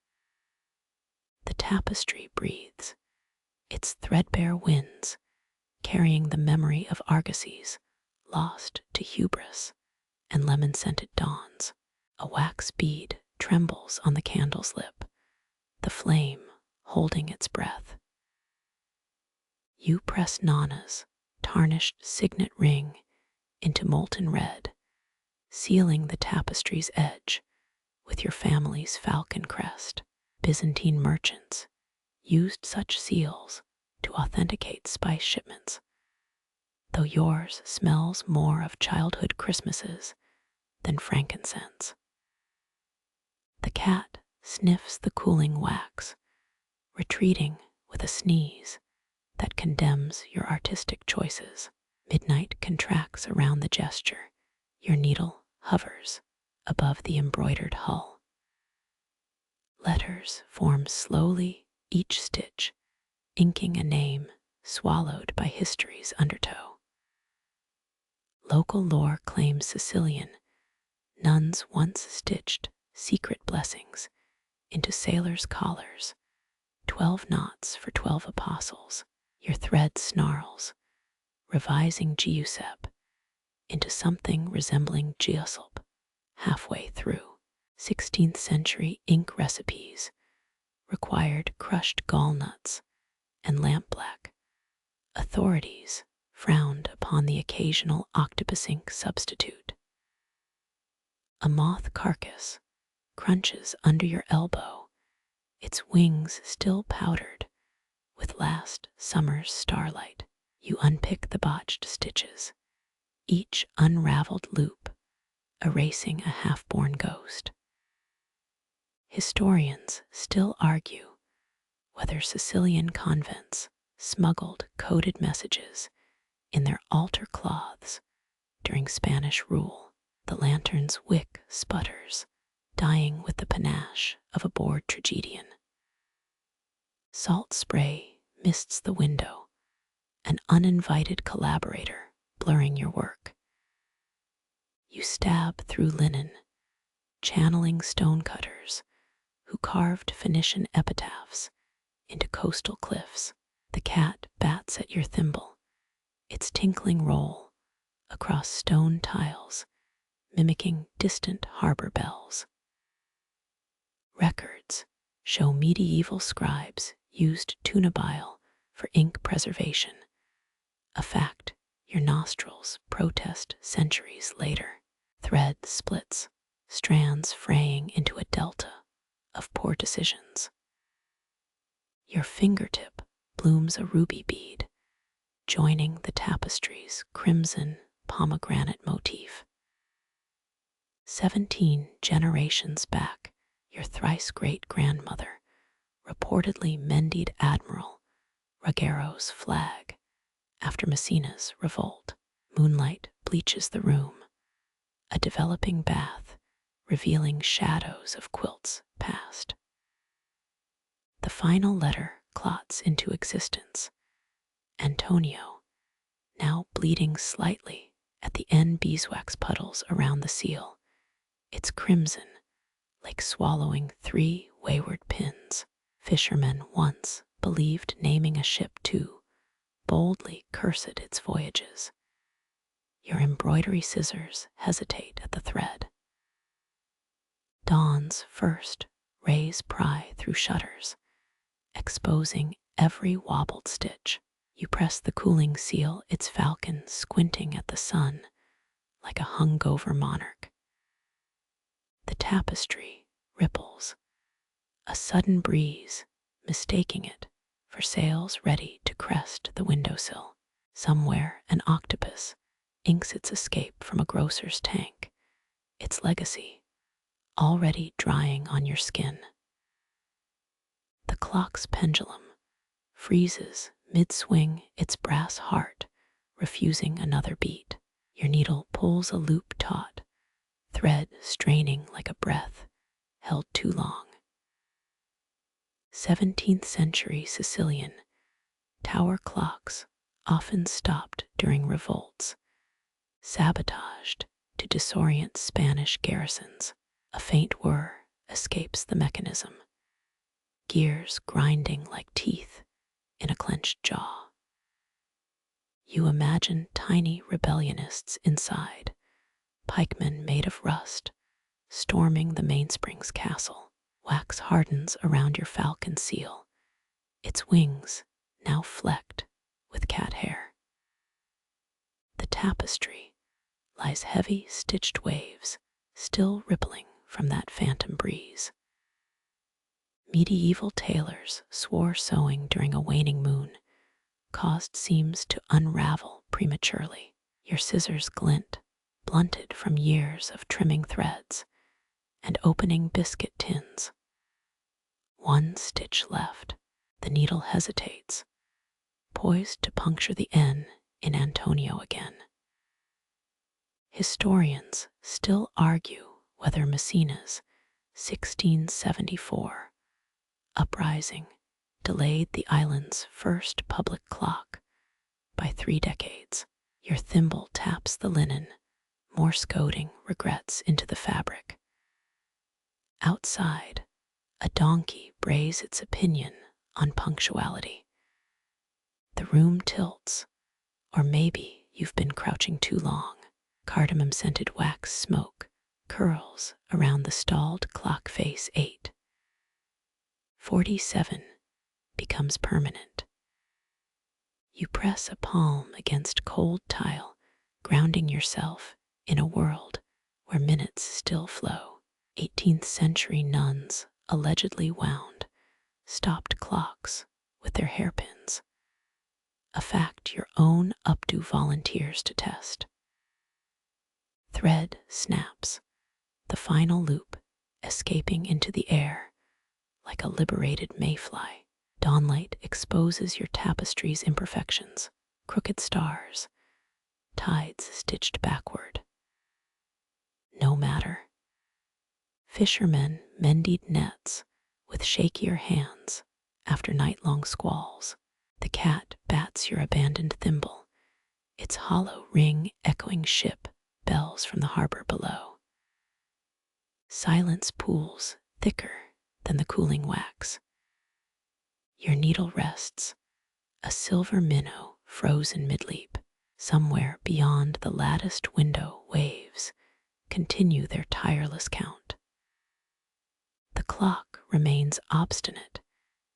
The tapestry breathes, its threadbare winds carrying the memory of argosies lost to hubris and lemon-scented dawns. A wax bead trembles on the candle's lip, the flame holding its breath. You press Nonna's tarnished signet ring into molten red, sealing the tapestry's edge with your family's falcon crest. Byzantine merchants used such seals to authenticate spice shipments, though yours smells more of childhood Christmases than frankincense. The cat sniffs the cooling wax, retreating with a sneeze that condemns your artistic choices. Midnight contracts around the gesture, your needle hovers above the embroidered hull. Letters form slowly, each stitch inking a name swallowed by history's undertow. Local lore claims Sicilian nuns once stitched secret blessings into sailors' collars, 12 knots for 12 apostles. Your thread snarls, revising Giuseppe into something resembling Giuseppe halfway through. 16th century ink recipes required crushed gall nuts and lampblack. Authorities frowned upon the occasional octopus ink substitute. A moth carcass crunches under your elbow, its wings still powdered with last summer's starlight. You unpick the botched stitches, each unraveled loop erasing a half-born ghost. Historians still argue whether Sicilian convents smuggled coded messages in their altar cloths during Spanish rule. The lantern's wick sputters, dying with the panache of a bored tragedian. Salt spray mists the window, an uninvited collaborator blurring your work. You stab through linen, channeling stonecutters who carved Phoenician epitaphs into coastal cliffs. The cat bats at your thimble, its tinkling roll across stone tiles, mimicking distant harbor bells. Records show medieval scribes used tuna bile for ink preservation, a fact your nostrils protest centuries later. Thread splits, strands fraying into a delta of poor decisions. Your fingertip blooms a ruby bead, joining the tapestry's crimson pomegranate motif. 17 generations back, your thrice great-grandmother reportedly mended Admiral Ruggiero's flag after Messina's revolt. Moonlight bleaches the room, a developing bath revealing shadows of quilts past. The final letter clots into existence. Antonio, now bleeding slightly at the end beeswax puddles around the seal, its crimson like swallowing 3 wayward pins. Fishermen once believed naming a ship too boldly cursed its voyages. Your embroidery scissors hesitate at the thread. Dawn's first rays pry through shutters, exposing every wobbled stitch. You press the cooling seal, its falcon squinting at the sun like a hungover monarch. The tapestry ripples, a sudden breeze mistaking it for sails ready to crest the windowsill. Somewhere an octopus inks its escape from a grocer's tank, its legacy already drying on your skin. The clock's pendulum freezes mid-swing, its brass heart refusing another beat. Your needle pulls a loop taut, thread straining like a breath held too long. 17th century Sicilian tower clocks often stopped during revolts, sabotaged to disorient Spanish garrisons. A faint whir escapes the mechanism, gears grinding like teeth in a clenched jaw. You imagine tiny rebellionists inside, pikemen made of rust, storming the mainspring's castle. Wax hardens around your falcon seal, its wings now flecked with cat hair. The tapestry lies heavy stitched waves, still rippling from that phantom breeze. Medieval tailors swore sewing during a waning moon caused seams to unravel prematurely. Your scissors glint, blunted from years of trimming threads and opening biscuit tins. 1 stitch left. The needle hesitates, poised to puncture the N in Antonio again. Historians still argue whether Messina's 1674 uprising delayed the island's first public clock by 3 decades. Your thimble taps the linen, Morse coding regrets into the fabric. Outside, a donkey brays its opinion on punctuality. The room tilts, or maybe you've been crouching too long. Cardamom-scented wax smoke curls around the stalled clock face 8. 47 becomes permanent. You press a palm against cold tile, grounding yourself in a world where minutes still flow. 18th century nuns allegedly wound stopped clocks with their hairpins, a fact your own updo volunteers to test. Thread snaps, the final loop escaping into the air like a liberated mayfly. Dawnlight exposes your tapestry's imperfections, crooked stars, tides stitched backward. No matter. Fishermen mended nets with shakier hands after night-long squalls. The cat bats your abandoned thimble, its hollow ring echoing ship bells from the harbor below. Silence pools thicker than the cooling wax. Your needle rests, a silver minnow frozen mid-leap. Somewhere beyond the latticed window, waves continue their tireless count. The clock remains obstinate,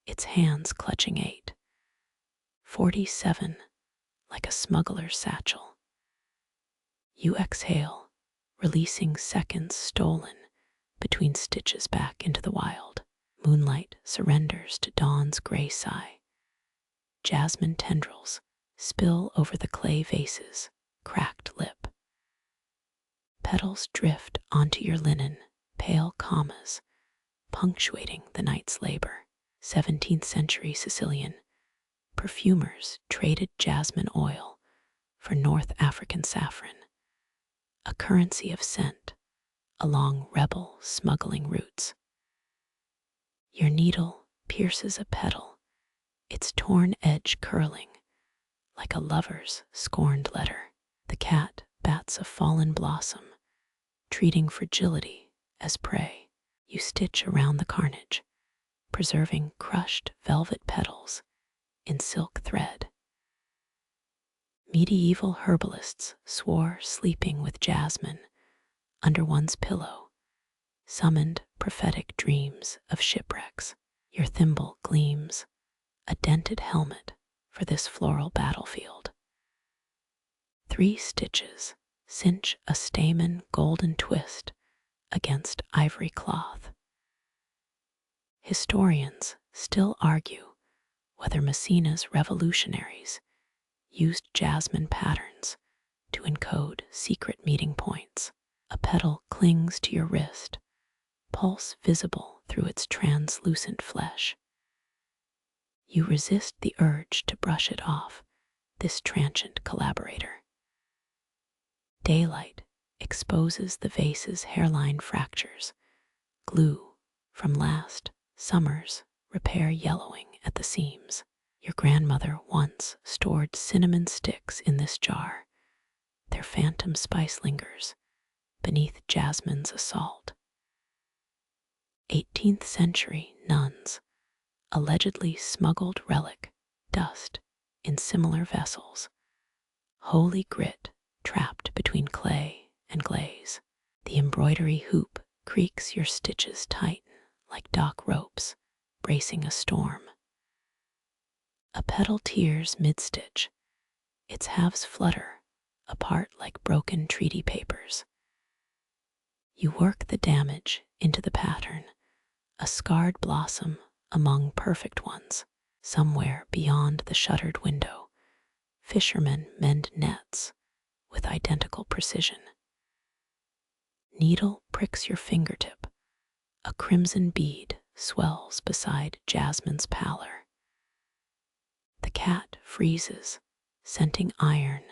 its hands clutching 8. 47, like a smuggler's satchel. You exhale, releasing seconds stolen between stitches back into the wild. Moonlight surrenders to dawn's gray sigh. Jasmine tendrils spill over the clay vase's cracked lip. Petals drift onto your linen, pale commas, punctuating the night's labor. 17th century Sicilian perfumers traded jasmine oil for North African saffron, a currency of scent along rebel smuggling routes. Your needle pierces a petal, its torn edge curling like a lover's scorned letter. The cat bats a fallen blossom, treating fragility as prey. You stitch around the carnage, preserving crushed velvet petals in silk thread. Medieval herbalists swore sleeping with jasmine under one's pillow summoned prophetic dreams of shipwrecks. Your thimble gleams, a dented helmet for this floral battlefield. 3 stitches cinch a stamen golden twist against ivory cloth. Historians still argue whether Messina's revolutionaries used jasmine patterns to encode secret meeting points. A petal clings to your wrist, pulse visible through its translucent flesh. You resist the urge to brush it off, this transient collaborator. Daylight exposes the vase's hairline fractures, glue from last summer's repair yellowing at the seams. Your grandmother once stored cinnamon sticks in this jar. Their phantom spice lingers beneath jasmine's assault. 18th century nuns allegedly smuggled relic dust in similar vessels, holy grit trapped between clay and glaze. The embroidery hoop creaks your stitches tight like dock ropes, bracing a storm. A petal tears mid-stitch, its halves flutter apart like broken treaty papers. You work the damage into the pattern, a scarred blossom among perfect ones. Somewhere beyond the shuttered window, fishermen mend nets with identical precision. Needle pricks your fingertip, a crimson bead swells beside jasmine's pallor. The cat freezes, scenting iron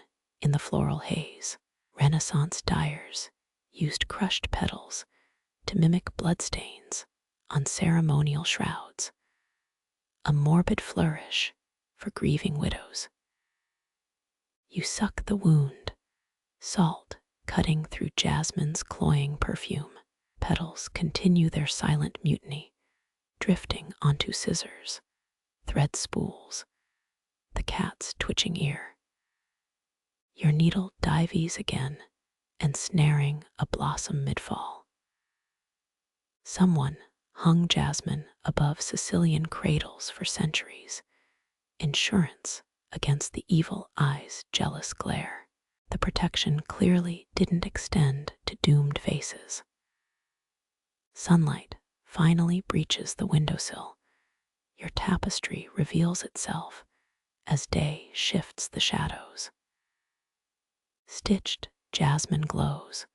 in the floral haze. Renaissance dyers used crushed petals to mimic bloodstains on ceremonial shrouds. a morbid flourish for grieving widows. You suck the wound, salt cutting through jasmine's cloying perfume. Petals continue their silent mutiny, drifting onto scissors, thread spools, the cat's twitching ear. Your needle dives again, ensnaring a blossom mid-fall. Someone hung jasmine above Sicilian cradles for centuries, insurance against the evil eye's jealous glare. The protection clearly didn't extend to doomed vases. Sunlight finally breaches the windowsill. Your tapestry reveals itself as day shifts the shadows. Stitched jasmine glows,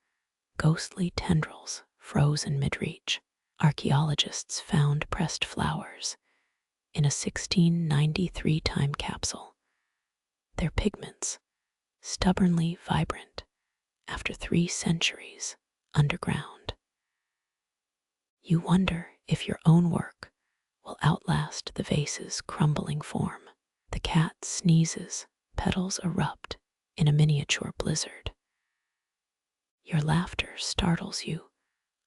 ghostly tendrils frozen mid-reach. Archaeologists found pressed flowers in a 1693 time capsule, their pigments stubbornly vibrant after 3 centuries underground. You wonder if your own work will outlast the vase's crumbling form. The cat sneezes, petals erupt in a miniature blizzard. Your laughter startles you,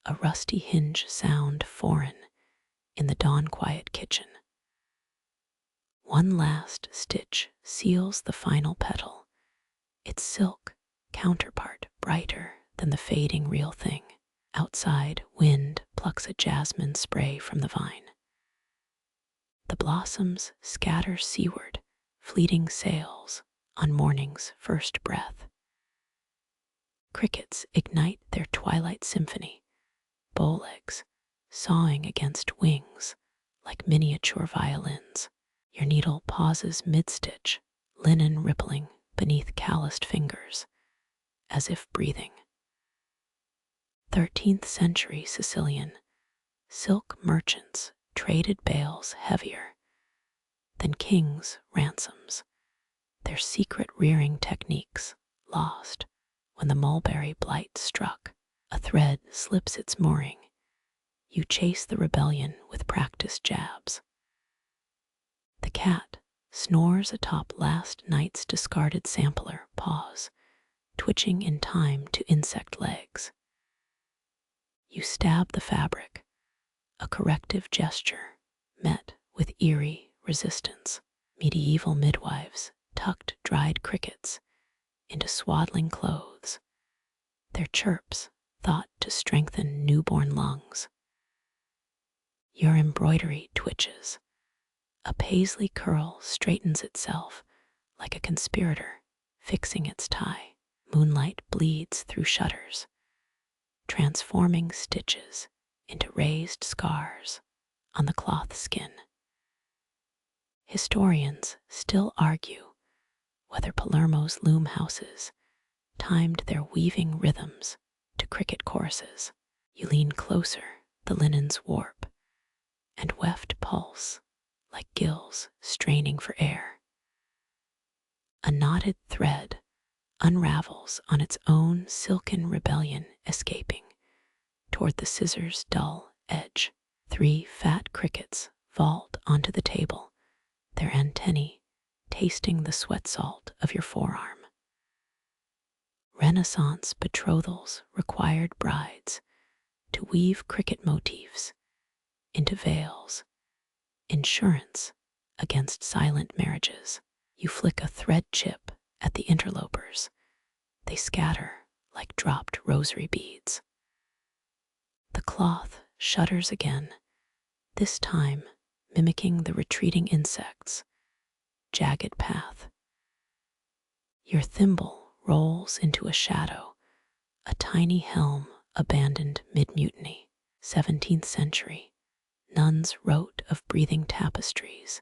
a rusty hinge sound foreign in the dawn-quiet kitchen. One last stitch seals the final petal, its silk counterpart brighter than the fading real thing. Outside, wind plucks a jasmine spray from the vine. The blossoms scatter seaward, fleeting sails on morning's first breath. Crickets ignite their twilight symphony, bowlegs sawing against wings like miniature violins. Your needle pauses mid-stitch, linen rippling beneath calloused fingers, as if breathing. 13th century Sicilian silk merchants traded bales heavier than kings' ransoms, their secret rearing techniques lost when the mulberry blight struck. A thread slips its mooring. You chase the rebellion with practiced jabs. The cat snores atop last night's discarded sampler, paws twitching in time to insect legs. You stab the fabric, a corrective gesture met with eerie resistance. Medieval midwives tucked dried crickets into swaddling clothes, their chirps thought to strengthen newborn lungs. Your embroidery twitches. A paisley curl straightens itself like a conspirator fixing its tie. Moonlight bleeds through shutters, transforming stitches into raised scars on the cloth skin. Historians still argue whether Palermo's loom houses timed their weaving rhythms to cricket choruses. You lean closer, the linens warp, and weft pulse like gills straining for air. A knotted thread unravels on its own silken rebellion, escaping toward the scissor's dull edge. 3 fat crickets vault onto the table, their antennae tasting the sweat salt of your forearm. Renaissance betrothals required brides to weave cricket motifs into veils, insurance against silent marriages. You flick a thread chip at the interlopers. They scatter like dropped rosary beads. The cloth shudders again, this time mimicking the retreating insect's jagged path. Your thimble rolls into a shadow, a tiny helm abandoned mid-mutiny. 17th century, nuns wrote of breathing tapestries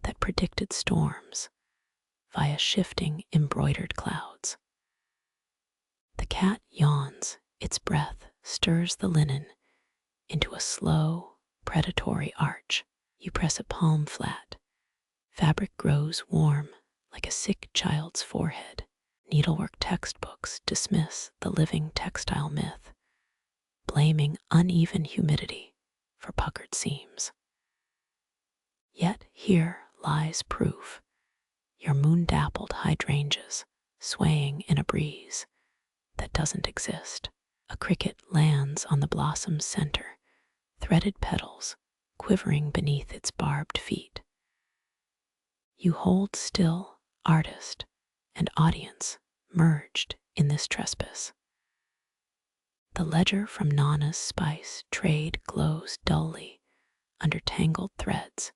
that predicted storms via shifting embroidered clouds. The cat yawns, its breath stirs the linen into a slow, predatory arch. You press a palm flat. Fabric grows warm like a sick child's forehead. Needlework textbooks dismiss the living textile myth, blaming uneven humidity for puckered seams. Yet here lies proof, your moon-dappled hydrangeas swaying in a breeze that doesn't exist. A cricket lands on the blossom's center, threaded petals quivering beneath its barbed feet. You hold still, artist and audience merged in this trespass. The ledger from Nonna's spice trade glows dully under tangled threads,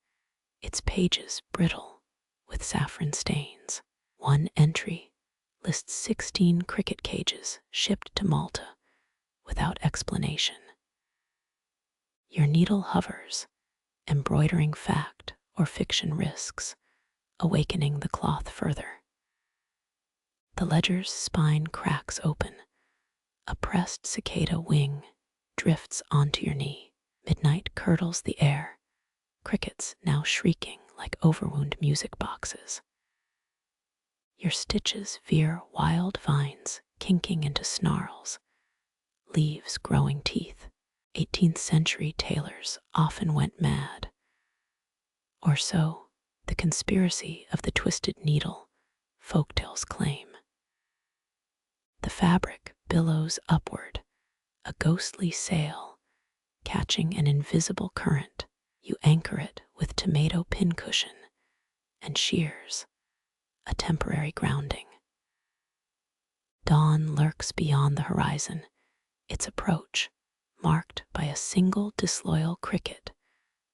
its pages brittle with saffron stains. One entry lists 16 cricket cages shipped to Malta without explanation. Your needle hovers, embroidering fact or fiction risks, awakening the cloth further. The ledger's spine cracks open, a pressed cicada wing drifts onto your knee. Midnight curdles the air, crickets now shrieking like overwound music boxes. Your stitches veer wild vines kinking into snarls, leaves growing teeth. 18th century tailors often went mad. Or so the conspiracy of the twisted needle folktales claim. The fabric billows upward, a ghostly sail, catching an invisible current. You anchor it with tomato pincushion and shears, a temporary grounding. Dawn lurks beyond the horizon, its approach marked by a single disloyal cricket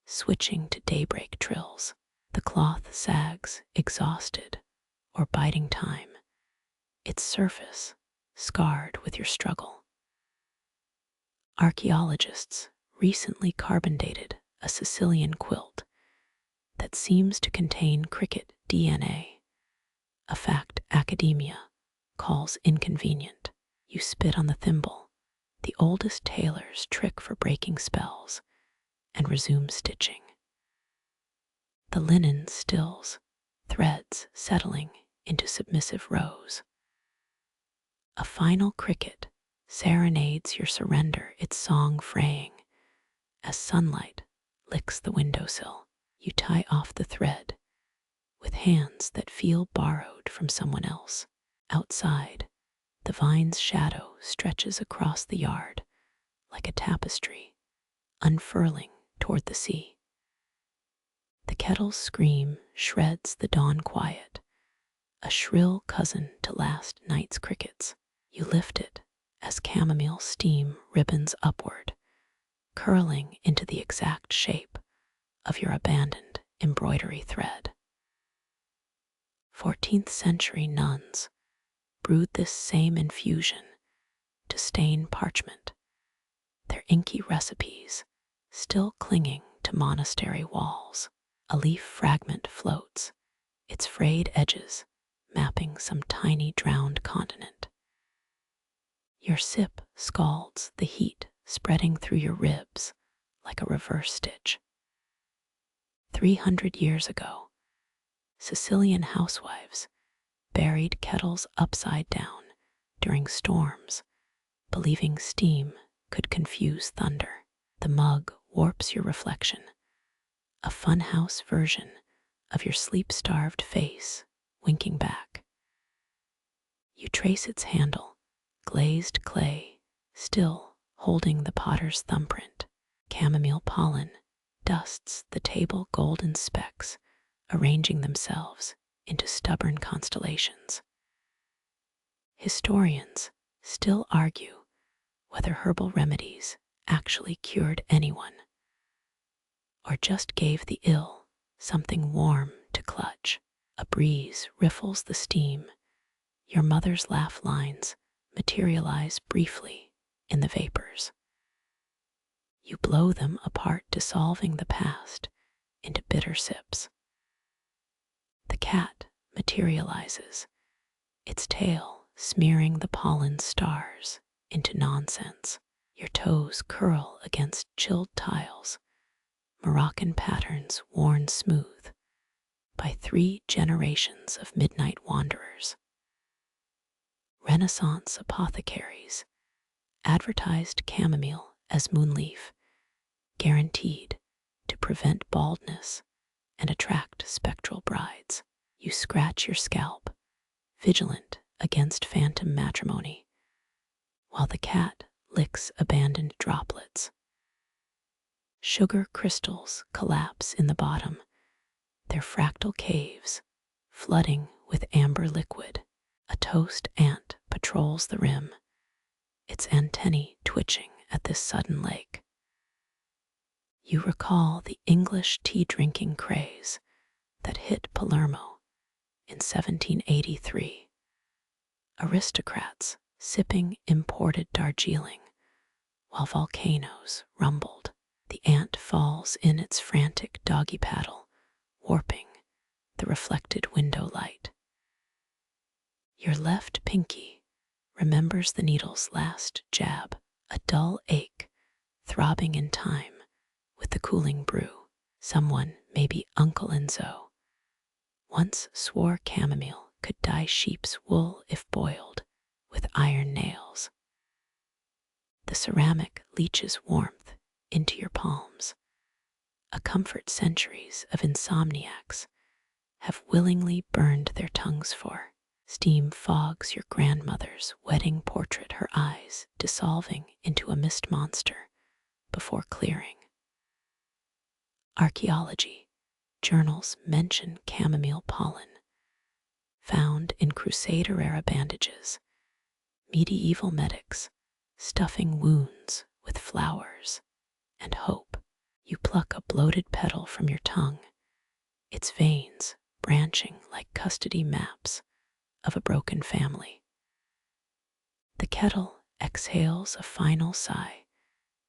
switching to daybreak trills. The cloth sags, exhausted or biding time, its surface scarred with your struggle. Archaeologists recently carbon dated a Sicilian quilt that seems to contain cricket DNA, a fact academia calls inconvenient. You spit on the thimble, the oldest tailor's trick for breaking spells, and resume stitching. The linen stills, threads settling into submissive rows. A final cricket serenades your surrender, its song fraying as sunlight licks the windowsill. You tie off the thread with hands that feel borrowed from someone else. Outside, the vine's shadow stretches across the yard like a tapestry, unfurling toward the sea. The kettle's scream shreds the dawn quiet, a shrill cousin to last night's crickets. You lift it as chamomile steam ribbons upward, curling into the exact shape of your abandoned embroidery thread. 14th century nuns brewed this same infusion to stain parchment, their inky recipes still clinging to monastery walls. A leaf fragment floats, its frayed edges mapping some tiny drowned continent. Your sip scalds the heat spreading through your ribs like a reverse stitch. 300 years ago, Sicilian housewives buried kettles upside down during storms, believing steam could confuse thunder. The mug warps your reflection, a funhouse version of your sleep-starved face winking back. You trace its handle, glazed clay, still holding the potter's thumbprint. Chamomile pollen dusts the table golden specks, arranging themselves into stubborn constellations. Historians still argue whether herbal remedies actually cured anyone, or just gave the ill something warm to clutch. A breeze riffles the steam. Your mother's laugh lines materialize briefly in the vapors. You blow them apart, dissolving the past into bitter sips. The cat materializes, its tail smearing the pollen stars into nonsense. Your toes curl against chilled tiles, Moroccan patterns worn smooth by 3 generations of midnight wanderers. Renaissance apothecaries advertised chamomile as moonleaf, guaranteed to prevent baldness and attract spectral brides. You scratch your scalp, vigilant against phantom matrimony, while the cat licks abandoned droplets. Sugar crystals collapse in the bottom, their fractal caves flooding with amber liquid. A toast ant patrols the rim, its antennae twitching at this sudden lake. You recall the English tea-drinking craze that hit Palermo in 1783. Aristocrats sipping imported Darjeeling while volcanoes rumbled. The ant falls in its frantic doggy paddle, warping the reflected window light. Your left pinky remembers the needle's last jab, a dull ache throbbing in time with the cooling brew. Someone, maybe Uncle Enzo, once swore chamomile could dye sheep's wool if boiled with iron nails. The ceramic leaches warmth into your palms, a comfort centuries of insomniacs have willingly burned their tongues for. Steam fogs your grandmother's wedding portrait, her eyes dissolving into a mist monster before clearing. Archaeology journals mention chamomile pollen, found in Crusader-era bandages. Medieval medics stuffing wounds with flowers and hope. You pluck a bloated petal from your tongue, its veins branching like custody maps of a broken family. The kettle exhales a final sigh,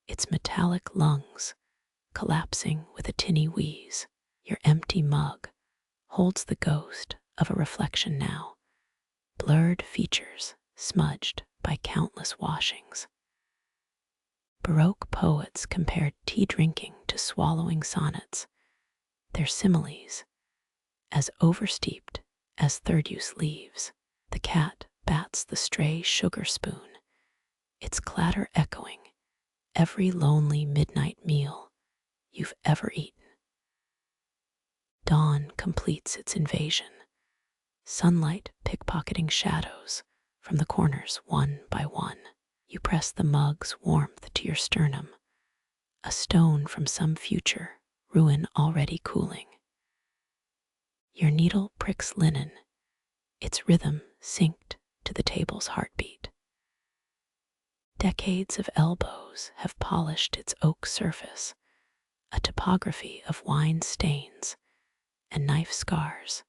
its metallic lungs collapsing with a tinny wheeze. Your empty mug holds the ghost of a reflection now, blurred features smudged by countless washings. Baroque poets compared tea drinking to swallowing sonnets, their similes as oversteeped as third-use leaves. The cat bats the stray sugar spoon, its clatter echoing every lonely midnight meal you've ever eaten. Dawn completes its invasion, sunlight pickpocketing shadows from the corners one by one. You press the mug's warmth to your sternum, a stone from some future ruin already cooling. Your needle pricks linen, its rhythm synced to the table's heartbeat. Decades of elbows have polished its oak surface, a topography of wine stains and knife scars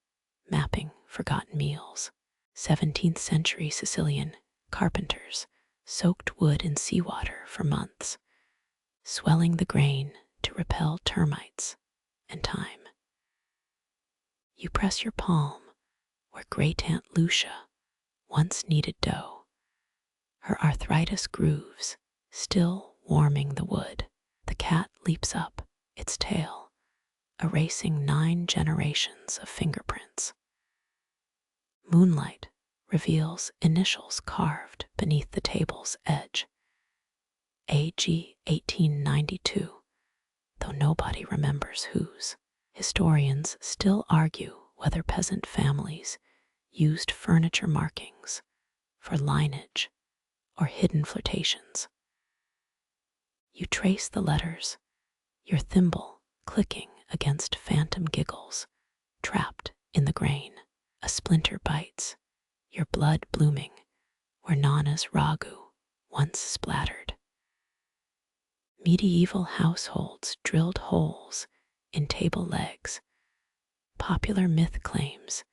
mapping forgotten meals. 17th century Sicilian carpenters soaked wood in seawater for months, swelling the grain to repel termites and time. You press your palm where great Aunt Lucia once kneaded dough, her arthritis grooves still warming the wood. The cat leaps up, its tail erasing 9 generations of fingerprints. Moonlight reveals initials carved beneath the table's edge. AG 1892, though nobody remembers whose. Historians still argue whether peasant families used furniture markings for lineage or hidden flirtations. You trace the letters, your thimble clicking against phantom giggles trapped in the grain. A splinter bites, your blood blooming where Nonna's ragu once splattered. Medieval households drilled holes in table legs. Popular myth claims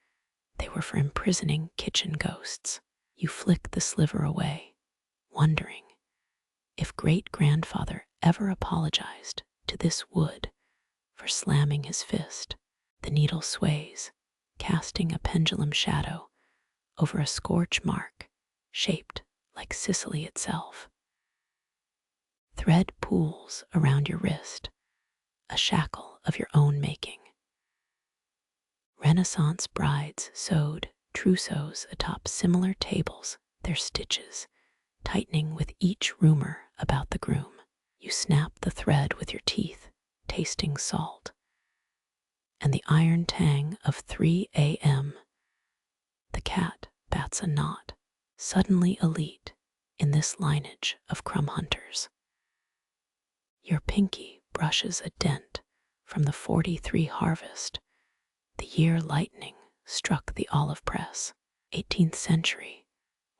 they were for imprisoning kitchen ghosts. You flick the sliver away, wondering if great-grandfather ever apologized to this wood for slamming his fist. The needle sways, casting a pendulum shadow over a scorch mark shaped like Sicily itself. Thread pools around your wrist, a shackle of your own making. Renaissance brides sewed trousseaux atop similar tables, their stitches tightening with each rumor about the groom. You snap the thread with your teeth, tasting salt, and the iron tang of 3 a.m. The cat bats a knot, suddenly elite in this lineage of crumb hunters. Your pinky brushes a dent from the 43 harvest, the year lightning struck the olive press. 18th century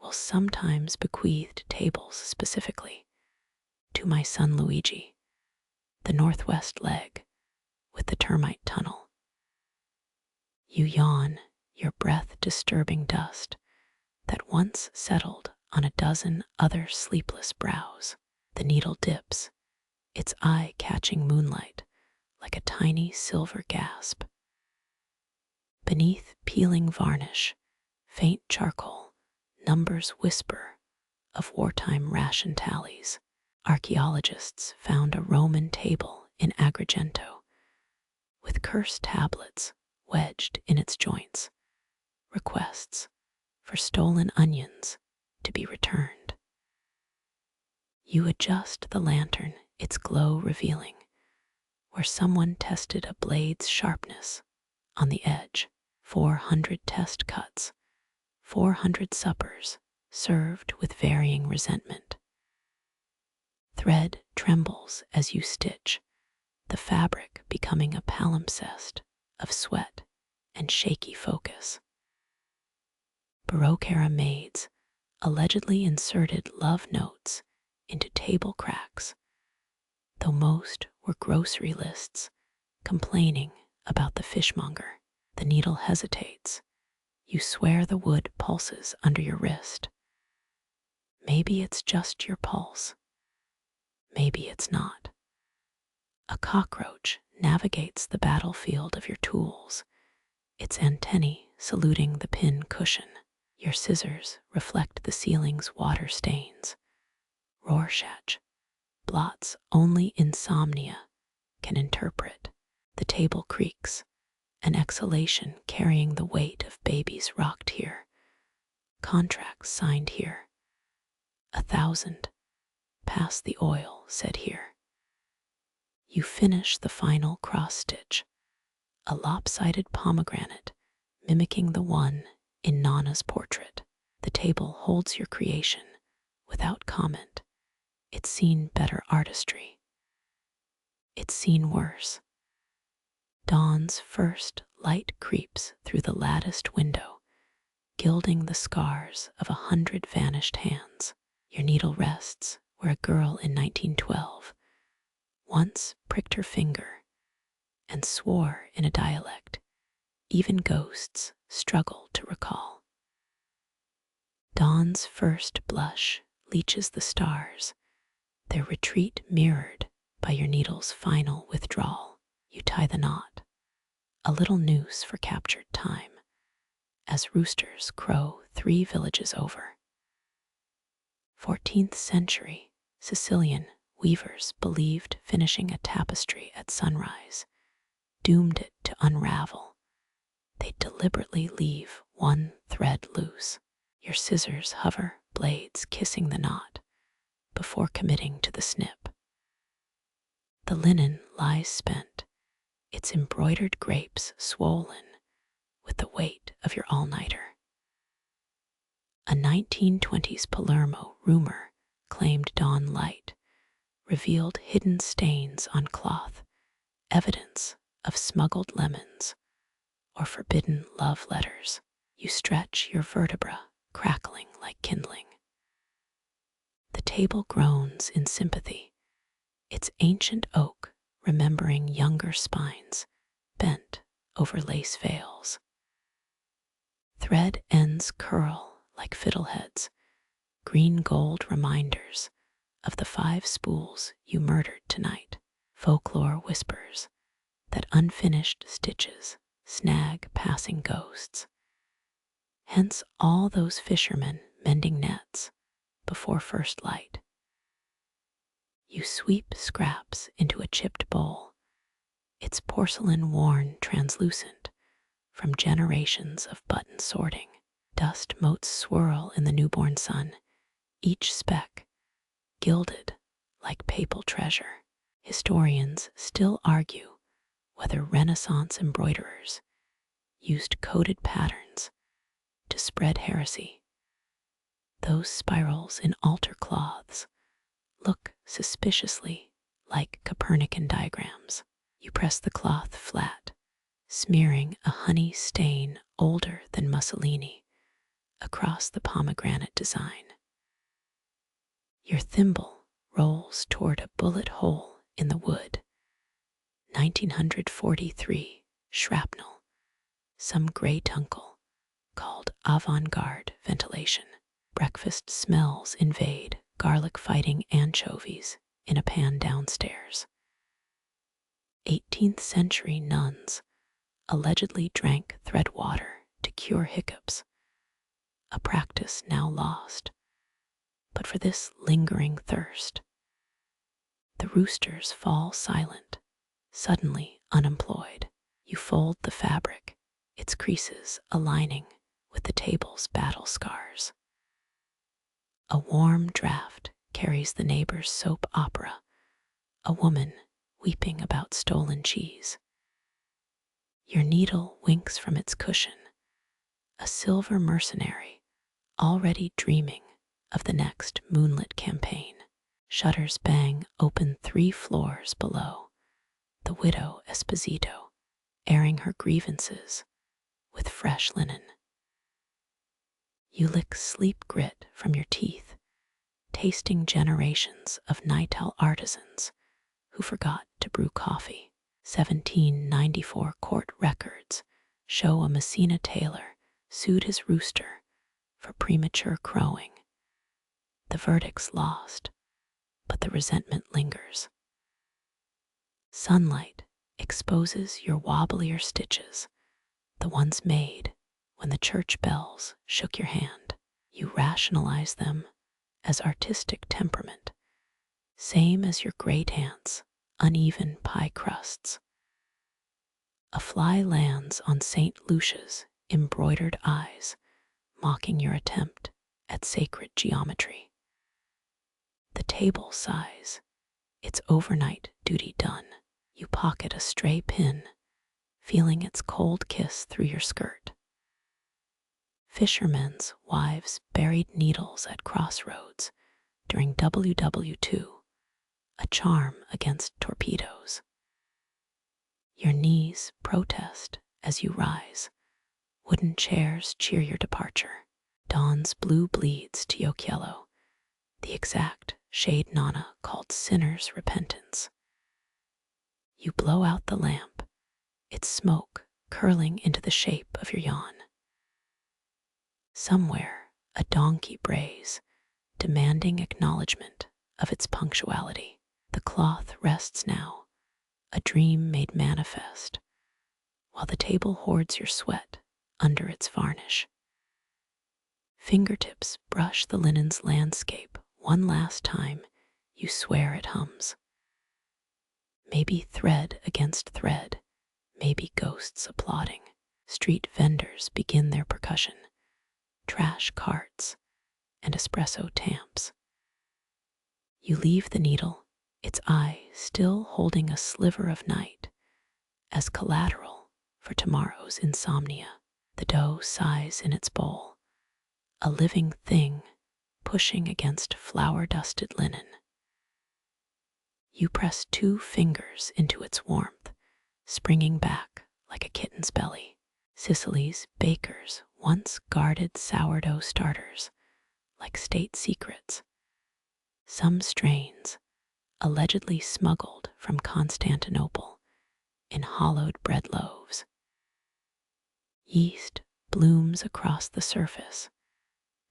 will sometimes bequeathed tables specifically to my son Luigi, the northwest leg with the termite tunnel. You yawn, your breath disturbing dust that once settled on a dozen other sleepless brows. The needle dips, its eye-catching moonlight like a tiny silver gasp. Beneath peeling varnish, faint charcoal, numbers whisper of wartime ration tallies. Archaeologists found a Roman table in Agrigento with cursed tablets wedged in its joints, requests for stolen onions to be returned. You adjust the lantern, its glow revealing where someone tested a blade's sharpness on the edge. 400 test cuts, 400 suppers served with varying resentment. Thread trembles as you stitch, the fabric becoming a palimpsest of sweat and shaky focus. Baroque-era maids allegedly inserted love notes into table cracks, though most were grocery lists complaining about the fishmonger. The needle hesitates. You swear the wood pulses under your wrist. Maybe it's just your pulse. Maybe it's not. A cockroach navigates the battlefield of your tools, its antennae saluting the pin cushion. Your scissors reflect the ceiling's water stains. Rorschach, blots only insomnia can interpret. The table creaks, an exhalation carrying the weight of babies rocked here, contracts signed here. 1,000, pass the oil, said here. You finish the final cross-stitch, a lopsided pomegranate mimicking the one in Nonna's portrait. The table holds your creation without comment. It's seen better artistry. It's seen worse. Dawn's first light creeps through the latticed window, gilding the scars of 100 vanished hands. Your needle rests where a girl in 1912 once pricked her finger and swore in a dialect even ghosts struggle to recall. Dawn's first blush leaches the stars, their retreat mirrored by your needle's final withdrawal. You tie the knot, a little noose for captured time, as roosters crow 3 villages over. 14th century Sicilian weavers believed finishing a tapestry at sunrise doomed it to unravel. They deliberately leave one thread loose. Your scissors hover, blades kissing the knot before committing to the snip. The linen lies spent, its embroidered grapes swollen with the weight of your all-nighter. A 1920s Palermo rumor claimed dawn light, revealed hidden stains on cloth, evidence of smuggled lemons or forbidden love letters. You stretch your vertebra, crackling like kindling. The table groans in sympathy, its ancient oak remembering younger spines bent over lace veils. Thread ends curl like fiddleheads, green gold reminders of the 5 spools you murdered tonight. Folklore whispers that unfinished stitches snag passing ghosts. Hence all those fishermen mending nets before first light. You sweep scraps into a chipped bowl, its porcelain worn translucent from generations of button sorting. Dust motes swirl in the newborn sun, each speck gilded like papal treasure. Historians still argue whether Renaissance embroiderers used coded patterns to spread heresy. Those spirals in altar cloths look suspiciously like Copernican diagrams. You press the cloth flat, smearing a honey stain older than Mussolini across the pomegranate design. Your thimble rolls toward a bullet hole in the wood. 1943 shrapnel, some gray tuncle called avant-garde ventilation. Breakfast smells invade garlic-fighting anchovies in a pan downstairs. 18th century nuns allegedly drank thread water to cure hiccups, a practice now lost, but for this lingering thirst. The roosters fall silent, suddenly unemployed. You fold the fabric, its creases aligning with the table's battle scars. A warm draft carries the neighbor's soap opera, a woman weeping about stolen cheese. Your needle winks from its cushion, a silver mercenary already dreaming of the next moonlit campaign. Shutters bang open 3 floors below, the widow Esposito airing her grievances with fresh linen. You lick sleep grit from your teeth, tasting generations of night-owl artisans who forgot to brew coffee. 1794 court records show a Messina tailor sued his rooster for premature crowing. The verdict's lost, but the resentment lingers. Sunlight exposes your wobblier stitches, the ones made when the church bells shook your hand. You rationalize them as artistic temperament, same as your great aunt's uneven pie crusts. A fly lands on St. Lucia's embroidered eyes, mocking your attempt at sacred geometry. The table sighs, its overnight duty done. You pocket a stray pin, feeling its cold kiss through your skirt. Fishermen's wives buried needles at crossroads during WW2, a charm against torpedoes. Your knees protest as you rise. Wooden chairs cheer your departure. Dawn's blue bleeds to yolk yellow, the exact shade Nonna called sinner's repentance. You blow out the lamp, its smoke curling into the shape of your yawn. Somewhere, a donkey brays, demanding acknowledgement of its punctuality. The cloth rests now, a dream made manifest, while the table hoards your sweat under its varnish. Fingertips brush the linen's landscape one last time. You swear it hums. Maybe thread against thread, maybe ghosts applauding. Street vendors begin their percussion, trash carts and espresso tamps. You leave the needle, its eye still holding a sliver of night, as collateral for tomorrow's insomnia. The dough sighs in its bowl, a living thing pushing against flour-dusted linen. You press 2 fingers into its warmth, springing back like a kitten's belly. Sicily's bakers once guarded sourdough starters like state secrets. Some strains allegedly smuggled from Constantinople in hollowed bread loaves. Yeast blooms across the surface,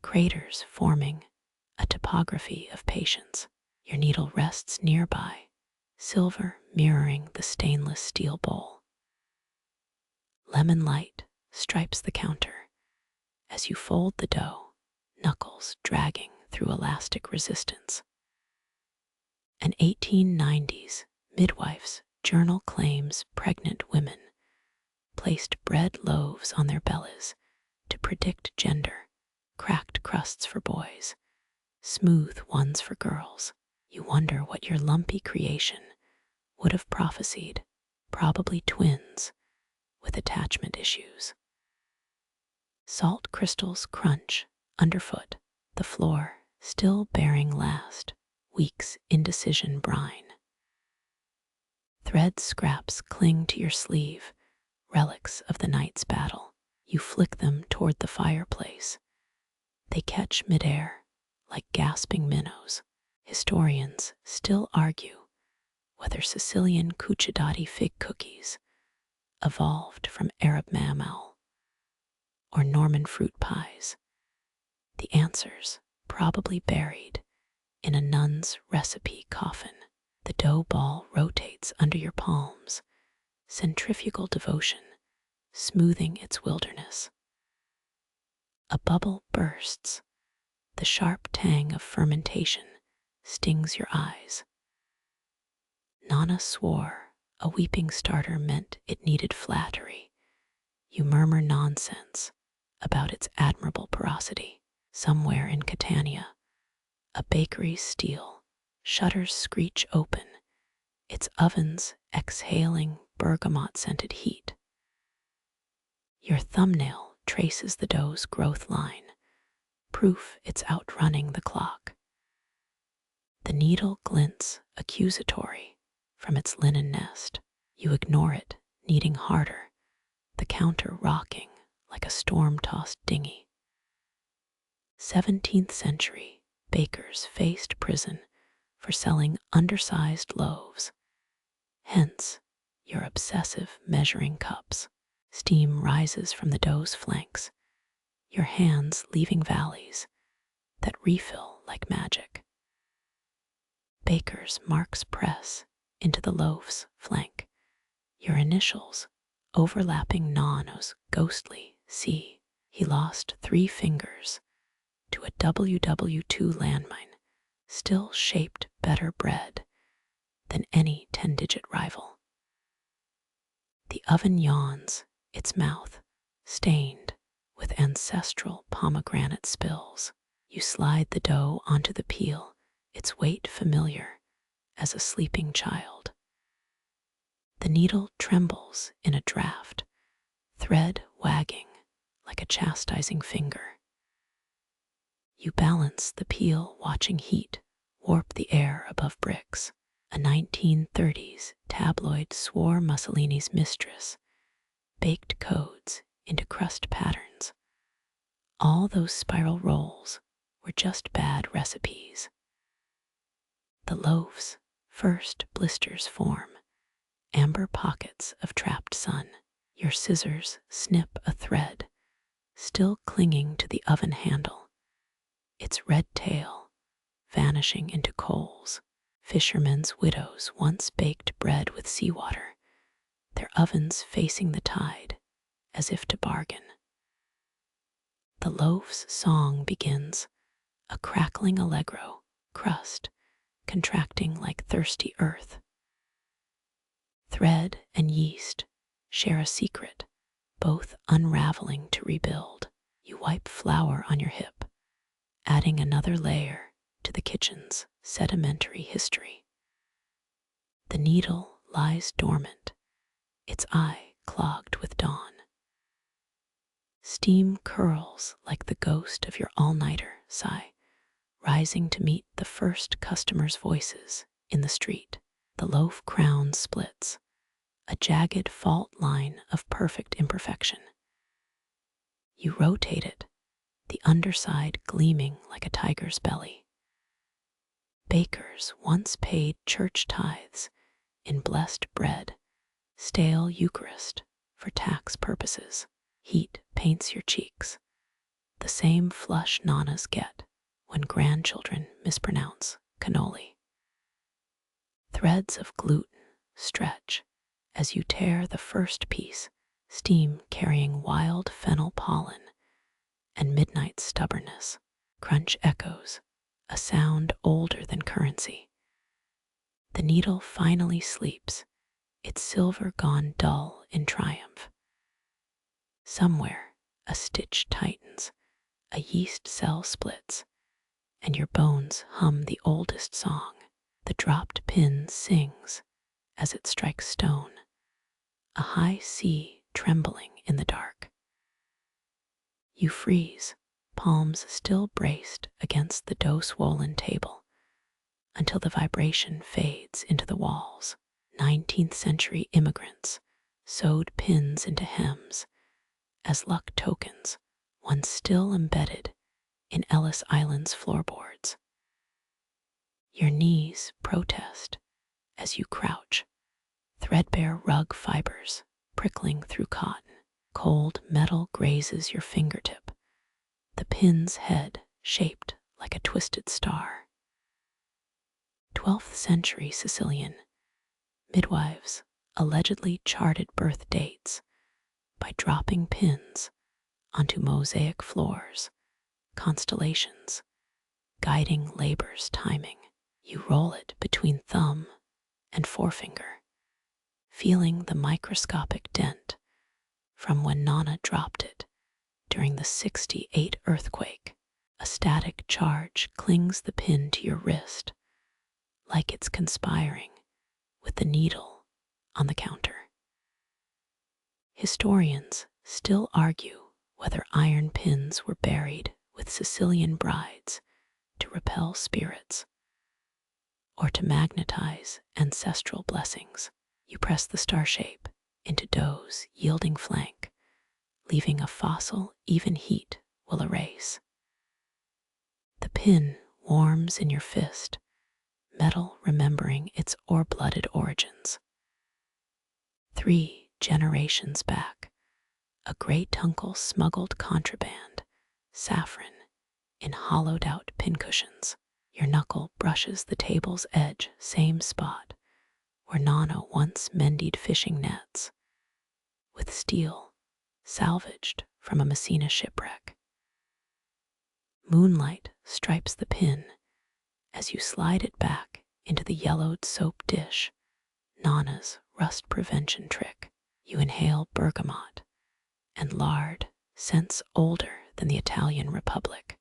craters forming a topography of patience. Your needle rests nearby, silver mirroring the stainless steel bowl. Lemon light stripes the counter as you fold the dough, knuckles dragging through elastic resistance. An 1890s midwife's journal claims pregnant women placed bread loaves on their bellies to predict gender, cracked crusts for boys, smooth ones for girls. You wonder what your lumpy creation would have prophesied probably twins with attachment issues. Salt crystals crunch underfoot, the floor still bearing last week's indecision brine. Thread scraps cling to your sleeve, relics of the night's battle. You flick them toward the fireplace. They catch midair like gasping minnows. Historians still argue whether Sicilian cucciadati fig cookies evolved from Arab mammal or Norman fruit pies. The answer's probably buried in a nun's recipe coffin. The dough ball rotates under your palms, centrifugal devotion smoothing its wilderness. A bubble bursts. The sharp tang of fermentation stings your eyes. Nonna swore a weeping starter meant it needed flattery. You murmur nonsense about its admirable porosity. Somewhere in Catania, a bakery's steel shutters screech open, its ovens exhaling bergamot-scented heat. Your thumbnail traces the dough's growth line, proof it's outrunning the clock. The needle glints accusatory from its linen nest. You ignore it, kneading harder, the counter rocking like a storm-tossed dinghy. 17th century bakers faced prison for selling undersized loaves. Hence, your obsessive measuring cups. Steam rises from the dough's flanks, your hands leaving valleys that refill like magic. Baker's marks press into the loaf's flank, your initials overlapping Nonna's ghostly C. He lost 3 fingers to a WW2 landmine, still shaped better bread than any 10-digit rival. The oven yawns, its mouth stained with ancestral pomegranate spills. You slide the dough onto the peel, its weight familiar as a sleeping child. The needle trembles in a draft, thread wagging like a chastising finger. You balance the peel, watching heat warp the air above bricks. A 1930s tabloid swore Mussolini's mistress baked codes into crust patterns. All those spiral rolls were just bad recipes. The loaf's first blisters form, amber pockets of trapped sun. Your scissors snip a thread, still clinging to the oven handle, its red tail vanishing into coals. Fishermen's widows once baked bread with seawater, their ovens facing the tide as if to bargain. The loaf's song begins, a crackling allegro, crust contracting like thirsty earth. Thread and yeast share a secret, both unraveling to rebuild. You wipe flour on your hip, adding another layer to the kitchen's sedimentary history. The needle lies dormant, its eye clogged with dawn. Steam curls like the ghost of your all-nighter sigh, rising to meet the first customer's voices in the street. The loaf crown splits, a jagged fault line of perfect imperfection. You rotate it, the underside gleaming like a tiger's belly. Bakers once paid church tithes in blessed bread, stale Eucharist for tax purposes. Heat paints your cheeks, the same flush nonnas get when grandchildren mispronounce cannoli. Threads of gluten stretch as you tear the first piece, steam carrying wild fennel pollen and midnight stubbornness. Crunch echoes, a sound older than currency. The needle finally sleeps, its silver gone dull in triumph. Somewhere, a stitch tightens, a yeast cell splits, and your bones hum the oldest song. The dropped pin sings as it strikes stone, a high sea trembling in the dark. You freeze, palms still braced against the dough-swollen table, until the vibration fades into the walls. 19th century immigrants sewed pins into hems as luck tokens, once still embedded in Ellis Island's floorboards. Your knees protest as you crouch, threadbare rug fibers prickling through cotton. Cold metal grazes your fingertip, the pin's head shaped like a twisted star. 12th century Sicilian midwives allegedly charted birth dates by dropping pins onto mosaic floors, constellations, guiding labor's timing. You roll it between thumb and forefinger, feeling the microscopic dent from when Nonna dropped it during the '68 earthquake. A static charge clings the pin to your wrist, like it's conspiring with the needle on the counter. Historians still argue whether iron pins were buried with Sicilian brides to repel spirits or to magnetize ancestral blessings. You press the star shape into dough's yielding flank, leaving a fossil even heat will erase. The pin warms in your fist, metal remembering its ore-blooded origins. 3 generations back, a great uncle smuggled contraband, saffron, in hollowed-out pincushions. Your knuckle brushes the table's edge, same spot where Nonna once mended fishing nets, with steel salvaged from a Messina shipwreck. Moonlight stripes the pin as you slide it back into the yellowed soap dish, Nonna's rust prevention trick. You inhale bergamot and lard, scents older than the Italian Republic.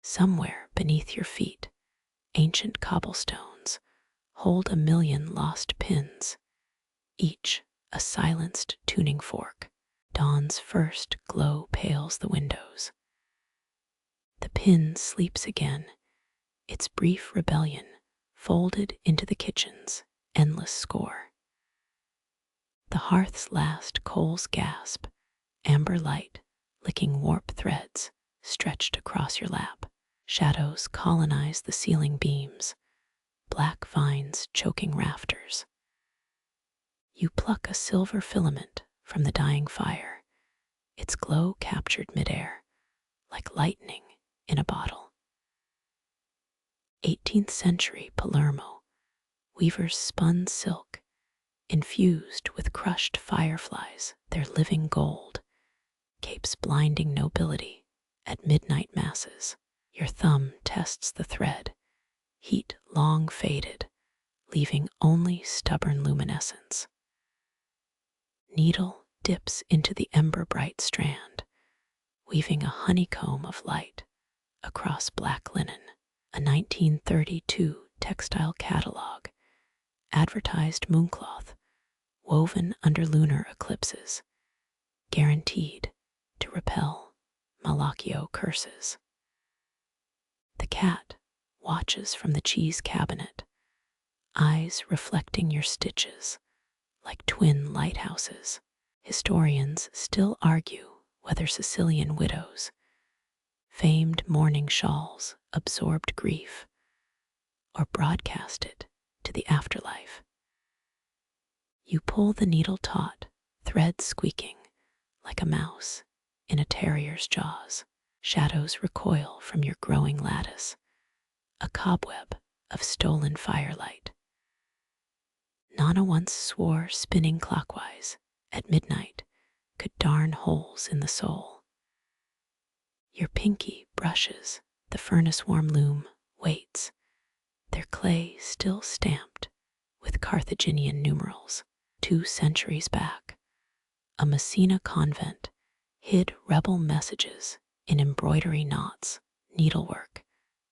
Somewhere beneath your feet, ancient cobblestones hold 1,000,000 lost pins, each a silenced tuning fork. Dawn's first glow pales the windows. The pin sleeps again, its brief rebellion folded into the kitchen's endless score. The hearth's last coals gasp, amber light licking warp threads stretched across your lap. Shadows colonize the ceiling beams, black vines choking rafters. You pluck a silver filament from the dying fire, its glow captured midair, like lightning in a bottle. 18th century Palermo, weavers spun silk, infused with crushed fireflies, their living gold, capes blinding nobility at midnight masses. Your thumb tests the thread, heat long faded, leaving only stubborn luminescence. Needle dips into the ember-bright strand, weaving a honeycomb of light across black linen. A 1932 textile catalog advertised mooncloth woven under lunar eclipses, guaranteed to repel Malaccio curses. The cat watches from the cheese cabinet, eyes reflecting your stitches like twin lighthouses. Historians still argue whether Sicilian widows, famed mourning shawls, absorbed grief or broadcast it to the afterlife. You pull the needle taut, thread squeaking like a mouse in a terrier's jaws. Shadows recoil from your growing lattice, a cobweb of stolen firelight. Nonna once swore spinning clockwise at midnight could darn holes in the soul. Your pinky brushes the furnace-warm loom, waits, their clay still stamped with Carthaginian numerals. 2 centuries back, a Messina convent hid rebel messages in embroidery knots, needlework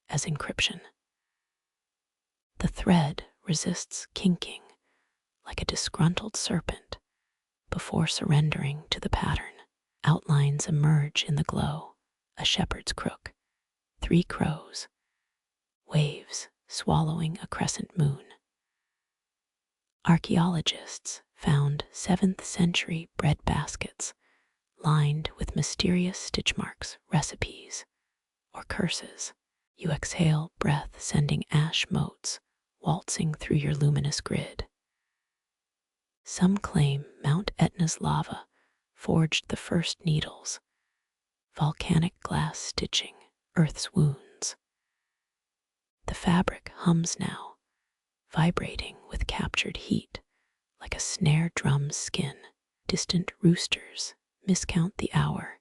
as encryption. The thread resists kinking like a disgruntled serpent before surrendering to the pattern. Outlines emerge in the glow, a shepherd's crook, 3 crows, waves swallowing a crescent moon. Archaeologists found 7th century bread baskets lined with mysterious stitch marks, recipes, or curses. You exhale breath sending ash motes waltzing through your luminous grid. Some claim Mount Etna's lava forged the first needles, volcanic glass stitching Earth's wounds. The fabric hums now, vibrating with captured heat like a snare drum's skin. Distant roosters miscount the hour,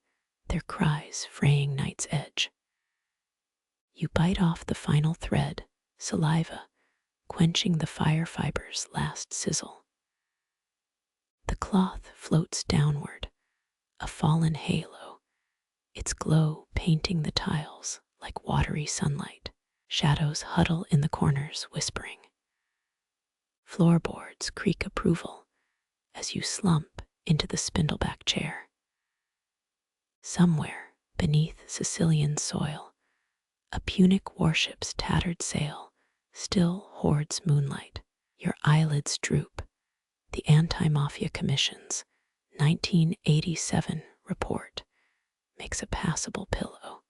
their cries fraying night's edge. You bite off the final thread, saliva quenching the fire fiber's last sizzle. The cloth floats downward, a fallen halo, its glow painting the tiles like watery sunlight. Shadows huddle in the corners, whispering. Floorboards creak approval as you slump into the spindleback chair. Somewhere beneath Sicilian soil, a Punic warship's tattered sail still hoards moonlight. Your eyelids droop. The Anti-Mafia Commission's 1987 report makes a passable pillow.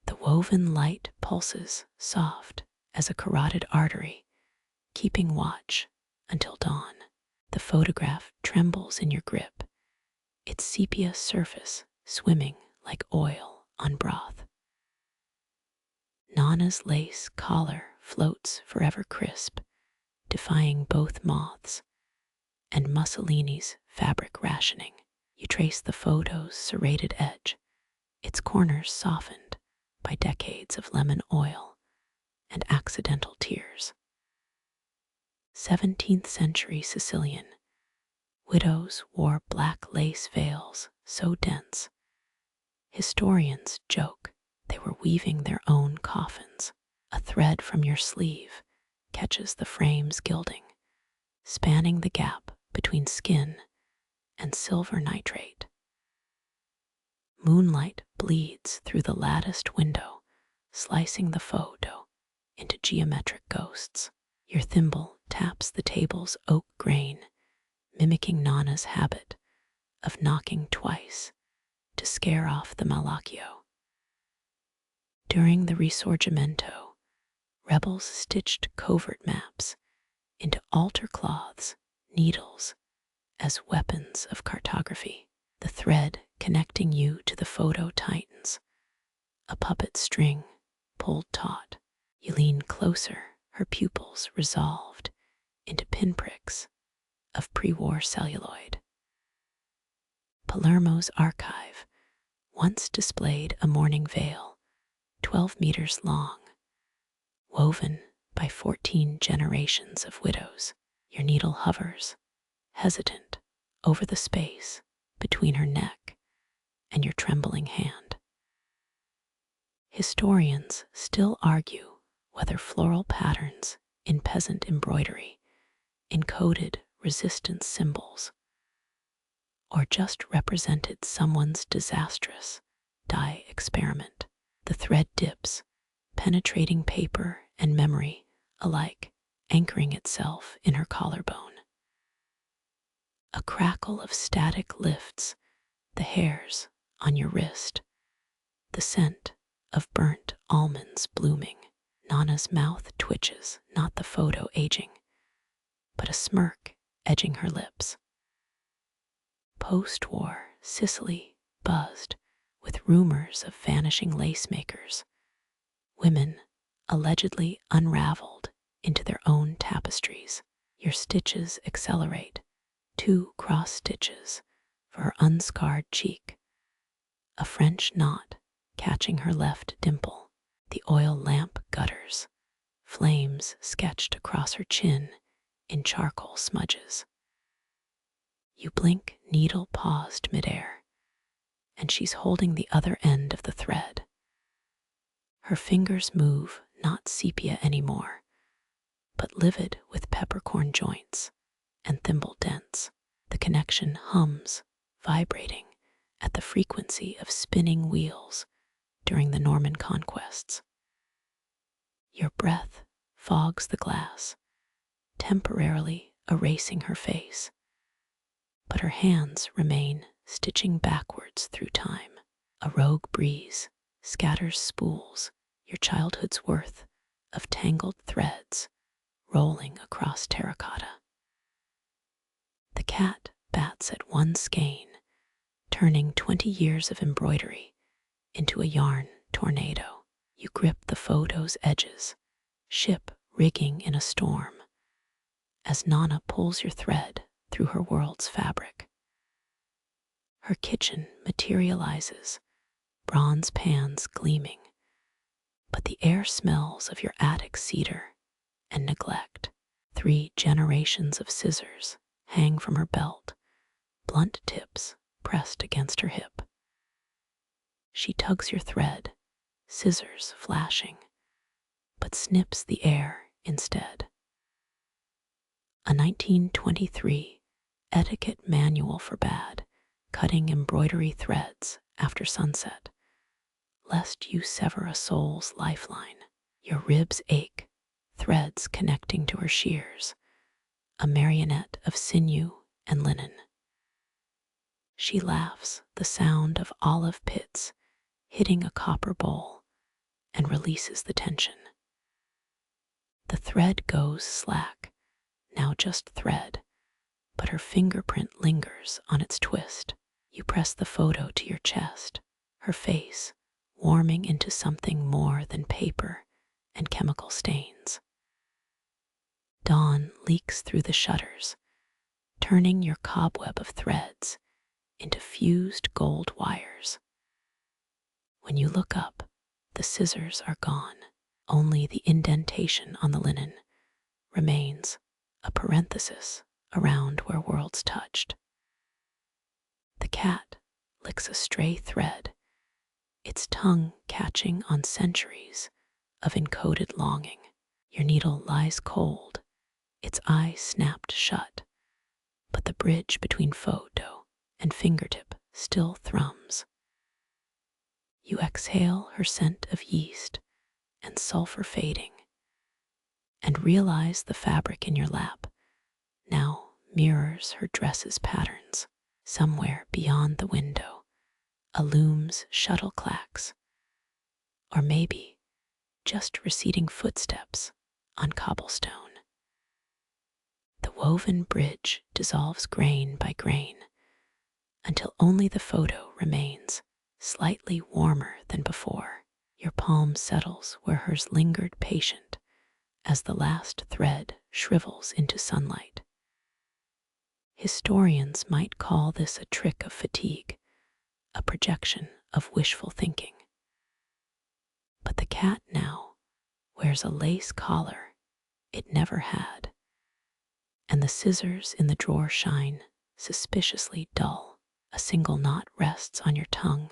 The woven light pulses soft as a carotid artery, keeping watch until dawn. The photograph trembles in your grip, its sepia surface swimming like oil on broth. Nonna's lace collar floats forever crisp, defying both moths and Mussolini's fabric rationing. You trace the photo's serrated edge, its corners softened by decades of lemon oil and accidental tears. 17th century Sicilian. Widows wore black lace veils so dense. Historians joke they were weaving their own coffins. A thread from your sleeve catches the frame's gilding, spanning the gap between skin and silver nitrate. Moonlight bleeds through the latticed window, slicing the photo into geometric ghosts. Your thimble taps the table's oak grain, mimicking Nonna's habit of knocking twice to scare off the malacchio. During the Risorgimento, rebels stitched covert maps into altar cloths, needles, as weapons of cartography. The thread connecting you to the photo tightens, a puppet string pulled taut. You lean closer, her pupils resolved into pinpricks of pre-war celluloid. Palermo's archive once displayed a mourning veil, 12 meters long, woven by 14 generations of widows. Your needle hovers, hesitant, over the space between her neck and your trembling hand. Historians still argue whether floral patterns in peasant embroidery encoded resistance symbols or just represented someone's disastrous dye experiment. The thread dips, penetrating paper and memory alike, anchoring itself in her collarbone. A crackle of static lifts the hairs on your wrist, the scent of burnt almonds blooming. Nonna's mouth twitches, not the photo aging, but a smirk edging her lips. Post-war Sicily buzzed with rumors of vanishing lace makers, women allegedly unraveled into their own tapestries. Your stitches accelerate, 2 cross stitches for her unscarred cheek, a French knot catching her left dimple. The oil lamp gutters, flames sketched across her chin in charcoal smudges. You blink, needle paused midair, and she's holding the other end of the thread. Her fingers move, not sepia anymore, but livid with peppercorn joints and thimble dents. The connection hums, vibrating at the frequency of spinning wheels during the Norman conquests. Your breath fogs the glass, temporarily erasing her face, but her hands remain stitching backwards through time. A rogue breeze scatters spools, your childhood's worth of tangled threads rolling across terracotta. The cat bats at one skein, turning 20 years of embroidery into a yarn tornado. You grip the photo's edges, ship rigging in a storm, as Nonna pulls your thread through her world's fabric. Her kitchen materializes, bronze pans gleaming, but the air smells of your attic cedar and neglect. 3 generations of scissors hang from her belt, blunt tips pressed against her hip. She tugs your thread, scissors flashing, but snips the air instead. A 1923 etiquette manual forbade cutting embroidery threads after sunset, lest you sever a soul's lifeline. Your ribs ache, threads connecting to her shears, a marionette of sinew and linen. She laughs, the sound of olive pits hitting a copper bowl, and releases the tension. The thread goes slack, now just thread, but her fingerprint lingers on its twist. You press the photo to your chest, her face warming into something more than paper and chemical stains. Dawn leaks through the shutters, turning your cobweb of threads into fused gold wires. When you look up, the scissors are gone. Only the indentation on the linen remains, a parenthesis around where worlds touched. The cat licks a stray thread, its tongue catching on centuries of encoded longing. Your needle lies cold, its eye snapped shut, but the bridge between photo and fingertip still thrums. You exhale her scent of yeast and sulfur fading, and realize the fabric in your lap now mirrors her dress's patterns. Somewhere beyond the window, a loom's shuttle clacks, or maybe just receding footsteps on cobblestone. The woven bridge dissolves grain by grain until only the photo remains, slightly warmer than before. Your palm settles where hers lingered patient as the last thread shrivels into sunlight. Historians might call this a trick of fatigue, a projection of wishful thinking. But the cat now wears a lace collar it never had, and the scissors in the drawer shine suspiciously dull. A single knot rests on your tongue,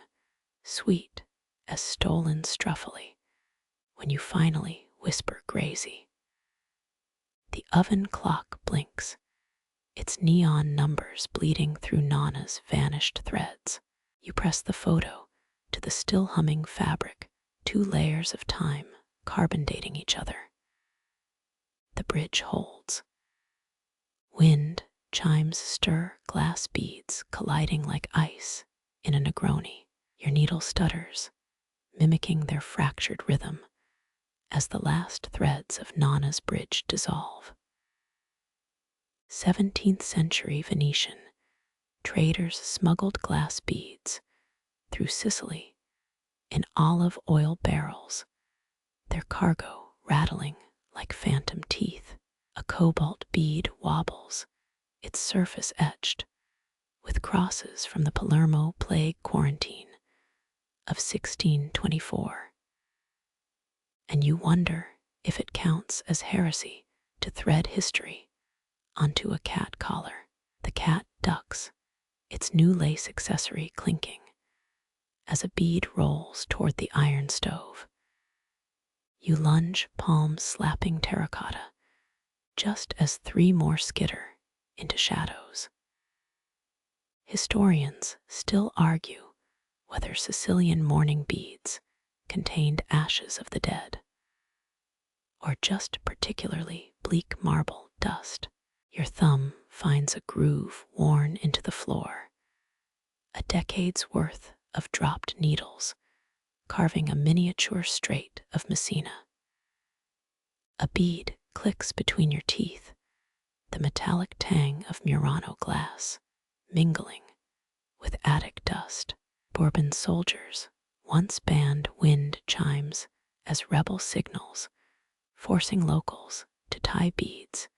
sweet as stolen struffoli, when you finally whisper crazy. The oven clock blinks, its neon numbers bleeding through Nonna's vanished threads. You press the photo to the still humming fabric, 2 layers of time carbon dating each other. The bridge holds. Wind chimes stir glass beads colliding like ice in a Negroni. Your needle stutters, mimicking their fractured rhythm as the last threads of Nonna's bridge dissolve. 17th century Venetian traders smuggled glass beads through Sicily in olive oil barrels, their cargo rattling like phantom teeth. A cobalt bead wobbles, its surface etched with crosses from the Palermo plague quarantine of 1624. And you wonder if it counts as heresy to thread history onto a cat collar. The cat ducks, its new lace accessory clinking as a bead rolls toward the iron stove. You lunge, palms slapping terracotta, just as three more skitter into shadows. Historians still argue whether Sicilian mourning beads contained ashes of the dead, or just particularly bleak marble dust. Your thumb finds a groove worn into the floor, a decade's worth of dropped needles carving a miniature strait of Messina. A bead clicks between your teeth, the metallic tang of Murano glass mingling with attic dust. Bourbon soldiers once banned wind chimes as rebel signals, forcing locals to tie beads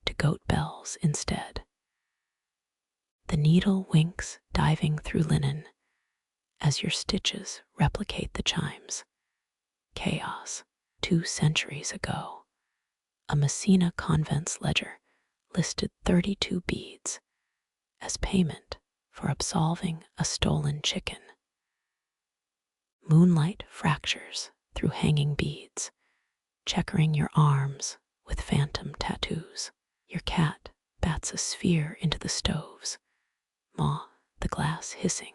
to goat bells instead. The needle winks diving through linen as your stitches replicate the chimes. Chaos. 2 centuries ago, a Messina convent's ledger listed 32 beads as payment for absolving a stolen chicken. Moonlight fractures through hanging beads, checkering your arms with phantom tattoos. Your cat bats a sphere into the stoves, the glass hissing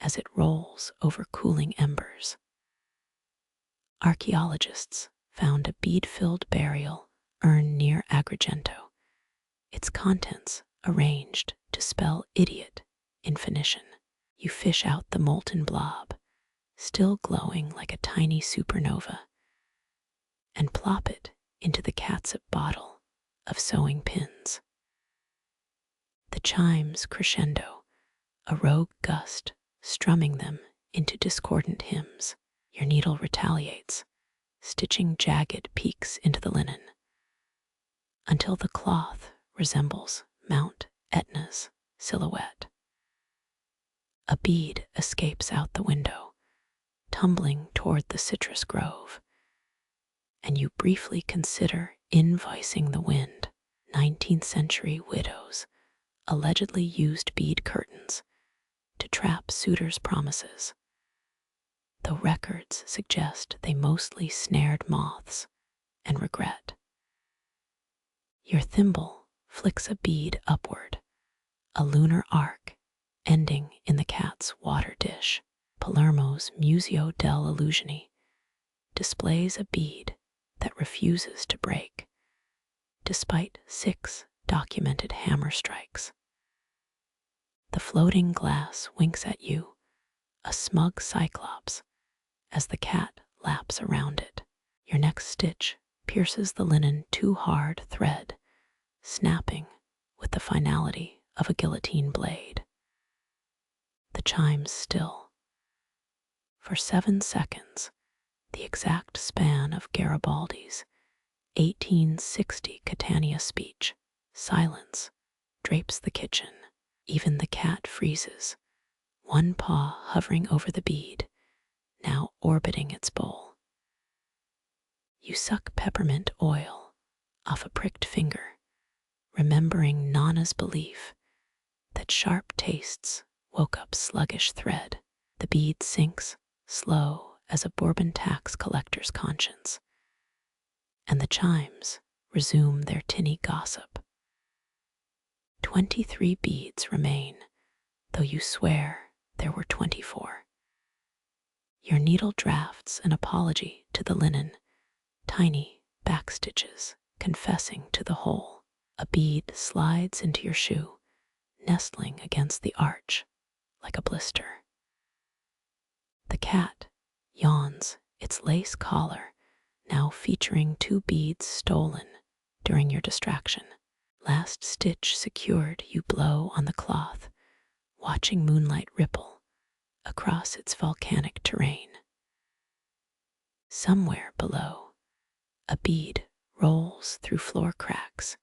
as it rolls over cooling embers. Archaeologists found a bead-filled burial urn near Agrigento, its contents arranged to spell idiot in Phoenician. You fish out the molten blob, still glowing like a tiny supernova, and plop it into the catsup bottle of sewing pins. The chimes crescendo, a rogue gust strumming them into discordant hymns. Your needle retaliates, stitching jagged peaks into the linen, until the cloth resembles Mount Etna's silhouette. A bead escapes out the window, tumbling toward the citrus grove, and you briefly consider invoicing the wind. 19th century widows allegedly used bead curtains to trap suitors' promises, though records suggest they mostly snared moths and regret. Your thimble flicks a bead upward, a lunar arc ending in the cat's water dish. Palermo's Museo delle Illusioni displays a bead that refuses to break, despite 6 documented hammer strikes. The floating glass winks at you, a smug cyclops, as the cat laps around it. Your next stitch pierces the linen too hard thread, snapping with the finality of a guillotine blade. The chimes still. For 7 seconds, the exact span of Garibaldi's 1860 Catania speech, silence drapes the kitchen. Even the cat freezes, one paw hovering over the bead, now orbiting its bowl. You suck peppermint oil off a pricked finger, remembering Nonna's belief that sharp tastes woke up sluggish thread. The bead sinks, slow as a Bourbon tax collector's conscience, and the chimes resume their tinny gossip. 23 beads remain, though you swear there were 24. Your needle drafts an apology to the linen, tiny backstitches confessing to the whole. A bead slides into your shoe, nestling against the arch like a blister. The cat yawns, its lace collar now featuring 2 beads stolen during your distraction. Last stitch secured, you blow on the cloth, watching moonlight ripple across its volcanic terrain. Somewhere below, a bead rolls through floor cracks,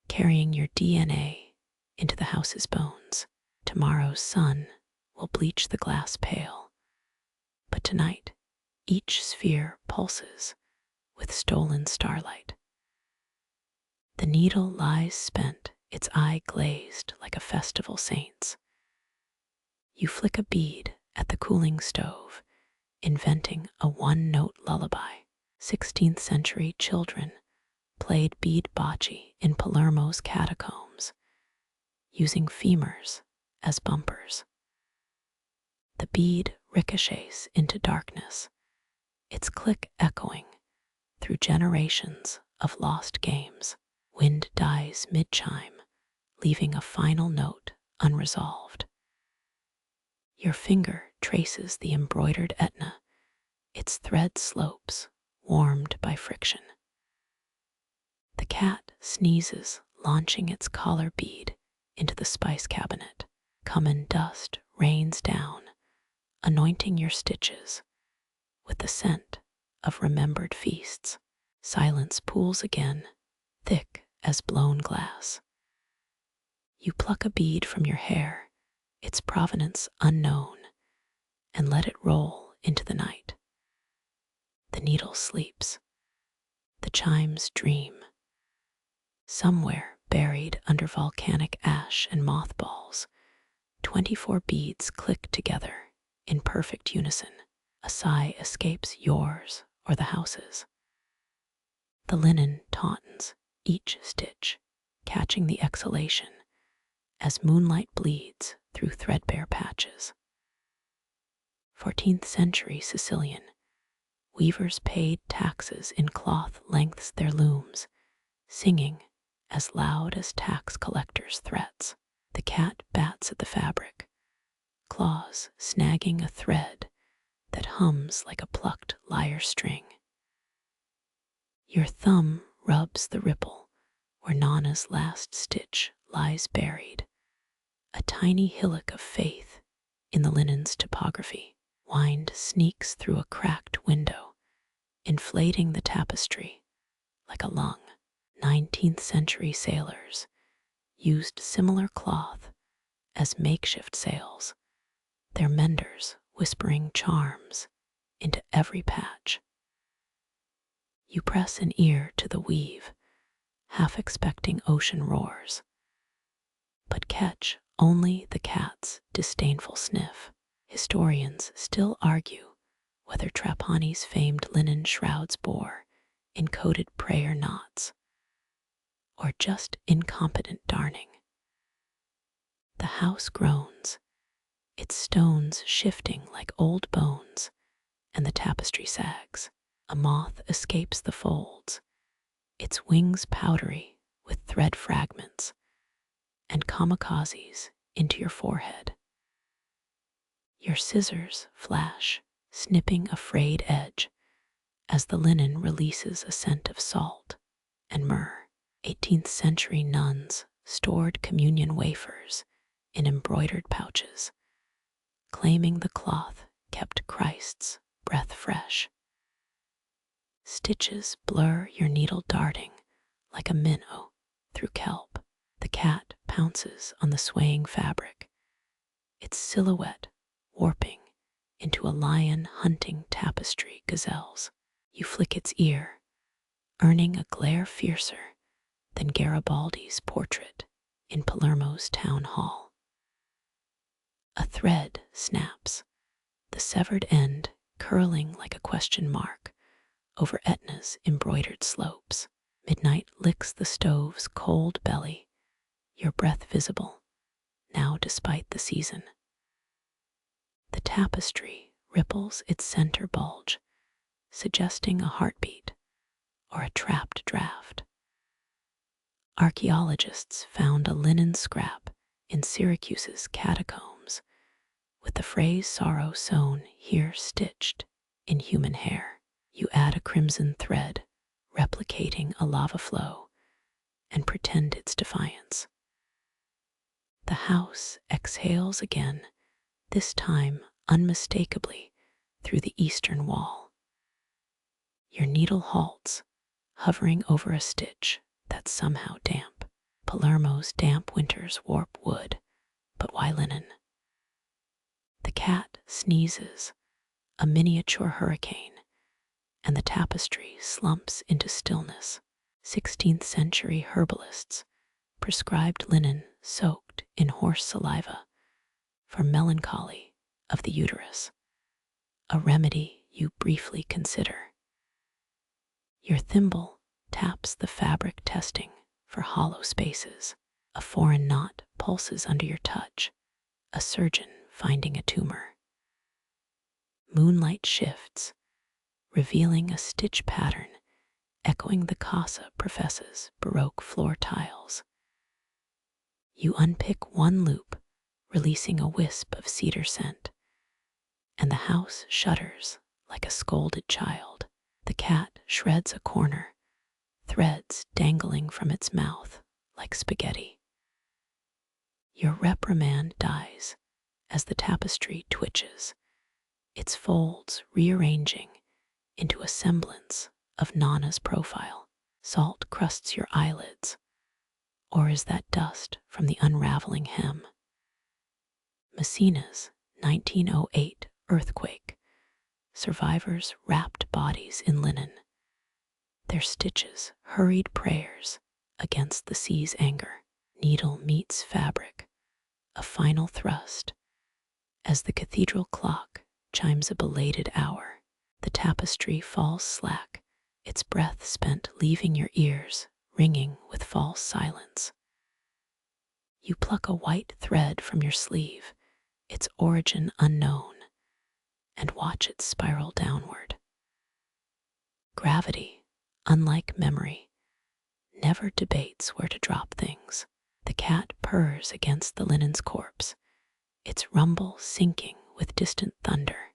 carrying your DNA into the house's bones. Tomorrow's sun will bleach the glass pale, but tonight each sphere pulses with stolen starlight. The needle lies spent, its eye glazed like a festival saint's. You flick a bead at the cooling stove, inventing a one-note lullaby. 16th century children played bead bocce in Palermo's catacombs, using femurs as bumpers. The bead ricochets into darkness, its click echoing through generations of lost games. Wind dies mid-chime, leaving a final note unresolved. Your finger traces the embroidered Etna, its thread slopes, warmed by friction. The cat sneezes, launching its collar bead into the spice cabinet. Cumin dust rains down, anointing your stitches with the scent of remembered feasts. Silence pools again, thick as blown glass. You pluck a bead from your hair, its provenance unknown, and let it roll into the night. The needle sleeps. The chimes dream. Somewhere buried under volcanic ash and mothballs, 24 beads click together in perfect unison. A sigh escapes yours or the house's. The linen tautens each stitch, catching the exhalation as moonlight bleeds through threadbare patches. 14th century Sicilian. Weavers paid taxes in cloth lengths their looms, singing as loud as tax collectors' threats. The cat bats at the fabric, claws snagging a thread that hums like a plucked lyre string. Your thumb rubs the ripple where Nonna's last stitch lies buried, a tiny hillock of faith in the linen's topography. Wind sneaks through a cracked window, inflating the tapestry like a lung. 19th century sailors used similar cloth as makeshift sails, their menders whispering charms into every patch. You press an ear to the weave, half expecting ocean roars, but catch only the cat's disdainful sniff. Historians still argue whether Trapani's famed linen shrouds bore encoded prayer knots or just incompetent darning. The house groans, its stones shifting like old bones, and the tapestry sags. A moth escapes the folds, its wings powdery with thread fragments, and kamikazes into your forehead. Your scissors flash, snipping a frayed edge as the linen releases a scent of salt and myrrh. 18th century nuns stored communion wafers in embroidered pouches, claiming the cloth kept Christ's breath fresh. Stitches blur your needle darting like a minnow through kelp. The cat pounces on the swaying fabric, its silhouette warping into a lion hunting tapestry gazelles. You flick its ear, earning a glare fiercer than Garibaldi's portrait in Palermo's town hall. A thread snaps, the severed end curling like a question mark over Etna's embroidered slopes. Midnight licks the stove's cold belly, your breath visible, now despite the season. The tapestry ripples its center bulge, suggesting a heartbeat or a trapped draft. Archaeologists found a linen scrap in Syracuse's catacombs, with the phrase sorrow sewn here stitched in human hair. You add a crimson thread, replicating a lava flow, and pretend its defiance. The house exhales again, this time unmistakably through the eastern wall. Your needle halts, hovering over a stitch that's somehow damp. Palermo's damp winters warp wood, but why linen? The cat sneezes, a miniature hurricane, and the tapestry slumps into stillness. 16th century herbalists prescribed linen soaked in horse saliva for melancholy of the uterus, a remedy you briefly consider. Your thimble taps the fabric, testing for hollow spaces. A foreign knot pulses under your touch, a surgeon finding a tumor. Moonlight shifts, revealing a stitch pattern echoing the Casa professes Baroque floor tiles. You unpick one loop, releasing a wisp of cedar scent, and the house shudders like a scolded child. The cat shreds a corner, threads dangling from its mouth like spaghetti. Your reprimand dies as the tapestry twitches, its folds rearranging into a semblance of Nonna's profile. Salt crusts your eyelids, or is that dust from the unraveling hem? Messina's 1908 earthquake. Survivors wrapped bodies in linen, their stitches hurried prayers against the sea's anger. Needle meets fabric, a final thrust, as the cathedral clock chimes a belated hour. The tapestry falls slack, its breath spent, leaving your ears ringing with false silence. You pluck a white thread from your sleeve, its origin unknown, and watch it spiral downward. Gravity, unlike memory, never debates where to drop things. The cat purrs against the linen's corpse, its rumble syncing with distant thunder.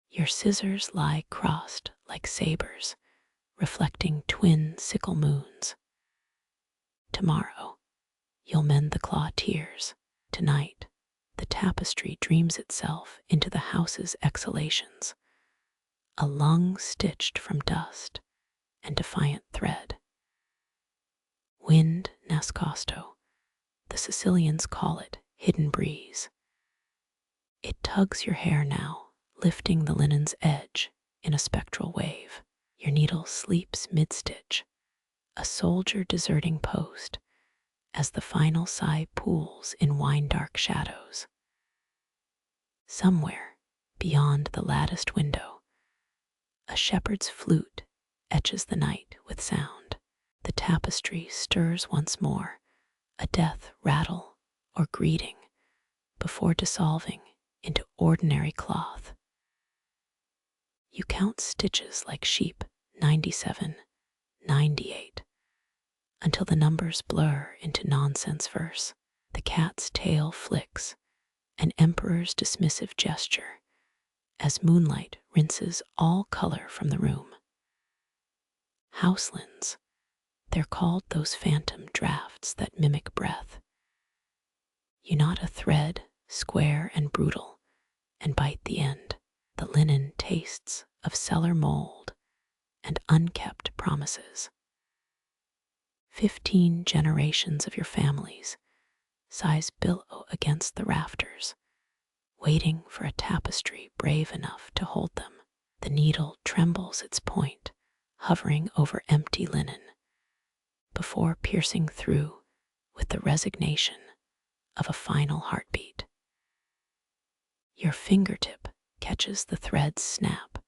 Your scissors lie crossed like sabers, reflecting twin sickle moons. Tomorrow, you'll mend the claw tears. Tonight, the tapestry dreams itself into the house's exhalations, a lung stitched from dust and defiant thread. Wind nascosto, the Sicilians call it hidden breeze. It tugs your hair now, lifting the linen's edge in a spectral wave. Your needle sleeps mid-stitch, a soldier deserting post, as the final sigh pools in wine-dark shadows. Somewhere, beyond the latticed window, a shepherd's flute etches the night with sound. The tapestry stirs once more, a death rattle or greeting, before dissolving into ordinary cloth. You count stitches like sheep, 97, 98, until the numbers blur into nonsense verse. The cat's tail flicks, an emperor's dismissive gesture, as moonlight rinses all color from the room. Houselands, they're called those phantom drafts that mimic breath. You knot a thread, square and brutal, and bite the end. The linen tastes of cellar mold and unkept promises. 15 generations of your families sighs billow against the rafters, waiting for a tapestry brave enough to hold them. The needle trembles its point, hovering over empty linen, before piercing through with the resignation of a final heartbeat. Your fingertip catches the thread's snap,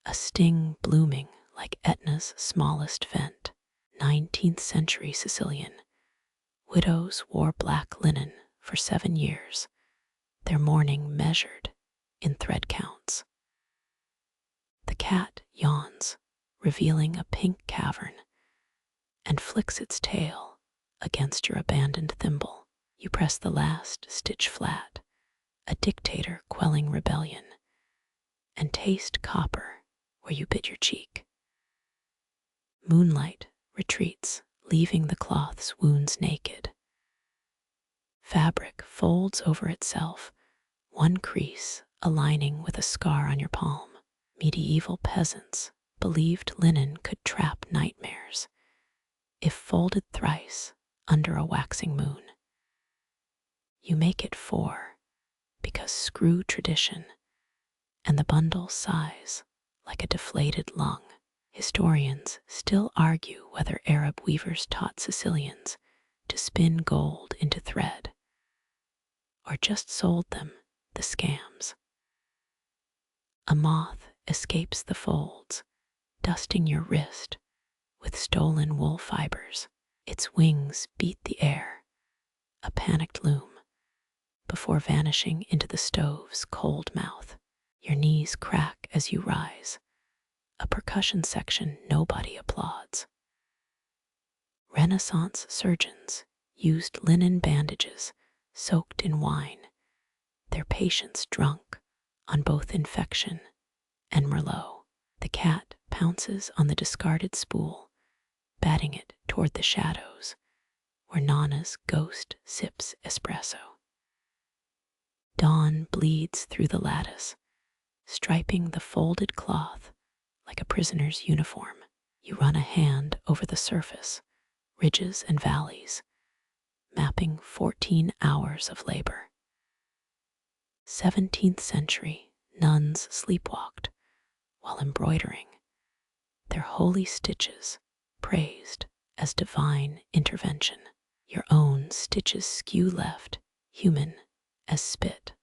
a sting blooming like Etna's smallest vent. 19th century Sicilian. Widows wore black linen for 7 years, their mourning measured in thread counts. The cat yawns, revealing a pink cavern, and flicks its tail against your abandoned thimble. You press the last stitch flat, a dictator quelling rebellion, and taste copper where you bit your cheek. Moonlight retreats, leaving the cloth's wounds naked. Fabric folds over itself, one crease aligning with a scar on your palm. Medieval peasants believed linen could trap nightmares if folded thrice under a waxing moon. You make it 4 because screw tradition, and the bundle sighs like a deflated lung. Historians still argue whether Arab weavers taught Sicilians to spin gold into thread, or just sold them the scams. A moth escapes the folds, dusting your wrist with stolen wool fibers. Its wings beat the air, a panicked loom, before vanishing into the stove's cold mouth. Your knees crack as you rise, a percussion section nobody applauds. Renaissance surgeons used linen bandages soaked in wine, their patients drunk on both infection and Merlot. The cat pounces on the discarded spool, batting it toward the shadows, where Nonna's ghost sips espresso. Dawn bleeds through the lattice, striping the folded cloth like a prisoner's uniform. You run a hand over the surface, ridges and valleys, mapping 14 hours of labor. 17th century nuns sleepwalked while embroidering, their holy stitches praised as divine intervention. Your own stitches skew left, human as spit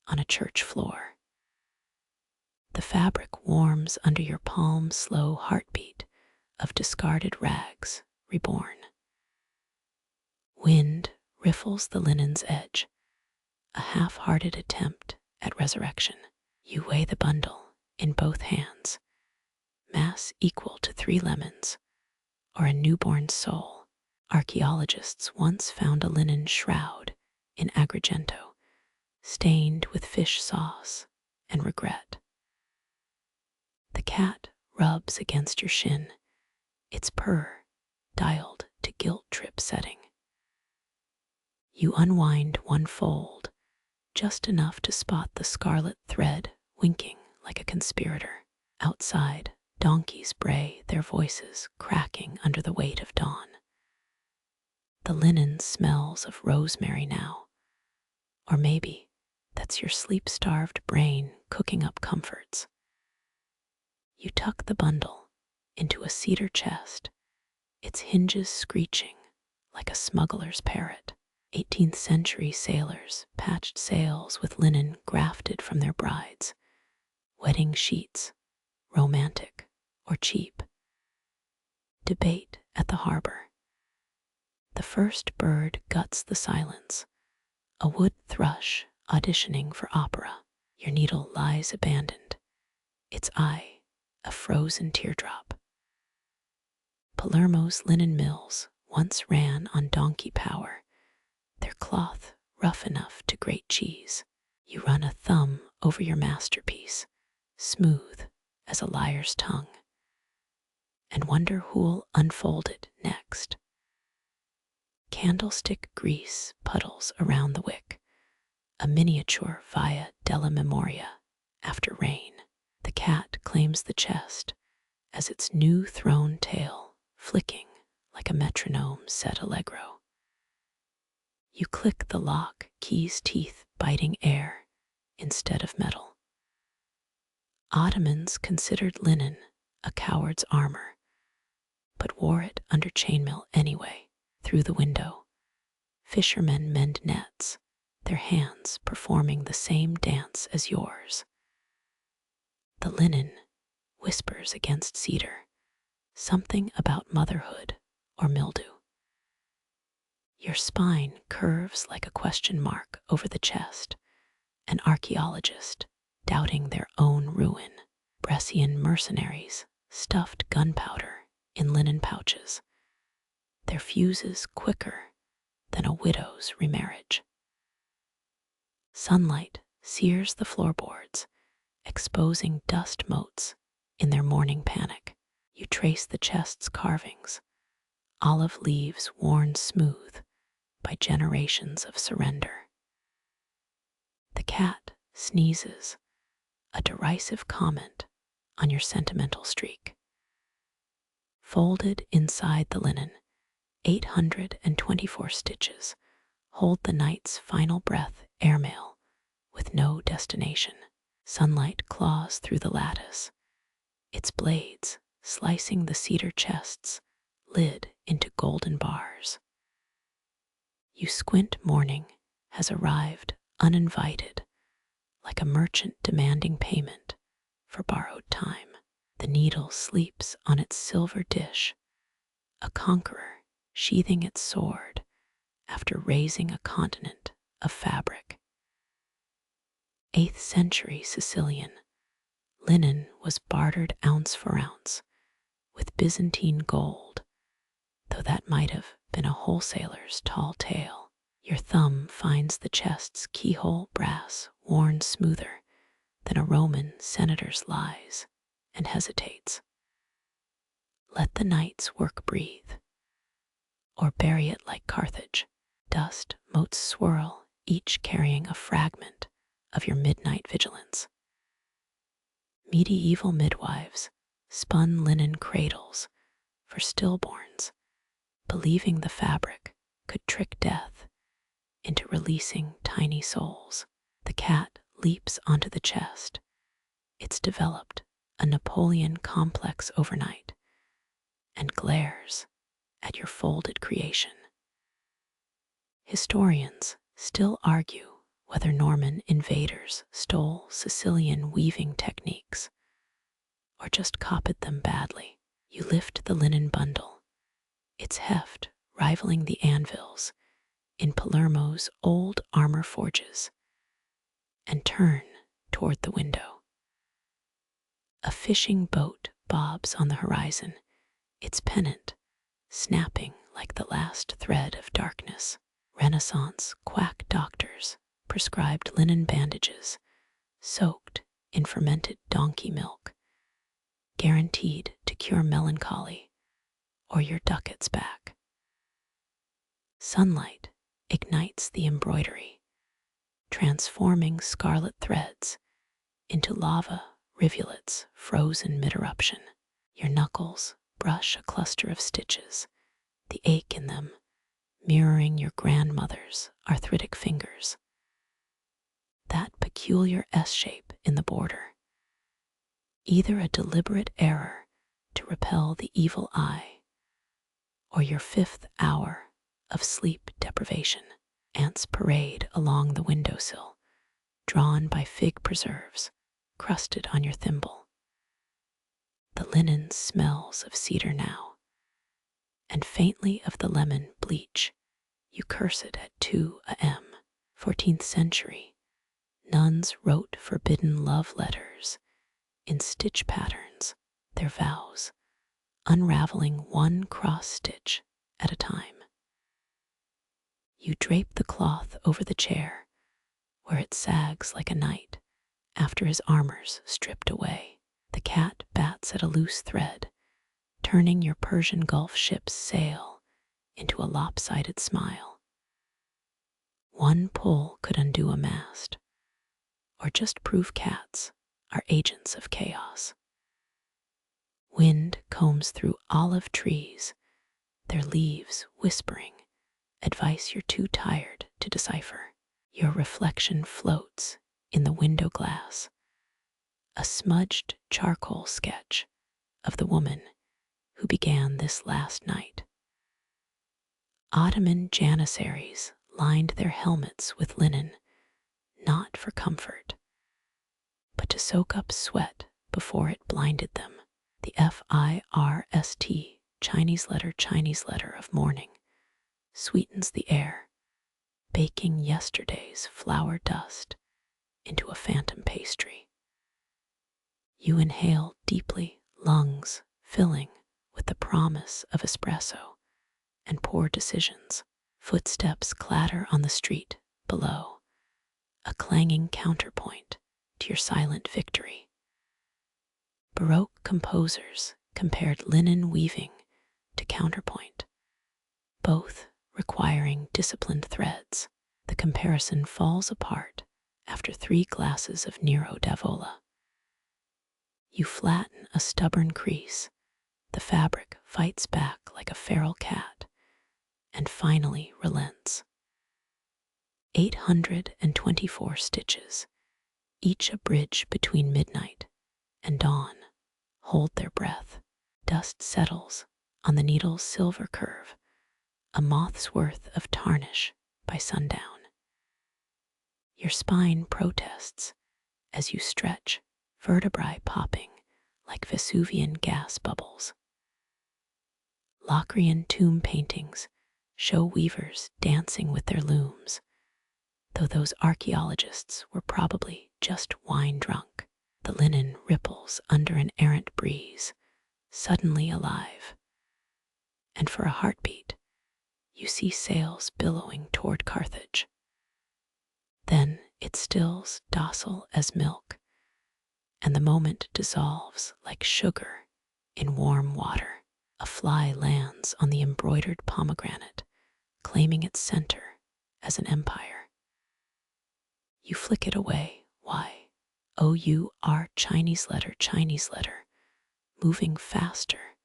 on a church floor. The fabric warms under your palm's slow heartbeat of discarded rags reborn. Wind riffles the linen's edge, a half-hearted attempt at resurrection. You weigh the bundle in both hands, mass equal to 3 lemons or a newborn soul. Archaeologists once found a linen shroud in Agrigento, stained with fish sauce and regret. The cat rubs against your shin, its purr dialed to guilt trip setting. You unwind one fold, just enough to spot the scarlet thread winking like a conspirator. Outside, donkeys bray, their voices cracking under the weight of dawn. The linen smells of rosemary now, or maybe that's your sleep-starved brain cooking up comforts. You tuck the bundle into a cedar chest, its hinges screeching like a smuggler's parrot. 18th century sailors patched sails with linen grafted from their brides, wedding sheets, romantic or cheap. Debate at the harbor. The first bird guts the silence, a wood thrush auditioning for opera. Your needle lies abandoned, its eye a frozen teardrop. Palermo's linen mills once ran on donkey power, their cloth rough enough to grate cheese. You run a thumb over your masterpiece, smooth as a liar's tongue, and wonder who'll unfold it next. Candlestick grease puddles around the wick, a miniature via della memoria after rain. The cat claims the chest as its new thrown tail, flicking like a metronome set allegro. You click the lock, key's teeth biting air instead of metal. Ottomans considered linen a coward's armor, but wore it under chainmail anyway. Through the window, fishermen mend nets, their hands performing the same dance as yours. The linen whispers against cedar, something about motherhood or mildew. Your spine curves like a question mark over the chest, an archaeologist doubting their own ruin. Brescian mercenaries stuffed gunpowder in linen pouches, their fuses quicker than a widow's remarriage. Sunlight sears the floorboards, exposing dust motes in their morning panic. You trace the chest's carvings, olive leaves worn smooth by generations of surrender. The cat sneezes, a derisive comment on your sentimental streak. Folded inside the linen, 824 stitches hold the night's final breath airmail with no destination. Sunlight claws through the lattice, its blades slicing the cedar chest's lid into golden bars. You squint, morning has arrived uninvited, like a merchant demanding payment for borrowed time. The needle sleeps on its silver dish, a conqueror sheathing its sword after raising a continent of fabric. 8th century Sicilian linen was bartered ounce for ounce with Byzantine gold, though that might have been a wholesaler's tall tale. Your thumb finds the chest's keyhole brass worn smoother than a Roman senator's lies and hesitates. Let the night's work breathe, or bury it like Carthage. Dust motes swirl, each carrying a fragment of your midnight vigilance. Medieval midwives spun linen cradles for stillborns, believing the fabric could trick death into releasing tiny souls. The cat leaps onto the chest. It's developed a Napoleon complex overnight and glares at your folded creation. Historians still argue whether Norman invaders stole Sicilian weaving techniques or just copied them badly. You lift the linen bundle, its heft rivaling the anvils in Palermo's old armor forges, and turn toward the window. A fishing boat bobs on the horizon, its pennant snapping like the last thread of darkness. Renaissance quack doctors prescribed linen bandages soaked in fermented donkey milk, guaranteed to cure melancholy or your ducats back. Sunlight ignites the embroidery, transforming scarlet threads into lava rivulets frozen mid-eruption. Your knuckles brush a cluster of stitches, the ache in them mirroring your grandmother's arthritic fingers. That peculiar S-shape in the border, either a deliberate error to repel the evil eye, or your 5th hour of sleep deprivation. Ants parade along the windowsill, drawn by fig preserves crusted on your thimble. The linen smells of cedar now, and faintly of the lemon bleach. You curse it at 2 a.m. 14th century, nuns wrote forbidden love letters in stitch patterns, their vows, unraveling one cross stitch at a time. You drape the cloth over the chair, where it sags like a knight after his armor's stripped away. The cat bats at a loose thread, turning your Persian Gulf ship's sail into a lopsided smile. One pull could undo a mast, or just prove cats are agents of chaos. Wind combs through olive trees, their leaves whispering advice you're too tired to decipher. Your reflection floats in the window glass, a smudged charcoal sketch of the woman who began this last night. Ottoman janissaries lined their helmets with linen, not for comfort, but to soak up sweat before it blinded them. The FIRST Chinese letter of mourning sweetens the air, baking yesterday's flour dust into a phantom pastry. You inhale deeply, lungs filling with the promise of espresso and poor decisions. Footsteps clatter on the street below, a clanging counterpoint to your silent victory. Baroque composers compared linen weaving to counterpoint, both requiring disciplined threads. The comparison falls apart after 3 glasses of Nero d'Avola. You flatten a stubborn crease, the fabric fights back like a feral cat, and finally relents. 824 stitches, each a bridge between midnight and dawn, hold their breath. Dust settles on the needle's silver curve, a moth's worth of tarnish by sundown. Your spine protests as you stretch, vertebrae popping like Vesuvian gas bubbles. Locrian tomb paintings show weavers dancing with their looms, though those archaeologists were probably just wine drunk. The linen ripples under an errant breeze, suddenly alive, and for a heartbeat, you see sails billowing toward Carthage. Then it stills, docile as milk, and the moment dissolves like sugar in warm water. A fly lands on the embroidered pomegranate, claiming its center as an empire. You flick it away. Why? O-U-R, Chinese letter, moving faster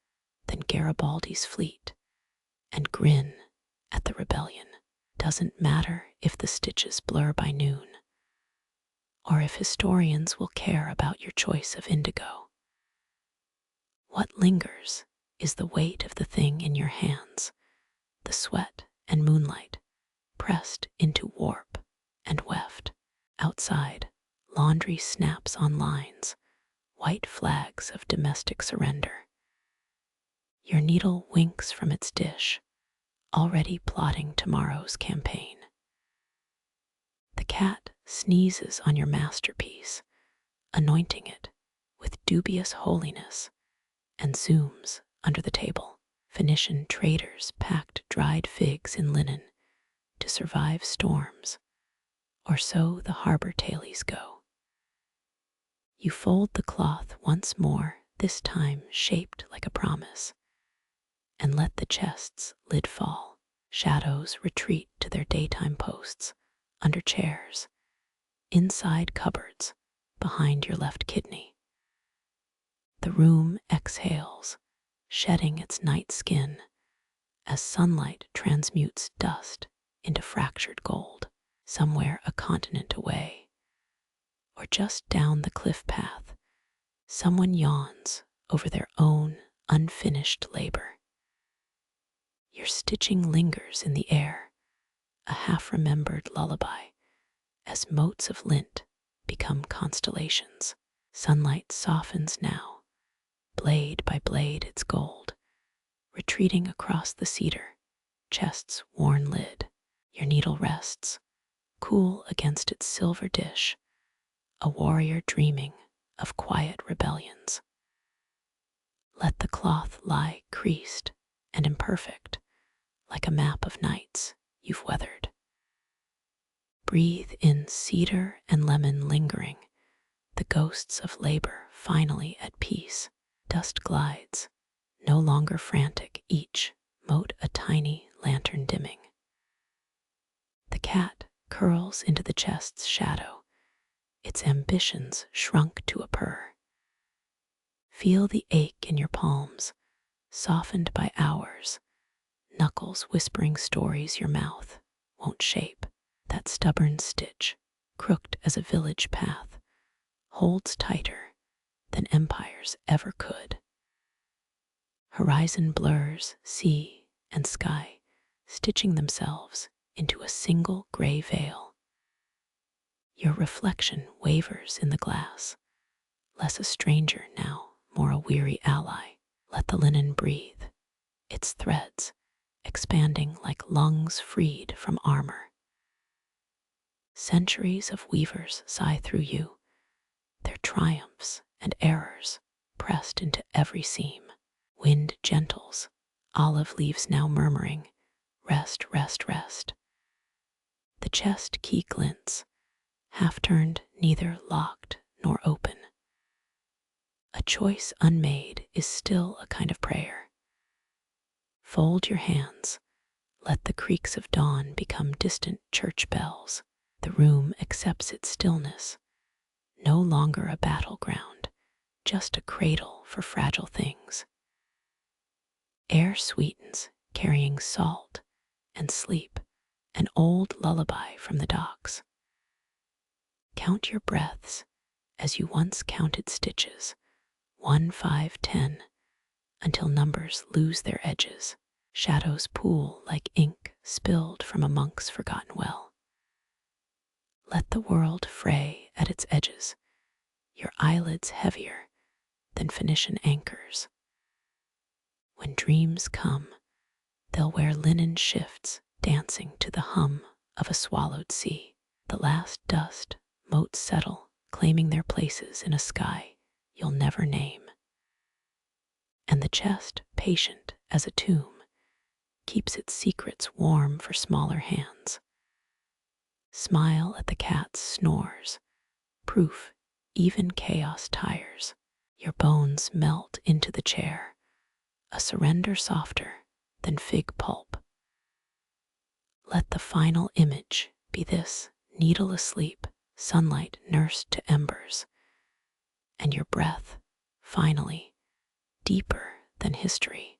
than Garibaldi's fleet, and grin at the rebellion. Doesn't matter if the stitches blur by noon, or if historians will care about your choice of indigo. What lingers is the weight of the thing in your hands, the sweat and moonlight pressed into warp and weft. Outside, laundry snaps on lines, white flags of domestic surrender. Your needle winks from its dish, already plotting tomorrow's campaign. The cat sneezes on your masterpiece, anointing it with dubious holiness, and zooms under the table. Phoenician traders packed dried figs in linen to survive storms, or so the harbor tailies go. You fold the cloth once more, this time shaped like a promise, and let the chest's lid fall. Shadows retreat to their daytime posts, under chairs, inside cupboards, behind your left kidney. The room exhales, shedding its night skin as sunlight transmutes dust into fractured gold. Somewhere a continent away, or just down the cliff path, someone yawns over their own unfinished labor. Your stitching lingers in the air, a half-remembered lullaby, as motes of lint become constellations. Sunlight softens now, blade by blade its gold, retreating across the cedar, chest's worn lid. Your needle rests, cool against its silver dish, a warrior dreaming of quiet rebellions. Let the cloth lie creased and imperfect, like a map of nights you've weathered. Breathe in cedar and lemon lingering, the ghosts of labor finally at peace. Dust glides, no longer frantic, each mote a tiny lantern dimming. The cat curls into the chest's shadow, its ambitions shrunk to a purr. Feel the ache in your palms, softened by hours, knuckles whispering stories your mouth won't shape. That stubborn stitch, crooked as a village path, holds tighter than empires ever could. Horizon blurs, sea and sky, stitching themselves into a single gray veil. Your reflection wavers in the glass, less a stranger now, more a weary ally. Let the linen breathe, its threads expanding like lungs freed from armor. Centuries of weavers sigh through you, their triumphs and errors pressed into every seam. Wind gentles, olive leaves now murmuring, rest, rest, rest. The chest key glints, half turned, neither locked nor open. A choice unmade is still a kind of prayer. Fold your hands, let the creaks of dawn become distant church bells. The room accepts its stillness, no longer a battleground, just a cradle for fragile things. Air sweetens, carrying salt and sleep, an old lullaby from the docks. Count your breaths as you once counted stitches, 1, 5, 10, until numbers lose their edges. Shadows pool like ink spilled from a monk's forgotten well. Let the world fray at its edges, your eyelids heavier than Phoenician anchors. When dreams come, they'll wear linen shifts, dancing to the hum of a swallowed sea. The last dust motes settle, claiming their places in a sky you'll never name. And the chest, patient as a tomb, keeps its secrets warm for smaller hands. Smile at the cat's snores, proof even chaos tires. Your bones melt into the chair, a surrender softer than fig pulp. Let the final image be this: needle asleep, sunlight nursed to embers, and your breath, finally, deeper than history.